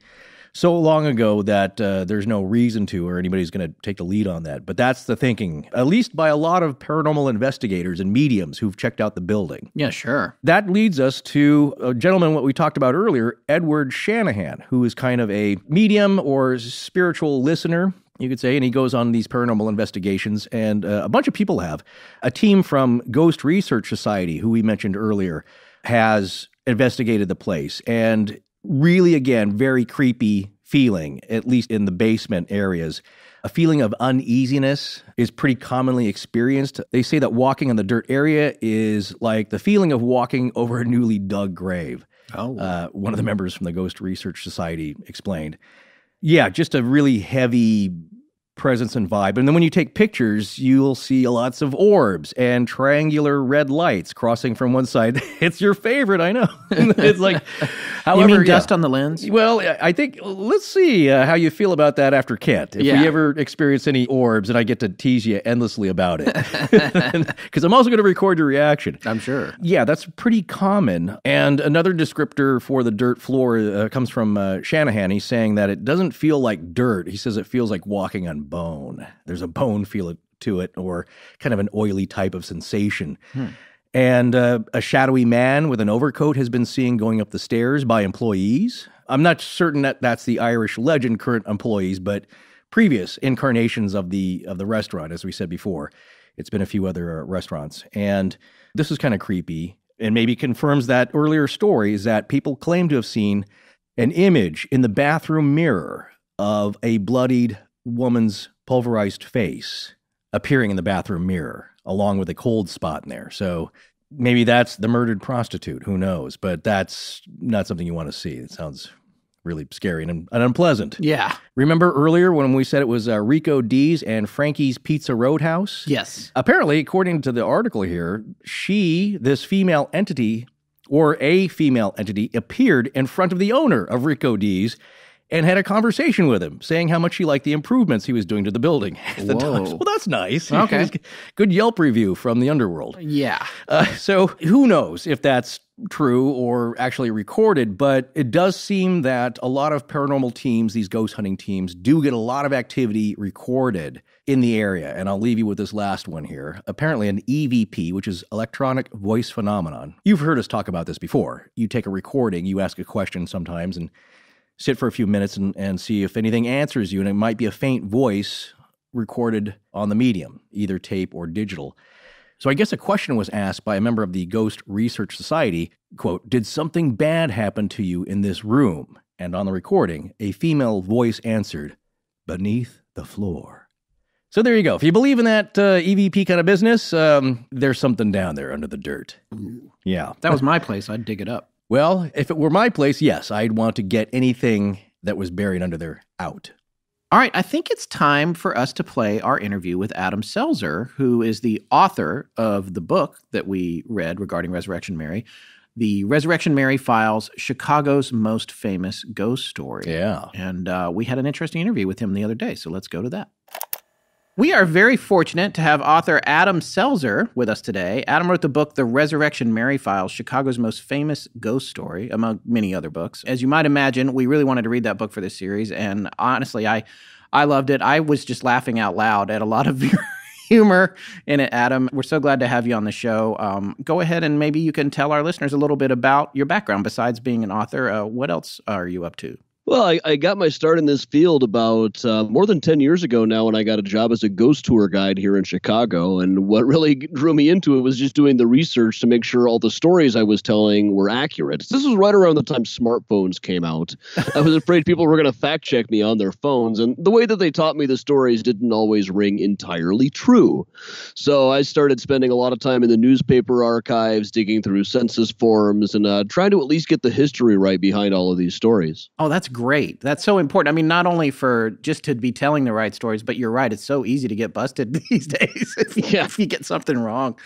so long ago that there's no reason to or anybody's going to take the lead on that. But that's the thinking, at least by a lot of paranormal investigators and mediums who've checked out the building. Yeah, sure. That leads us to a gentleman, what we talked about earlier, Edward Shanahan, who is kind of a medium or spiritual listener, you could say, and he goes on these paranormal investigations, and a bunch of people have. A team from Ghost Research Society, who we mentioned earlier, has investigated the place, and really, again, very creepy feeling, at least in the basement areas. A feeling of uneasiness is pretty commonly experienced. They say that walking on the dirt area is like the feeling of walking over a newly dug grave. One of the members from the Ghost Research Society explained. Yeah, just a really heavy presence and vibe. And then when you take pictures, you'll see lots of orbs and triangular red lights crossing from one side. It's your favorite, I know. It's like, however, you mean dust on the lens? Well, I think, let's see how you feel about that after Kent. If we ever experience any orbs, and I get to tease you endlessly about it. Because I'm also going to record your reaction. I'm sure. Yeah, that's pretty common. And another descriptor for the dirt floor comes from Shanahan. He's saying that it doesn't feel like dirt. He says it feels like walking on bone. There's a bone feel to it, or kind of an oily type of sensation. And a shadowy man with an overcoat has been seen going up the stairs by employees. I'm not certain that that's the Irish legend current employees, but previous incarnations of the restaurant, as we said before. It's been a few other restaurants. And this is kind of creepy, and maybe confirms that earlier stories that people claim to have seen an image in the bathroom mirror of a bloodied woman's pulverized face appearing in the bathroom mirror, along with a cold spot in there. So maybe that's the murdered prostitute. Who knows? But that's not something you want to see. It sounds really scary and unpleasant. Yeah. Remember earlier when we said it was Rico D's and Frankie's Pizza Roadhouse? Yes. Apparently, according to the article here, this female entity, or a female entity, appeared in front of the owner of Rico D's and had a conversation with him, saying how much he liked the improvements he was doing to the building. Well, that's nice. Okay. Good Yelp review from the underworld. Yeah. So who knows if that's true or actually recorded, but it does seem that a lot of paranormal teams, these ghost hunting teams, do get a lot of activity recorded in the area. And I'll leave you with this last one here. Apparently an EVP, which is electronic voice phenomenon. You've heard us talk about this before. You take a recording, you ask a question sometimes, and sit for a few minutes and see if anything answers you. And it might be a faint voice recorded on the medium, either tape or digital. So I guess a question was asked by a member of the Ghost Research Society, quote, "Did something bad happen to you in this room?" And on the recording, a female voice answered, "Beneath the floor." So there you go. If you believe in that EVP kind of business, there's something down there under the dirt. Ooh. Yeah. If that was my place, I'd dig it up. Well, if it were my place, yes, I'd want to get anything that was buried under there out. All right, I think it's time for us to play our interview with Adam Selzer, who is the author of the book that we read regarding Resurrection Mary, The Resurrection Mary Files, Chicago's Most Famous Ghost Story. Yeah. And we had an interesting interview with him the other day, so let's go to that. We are very fortunate to have author Adam Selzer with us today. Adam wrote the book, The Resurrection Mary Files, Chicago's most famous ghost story, among many other books. As you might imagine, we really wanted to read that book for this series, and honestly, I loved it. I was just laughing out loud at a lot of your humor in it, Adam. We're so glad to have you on the show. Go ahead and maybe you can tell our listeners a little bit about your background. Besides being an author, what else are you up to? Well, I got my start in this field about more than 10 years ago now when I got a job as a ghost tour guide here in Chicago. And what really drew me into it was just doing the research to make sure all the stories I was telling were accurate. This was right around the time smartphones came out. I was afraid people were going to fact check me on their phones. And the way that they taught me the stories didn't always ring entirely true. So I started spending a lot of time in the newspaper archives, digging through census forms, and trying to at least get the history right behind all of these stories. Oh, that's great. That's so important. I mean, not only for just to be telling the right stories, but you're right. It's so easy to get busted these days if you get something wrong.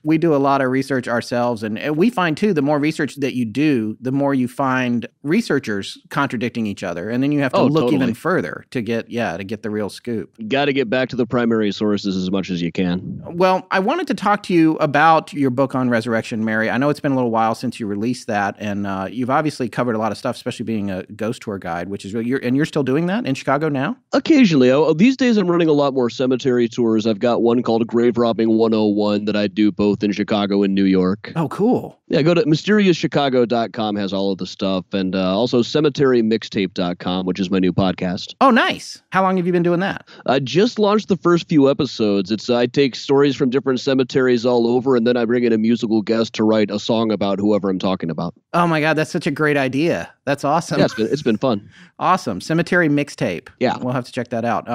We do a lot of research ourselves, and we find, too, the more research that you do, the more you find researchers contradicting each other, and then you have to look even further to get the real scoop. Got to get back to the primary sources as much as you can. Well, I wanted to talk to you about your book on Resurrection Mary. I know it's been a little while since you released that, and you've obviously covered a lot of stuff, especially being a ghost tour guide, which is really, and you're still doing that in Chicago now? Occasionally. These days I'm running a lot more cemetery tours. I've got one called Grave Robbing 101 that I do both in Chicago and New York. Oh, cool. Yeah, go to mysteriouschicago.com, has all of the stuff, and also cemeterymixtape.com, which is my new podcast. Oh, nice. How long have you been doing that? I just launched the first few episodes. I take stories from different cemeteries all over, and then I bring in a musical guest to write a song about whoever I'm talking about. Oh my God, that's such a great idea. That's awesome. Yeah, it's been fun. Awesome. Cemetery Mixtape. Yeah. We'll have to check that out.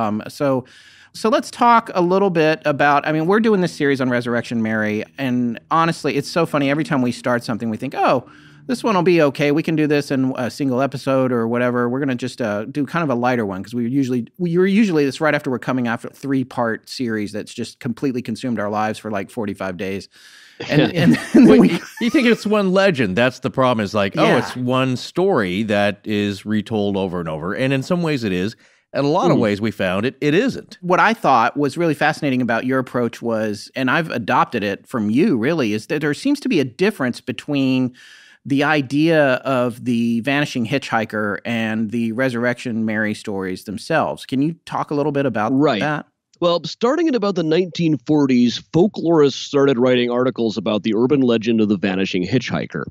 So let's talk a little bit about, I mean, we're doing this series on Resurrection Mary, and honestly, it's so funny. Every time we start something, we think, oh, this one will be okay. We can do this in a single episode or whatever. We're going to just do kind of a lighter one because you're usually this right after we're coming off a 3-part series that's just completely consumed our lives for like 45 days. And then you think it's one legend. That's the problem. Is like, it's one story that is retold over and over. And in some ways it is. In a lot of ways we found it isn't. What I thought was really fascinating about your approach was, and I've adopted it from you really, is that there seems to be a difference between the idea of the vanishing hitchhiker and the Resurrection Mary stories themselves. Can you talk a little bit about that? Well, starting in about the 1940s, folklorists started writing articles about the urban legend of the vanishing hitchhiker.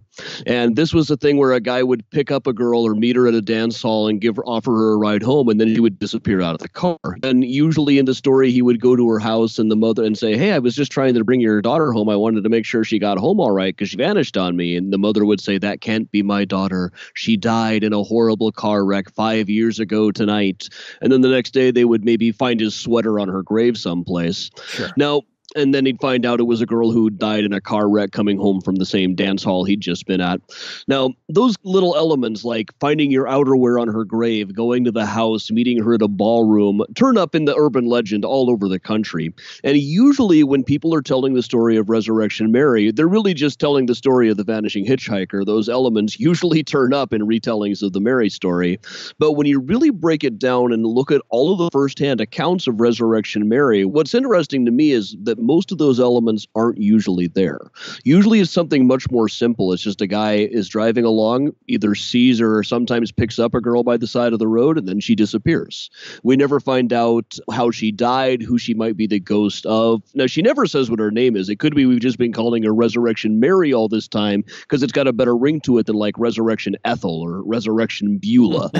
And this was a thing where a guy would pick up a girl or meet her at a dance hall and offer her a ride home, and then she would disappear out of the car. And usually in the story, he would go to her house and the mother and say, hey, I was just trying to bring your daughter home. I wanted to make sure she got home all right because she vanished on me. And the mother would say, that can't be my daughter. She died in a horrible car wreck 5 years ago tonight. And then the next day they would maybe find his sweater on her grave someplace. Sure. Now, and then he'd find out it was a girl who died in a car wreck coming home from the same dance hall he'd just been at. Now, those little elements like finding your outerwear on her grave, going to the house, meeting her at a ballroom, turn up in the urban legend all over the country. And usually when people are telling the story of Resurrection Mary, they're really just telling the story of the vanishing hitchhiker. Those elements usually turn up in retellings of the Mary story. But when you really break it down and look at all of the firsthand accounts of Resurrection Mary, what's interesting to me is that most of those elements aren't usually there. Usually it's something much more simple. It's just a guy is driving along, either sees or sometimes picks up a girl by the side of the road, and then she disappears. We never find out how she died, who she might be the ghost of. Now, she never says what her name is. It could be we've just been calling her Resurrection Mary all this time because it's got a better ring to it than like Resurrection Ethel or Resurrection Beulah.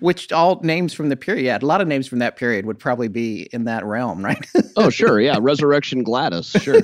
Which all names from the period. Yeah, a lot of names from that period would probably be in that realm, right? Oh, sure. Yeah. Resurrection Gladys. Sure.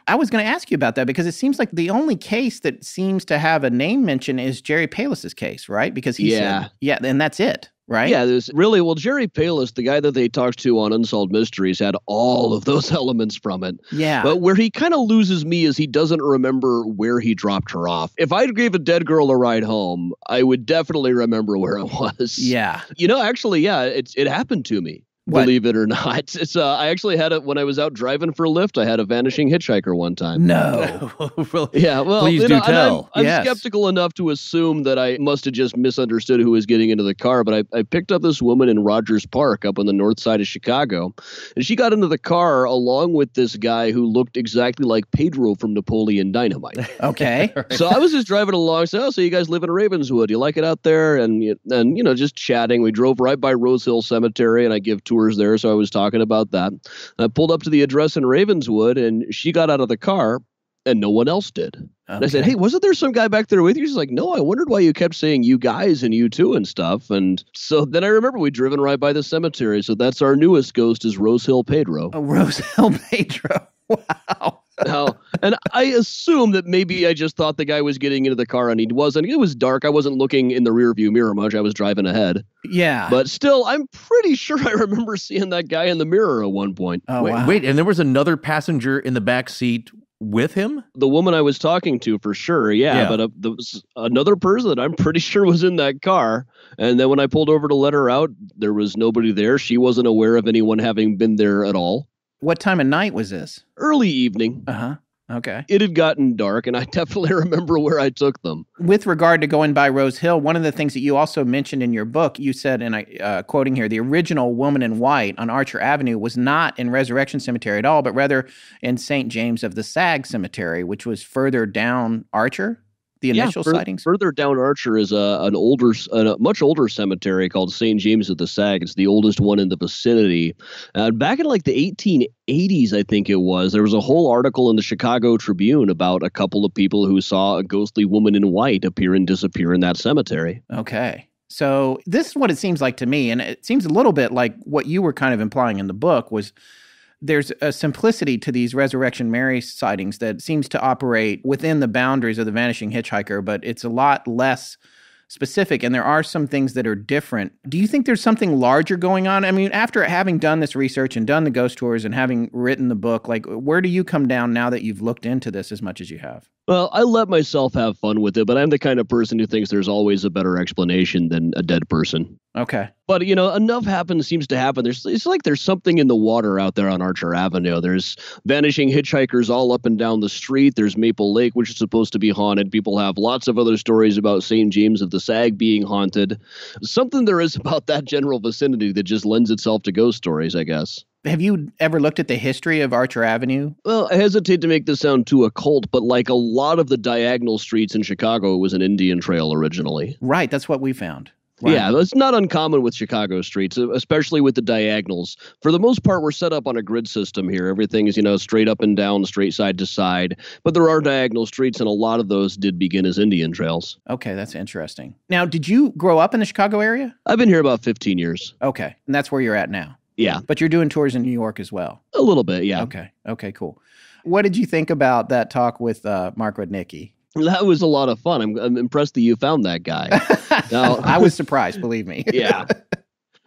I was going to ask you about that because it seems like the only case that seems to have a name mention is Jerry Palis's case, right? Because he said, and that's it. Right? Yeah, there's really, Jerry Palis, the guy that they talked to on Unsolved Mysteries, had all of those elements from it. Yeah. But where he kind of loses me is he doesn't remember where he dropped her off. If I gave a dead girl a ride home, I would definitely remember where it was. Yeah. You know, actually, yeah, it happened to me. believe it or not. It's I actually had it when I was out driving for Lyft. I had a vanishing hitchhiker one time. No. Well, Yeah, well, please do tell. I'm Yes. skeptical enough to assume that I must have just misunderstood who was getting into the car, but I picked up this woman in Rogers Park up on the north side of Chicago, and she got into the car along with this guy who looked exactly like Pedro from Napoleon Dynamite. Okay. So I was just driving along, said, "Oh, so you guys live in Ravenswood? You like it out there?" And just chatting. We drove right by Rose Hill Cemetery, and I give tours there, so I was talking about that. I pulled up to the address in Ravenswood, and she got out of the car, and no one else did. Okay. And I said, "Hey, wasn't there some guy back there with you?" She's like, "No, I wondered why you kept saying you guys and you too and stuff." And so then I remember we'd driven right by the cemetery. So that's our newest ghost is Rose Hill Pedro. Oh, Rose Hill Pedro. Wow. Now, and I assume that maybe I just thought the guy was getting into the car and he wasn't. It was dark. I wasn't looking in the rearview mirror much. I was driving ahead. Yeah. But still, I'm pretty sure I remember seeing that guy in the mirror at one point. Oh, wow. Wait, and there was another passenger in the back seat with him? The woman I was talking to for sure, yeah. But there was another person that I'm pretty sure was in that car. And then when I pulled over to let her out, there was nobody there. She wasn't aware of anyone having been there at all. What time of night was this? Early evening. Uh-huh. Okay. It had gotten dark, and I definitely remember where I took them. With regard to going by Rose Hill, one of the things that you also mentioned in your book, you said, and I quoting here, the original woman in white on Archer Avenue was not in Resurrection Cemetery at all, but rather in St. James of the Sag Cemetery, which was further down Archer. The initial sightings? Further down Archer is a much older cemetery called St. James of the Sag. It's the oldest one in the vicinity. Back in like the 1880s, I think it was, there was a whole article in the Chicago Tribune about a couple of people who saw a ghostly woman in white appear and disappear in that cemetery. Okay. So this is what it seems like to me, and it seems a little bit like what you were kind of implying in the book was there's a simplicity to these Resurrection Mary sightings that seems to operate within the boundaries of the Vanishing Hitchhiker, but it's a lot less specific, and there are some things that are different. Do you think there's something larger going on? I mean, after having done this research and done the ghost tours and having written the book, like, where do you come down now that you've looked into this as much as you have? Well, I let myself have fun with it, but I'm the kind of person who thinks there's always a better explanation than a dead person. Okay. But, enough seems to happen. It's like there's something in the water out there on Archer Avenue. There's vanishing hitchhikers all up and down the street. There's Maple Lake, which is supposed to be haunted. People have lots of other stories about St. James of the Sag being haunted. Something there is about that general vicinity that just lends itself to ghost stories, I guess. Have you ever looked at the history of Archer Avenue? Well, I hesitate to make this sound too occult, but like a lot of the diagonal streets in Chicago, it was an Indian trail originally. Right, that's what we found. Right. Yeah, that's not uncommon with Chicago streets, especially with the diagonals. For the most part, we're set up on a grid system here. Everything is, straight up and down, straight side to side. But there are diagonal streets, and a lot of those did begin as Indian trails. Okay, that's interesting. Now, did you grow up in the Chicago area? I've been here about 15 years. Okay, and that's where you're at now? Yeah. But you're doing tours in New York as well? A little bit, yeah. Okay, cool. What did you think about that talk with Mark Rudnicki? That was a lot of fun. I'm impressed that you found that guy. Now, I was surprised, believe me. Yeah.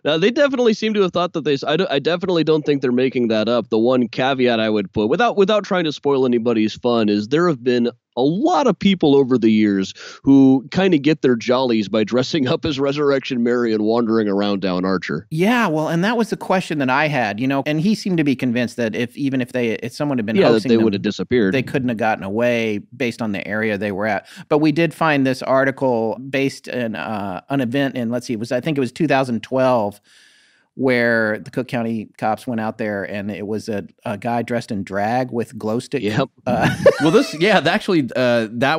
Now, they definitely seem to have thought that I definitely don't think they're making that up. The one caveat I would put, without trying to spoil anybody's fun, is there have been a lot of people over the years who kind of get their jollies by dressing up as Resurrection Mary and wandering around down Archer. Yeah, well, and that was the question that I had, and he seemed to be convinced that if someone had been hoaxing they them, would have disappeared. They couldn't have gotten away based on the area they were at. But we did find this article based in an event in, I think it was 2012, where the Cook County cops went out there, and it was a guy dressed in drag with glow stick. Yep. That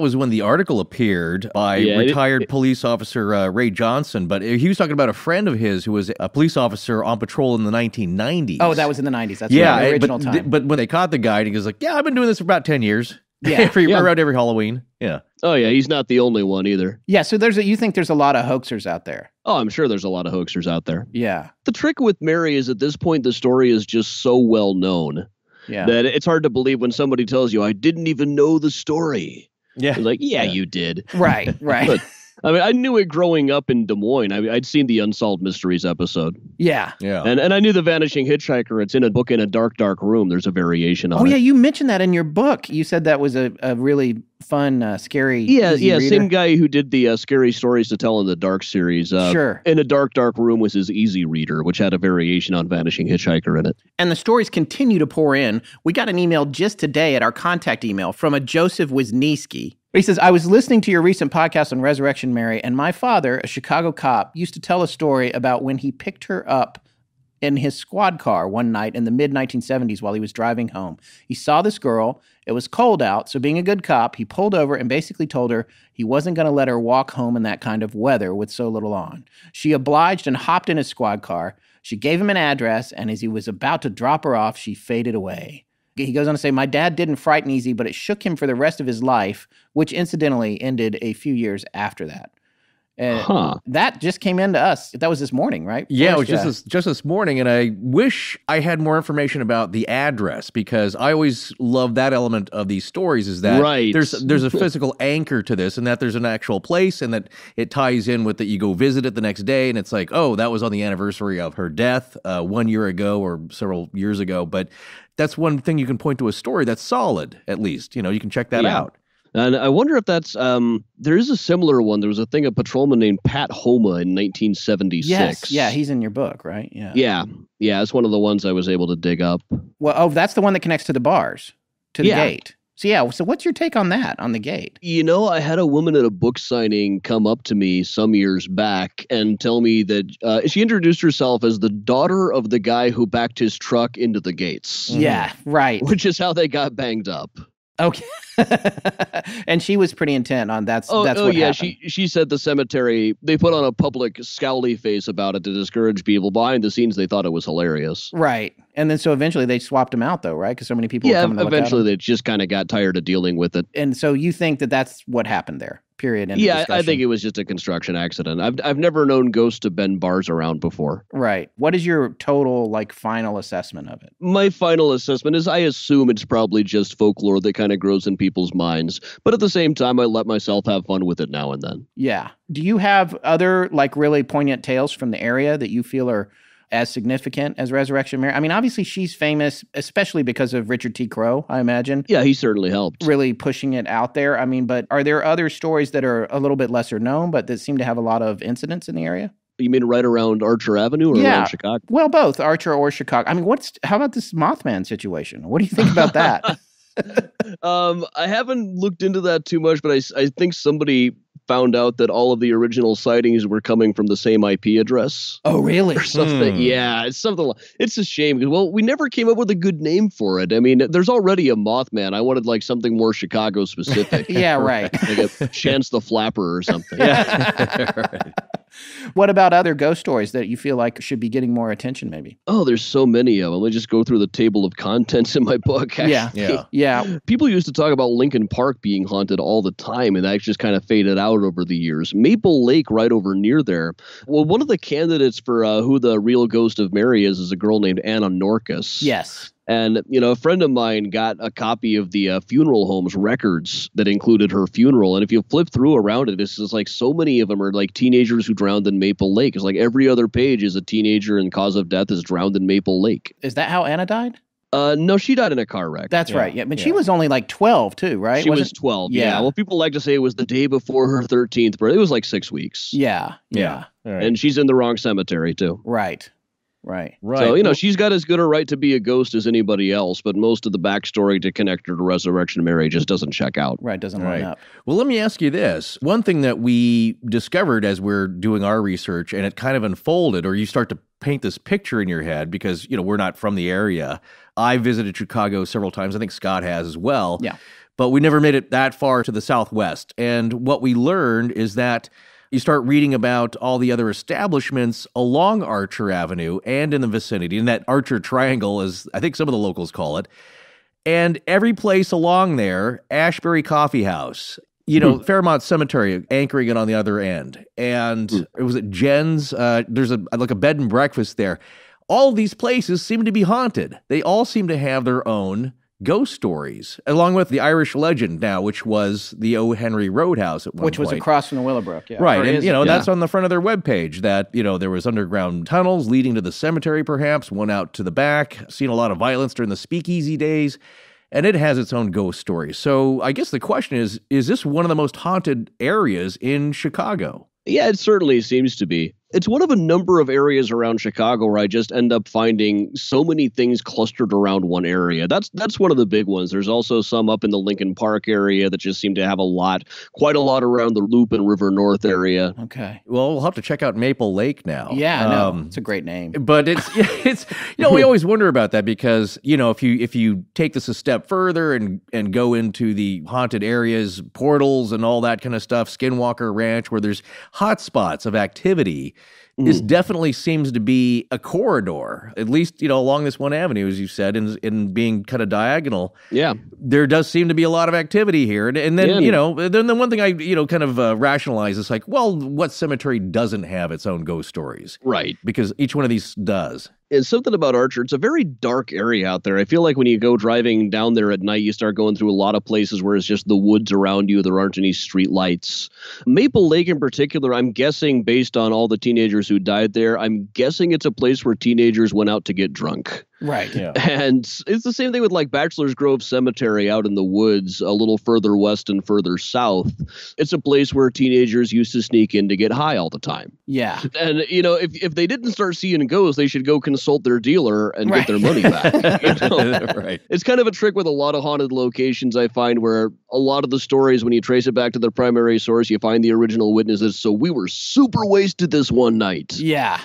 was when the article appeared by retired police officer Ray Johnson. But he was talking about a friend of his who was a police officer on patrol in the 1990s. Oh, that was in the 90s. That's right, the original time. But when they caught the guy, he was like, I've been doing this for about 10 years. Yeah. Around every Halloween. Yeah. Oh, yeah. He's not the only one either. Yeah. So you think there's a lot of hoaxers out there? Oh, I'm sure there's a lot of hoaxers out there. Yeah. The trick with Mary is at this point, the story is just so well known that it's hard to believe when somebody tells you, I didn't even know the story. Yeah. It's like, you did. Right. But, I knew it growing up in Des Moines. I'd seen the Unsolved Mysteries episode. Yeah. Yeah. And I knew the Vanishing Hitchhiker. It's in a book in a dark, dark room. There's a variation on it. Oh, yeah, you mentioned that in your book. You said that was a really fun, scary easy reader. Same guy who did the Scary Stories to Tell in the Dark series. Sure. In a dark, dark room was his easy reader, which had a variation on Vanishing Hitchhiker in it. And the stories continue to pour in. We got an email just today at our contact email from a Joseph Wisniewski. He says, I was listening to your recent podcast on Resurrection Mary, and my father, a Chicago cop, used to tell a story about when he picked her up in his squad car one night in the mid-1970s while he was driving home. He saw this girl. It was cold out, so being a good cop, he pulled over and basically told her he wasn't going to let her walk home in that kind of weather with so little on. She obliged and hopped in his squad car. She gave him an address, and as he was about to drop her off, she faded away. He goes on to say, my dad didn't frighten easy, but it shook him for the rest of his life, which incidentally ended a few years after that. That just came into us. That was this morning, right? Yeah, it was just this morning, and I wish I had more information about the address, because I always love that element of these stories, is that there's a physical anchor to this, and that there's an actual place, and that it ties in with that you go visit it the next day, and it's like, oh, that was on the anniversary of her death 1 year ago or several years ago. But that's one thing you can point to a story that's solid, at least. You know, you can check that out. And I wonder if that's, there is a similar one. There was a thing, a patrolman named Pat Homa in 1976. Yes, yeah, he's in your book, right? Yeah, it's one of the ones I was able to dig up. Well, that's the one that connects to the bars, to the gate. So what's your take on that, on the gate? You know, I had a woman at a book signing come up to me some years back and tell me that she introduced herself as the daughter of the guy who backed his truck into the gates. Yeah, right. Which is how they got banged up. Okay. And she was pretty intent on that's what happened. She said the cemetery, they put on a public scowly face about it to discourage people. Behind the scenes, they thought it was hilarious. Right. And then so eventually they swapped him out, though, right? Because so many people were coming to look at him. Eventually they just kind of got tired of dealing with it. And so you think that that's what happened there, period? Yeah, I think it was just a construction accident. I've never known ghosts to bend bars around before. Right. What is your total, final assessment of it? My final assessment is I assume it's probably just folklore that kind of grows in people's minds. But at the same time, I let myself have fun with it now and then. Yeah. Do you have other, really poignant tales from the area that you feel are as significant as Resurrection Mary? I mean, obviously she's famous, especially because of Richard T. Crowe, I imagine. Yeah, he certainly helped. Really pushing it out there. I mean, but are there other stories that are a little bit lesser known, but that seem to have a lot of incidents in the area? You mean right around Archer Avenue or around Chicago? Well, both Archer or Chicago. I mean, how about this Mothman situation? What do you think about that? I haven't looked into that too much, but I think somebody found out that all of the original sightings were coming from the same IP address. Oh, really? Or something. Yeah, it's something. It's a shame. Well, we never came up with a good name for it. I mean, there's already a Mothman. I wanted something more Chicago specific. Yeah, right. Like a Chance the Flapper or something. Yeah. Right. What about other ghost stories that you feel like should be getting more attention, maybe? Oh, there's so many of them. Let me just go through the table of contents in my book. Actually. Yeah. People used to talk about Lincoln Park being haunted all the time, and that just kind of faded out over the years. Maple Lake, right over near there. Well, one of the candidates for who the real ghost of Mary is a girl named Anna Norcus. Yes. And, a friend of mine got a copy of the funeral home's records that included her funeral. And if you flip through around it, it's just so many of them are teenagers who drowned in Maple Lake. It's every other page is a teenager and cause of death is drowned in Maple Lake. Is that how Anna died? No, she died in a car wreck. That's right. Yeah, but she was only 12 too, right? She was 12. Yeah. Well, people like to say it was the day before her 13th birthday. It was 6 weeks. Yeah. Right. And she's in the wrong cemetery too. Right. So, she's got as good a right to be a ghost as anybody else, but most of the backstory to connect her to Resurrection Mary just doesn't check out. Right, doesn't line up. Well, let me ask you this. One thing that we discovered as we're doing our research, and it kind of unfolded, or you start to paint this picture in your head, because, we're not from the area. I visited Chicago several times. I think Scott has as well. Yeah. But we never made it that far to the southwest. And what we learned is that you start reading about all the other establishments along Archer Avenue and in the vicinity, and that Archer Triangle, as I think some of the locals call it. And every place along there, Ashbury Coffee House, Fairmont Cemetery anchoring it on the other end. And it was at Jen's. There's a bed and breakfast there. All these places seem to be haunted. They all seem to have their own ghost stories, along with the Irish legend now, which was the O. Henry Roadhouse at one point. Which was across from the Willowbrook, yeah. Right, and, that's on the front of their webpage, that, there was underground tunnels leading to the cemetery, perhaps, one out to the back, seen a lot of violence during the speakeasy days, and it has its own ghost story. So I guess the question is this one of the most haunted areas in Chicago? Yeah, it certainly seems to be. It's one of a number of areas around Chicago where I just end up finding so many things clustered around one area. That's one of the big ones. There's also some up in the Lincoln Park area that just seem to have quite a lot around the Loop and River North area. Okay. Well, we'll have to check out Maple Lake now. Yeah, it's a great name. But it's we always wonder about that because, if you take this a step further and go into the haunted areas, portals and all that kind of stuff, Skinwalker Ranch, where there's hot spots of activity, this definitely seems to be a corridor, at least, along this one avenue, as you said, in being kind of diagonal. Yeah. There does seem to be a lot of activity here. And then, then the one thing I, kind of rationalize is like, well, what cemetery doesn't have its own ghost stories? Right. Because each one of these does. And something about Archer, it's a very dark area out there. I feel like when you go driving down there at night, you start going through a lot of places where it's just the woods around you. There aren't any street lights. Maple Lake in particular, I'm guessing based on all the teenagers who died there, I'm guessing it's a place where teenagers went out to get drunk. Right. Yeah. And it's the same thing with like Bachelor's Grove Cemetery out in the woods, a little further west and further south. It's a place where teenagers used to sneak in to get high all the time. Yeah. And, if they didn't start seeing ghosts, they should go consult their dealer and get their money back. Right. It's kind of a trick with a lot of haunted locations, I find, where a lot of the stories, when you trace it back to the primary source, you find the original witnesses. So we were super wasted this one night. Yeah.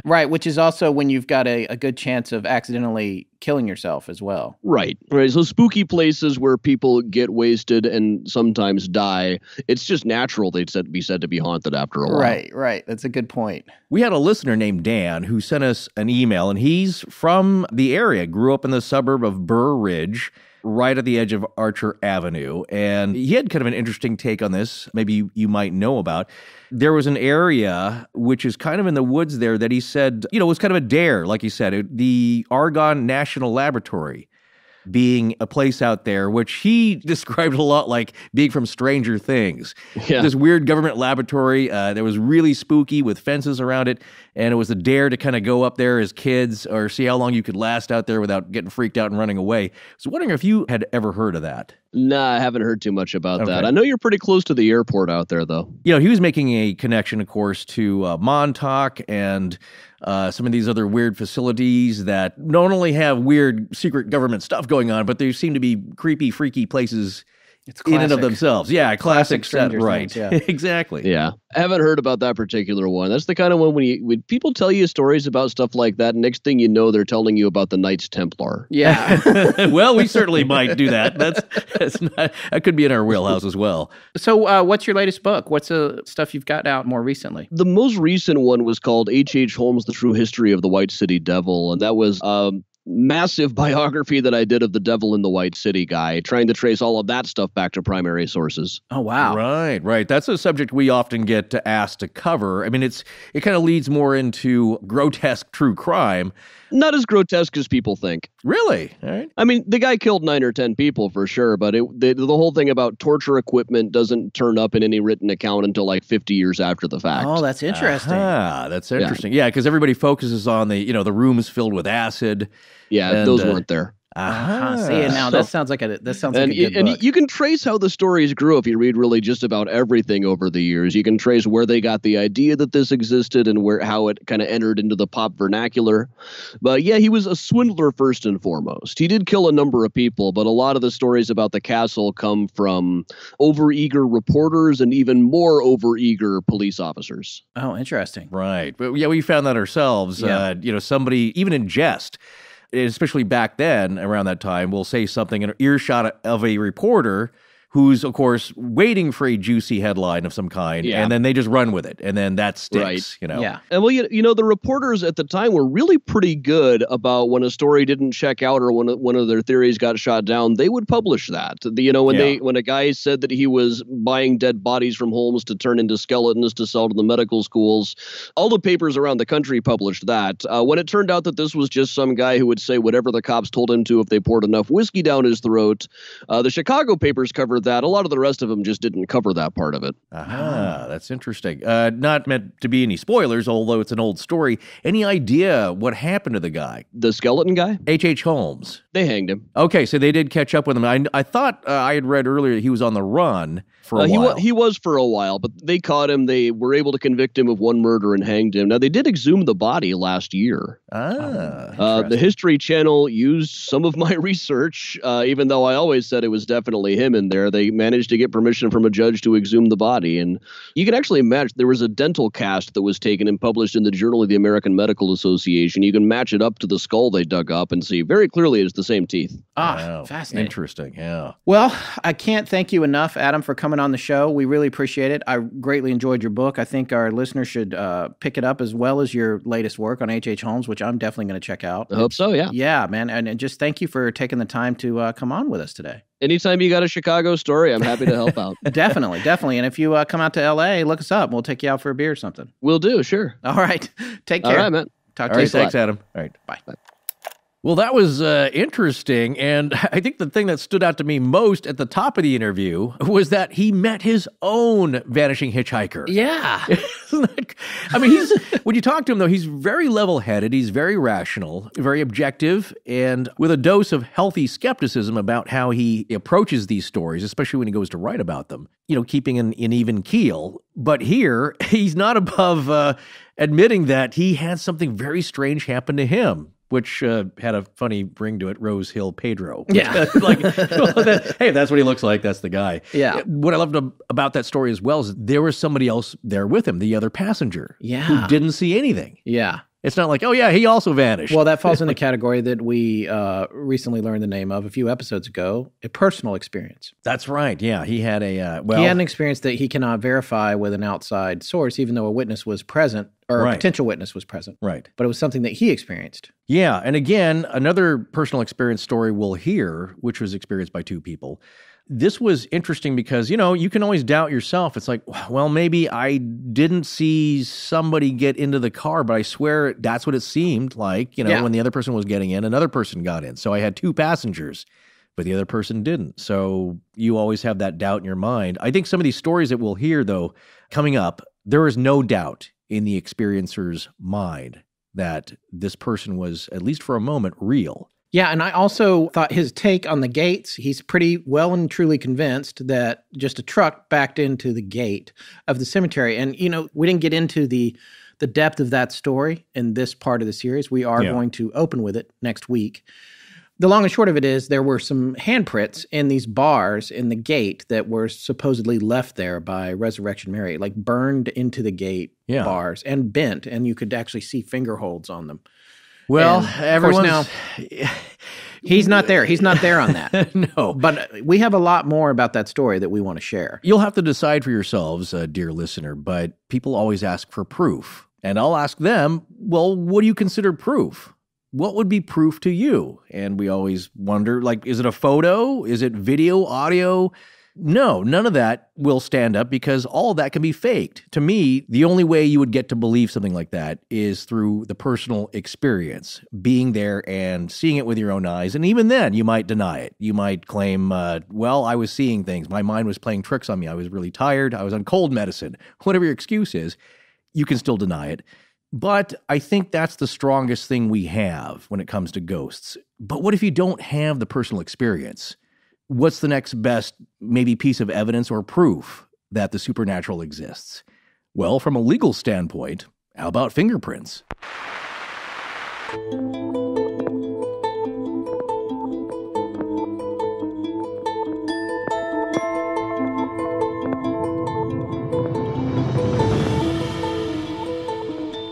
Right. Which is also when you've got a good chance of accidentally killing yourself as well. Right. So spooky places where people get wasted and sometimes die, it's just natural they'd be said to be haunted after a while. Right. That's a good point. We had a listener named Dan who sent us an email, and he's from the area, grew up in the suburb of Burr Ridge, right at the edge of Archer Avenue. And he had kind of an interesting take on this, maybe you might know about. There was an area which is kind of in the woods there that he said, was kind of a dare, like he said, the Argonne National Laboratory being a place out there, which he described a lot like being from Stranger Things. Yeah. This weird government laboratory that was really spooky with fences around it, and it was a dare to kind of go up there as kids or see how long you could last out there without getting freaked out and running away. So wondering if you had ever heard of that. Nah, I haven't heard too much about that. I know you're pretty close to the airport out there, though. He was making a connection, of course, to Montauk and some of these other weird facilities that not only have weird secret government stuff going on, but they seem to be creepy, freaky places in and of themselves. Yeah, classic set, right. Things, yeah. Exactly. Yeah. I haven't heard about that particular one. That's the kind of one when people tell you stories about stuff like that, next thing you know, they're telling you about the Knights Templar. Yeah. Well, we certainly might do that. That could be in our wheelhouse as well. So what's your latest book? What's the stuff you've got out more recently? The most recent one was called H.H. Holmes, The True History of the White City Devil. And that was massive biography that I did of the Devil in the White City guy, trying to trace all of that stuff back to primary sources. Oh, wow. Right. That's a subject we often get asked to cover. I mean, it kind of leads more into grotesque true crime. Not as grotesque as people think. Really? All right. I mean, the guy killed 9 or 10 people for sure, but the whole thing about torture equipment doesn't turn up in any written account until like 50 years after the fact. Oh, that's interesting. That's interesting. Yeah, because everybody focuses on the rooms filled with acid. Yeah, those weren't there. See, now that sounds like a good book. And you can trace how the stories grew if you read really just about everything over the years. You can trace where they got the idea that this existed and how it kind of entered into the pop vernacular. But yeah, he was a swindler first and foremost. He did kill a number of people, but a lot of the stories about the castle come from overeager reporters and even more overeager police officers. Oh, interesting. Right. But yeah, we found that ourselves. Yeah. Somebody, even in jest, especially back then, around that time, will say something in earshot of a reporter who's, of course, waiting for a juicy headline of some kind, and then they just run with it, and then that sticks, you know? Yeah. And well, you know, the reporters at the time were really pretty good about when a story didn't check out or when one of their theories got shot down, they would publish that. You know, when a guy said that he was buying dead bodies from homes to turn into skeletons to sell to the medical schools, all the papers around the country published that. When it turned out that this was just some guy who would say whatever the cops told him to if they poured enough whiskey down his throat, the Chicago papers covered that. A lot of the rest of them just didn't cover that part of it. That's interesting. Not meant to be any spoilers, although it's an old story. Any idea what happened to the guy? The skeleton guy? H.H. Holmes. They hanged him. Okay, so they did catch up with him. I thought I had read earlier he was on the run for a while. He was for a while, but they caught him. They were able to convict him of one murder and hanged him. Now, they did exhume the body last year. The History Channel used some of my research, even though I always said it was definitely him in there. They managed to get permission from a judge to exhume the body. And you can actually imagine there was a dental cast that was taken and published in the Journal of the American Medical Association. You can match it up to the skull they dug up and see very clearly it's the same teeth. Fascinating. Interesting, yeah. Well, I can't thank you enough, Adam, for coming on the show. We really appreciate it. I greatly enjoyed your book. I think our listeners should pick it up as well as your latest work on H.H. Holmes, which I'm definitely going to check out. I hope so, yeah. Yeah, man. And just thank you for taking the time to come on with us today. Anytime you got a Chicago story, I'm happy to help out. Definitely. And if you come out to L.A., look us up. We'll take you out for a beer or something. Will do, sure. All right. Take care. All right, man. Talk All to right, you soon. thanks, Adam. All right, Bye. Well, that was interesting, and I think the thing that stood out to me most at the top of the interview was that he met his own vanishing hitchhiker. Yeah. I mean, when you talk to him, though, he's very level-headed, he's very rational, very objective, and with a dose of healthy skepticism about how he approaches these stories, especially when he goes to write about them, you know, keeping an even keel. But here, he's not above admitting that he had something very strange happen to him, which had a funny ring to it, Rose Hill Pedro. Yeah. Hey, that's what he looks like. That's the guy. Yeah. What I loved about that story as well is there was somebody else there with him, the other passenger. Yeah. Who didn't see anything. Yeah. It's not like, oh, yeah, he also vanished. Well, that falls in the category that we recently learned the name of a few episodes ago, a personal experience. That's right. Yeah, he had he had an experience that he cannot verify with an outside source, even though a witness was present, or a potential witness was present. Right. But it was something that he experienced. Yeah, and again, another personal experience story we'll hear, which was experienced by two people. This was interesting because, you know, you can always doubt yourself. It's like, well, maybe I didn't see somebody get into the car, but I swear that's what it seemed like, you know, when the other person was getting in, another person got in. So I had two passengers, but the other person didn't. So you always have that doubt in your mind. I think some of these stories that we'll hear, though, coming up, there is no doubt in the experiencer's mind that this person was, at least for a moment, real. Yeah, and I also thought his take on the gates, he's pretty well and truly convinced that just a truck backed into the gate of the cemetery. And, you know, we didn't get into the depth of that story in this part of the series. We are going to open with it next week. The long and short of it is there were some handprints in these bars in the gate that were supposedly left there by Resurrection Mary, like burned into the gate bars and bent, and you could actually see finger holds on them. Well, everyone's... now, he's not there. He's not there on that. No. But we have a lot more about that story that we want to share. You'll have to decide for yourselves, dear listener, but people always ask for proof. And I'll ask them, well, what do you consider proof? What would be proof to you? And we always wonder, like, is it a photo? Is it video, audio? No, none of that will stand up because all of that can be faked. To me, the only way you would get to believe something like that is through the personal experience, being there and seeing it with your own eyes. And even then, you might deny it. You might claim, well, I was seeing things. My mind was playing tricks on me. I was really tired. I was on cold medicine. Whatever your excuse is, you can still deny it. But I think that's the strongest thing we have when it comes to ghosts. But what if you don't have the personal experience? What's the next best, maybe, piece of evidence or proof that the supernatural exists? Well, from a legal standpoint, how about fingerprints?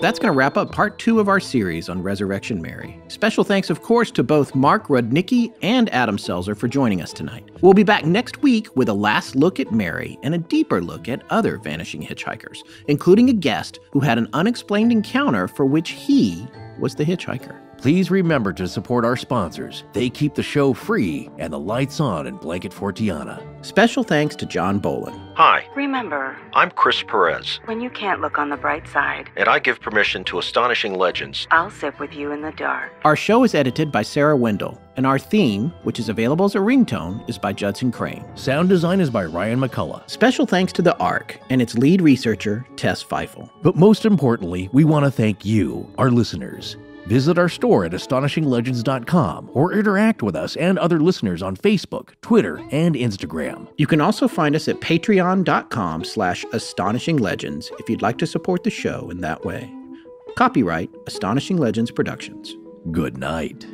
that's going to wrap up part 2 of our series on Resurrection Mary. Special thanks, of course, to both Mark Rudnicki and Adam Selzer for joining us tonight. We'll be back next week with a last look at Mary and a deeper look at other vanishing hitchhikers, including a guest who had an unexplained encounter for which he was the hitchhiker. Please remember to support our sponsors. They keep the show free and the lights on in Blanket Fortiana. Special thanks to John Bolin. Hi, Remember, I'm Chris Perez, when you can't look on the bright side, and I give permission to Astonishing Legends. I'll sit with you in the dark. Our show is edited by Sarah Wendell, and our theme, which is available as a ringtone, is by Judson Crane. Sound design is by Ryan McCullough. Special thanks to the ARC and its lead researcher, Tess Feifel. But most importantly, we want to thank you, our listeners. Visit our store at astonishinglegends.com or interact with us and other listeners on Facebook, Twitter, and Instagram. You can also find us at patreon.com/astonishinglegends if you'd like to support the show in that way. Copyright Astonishing Legends Productions. Good night.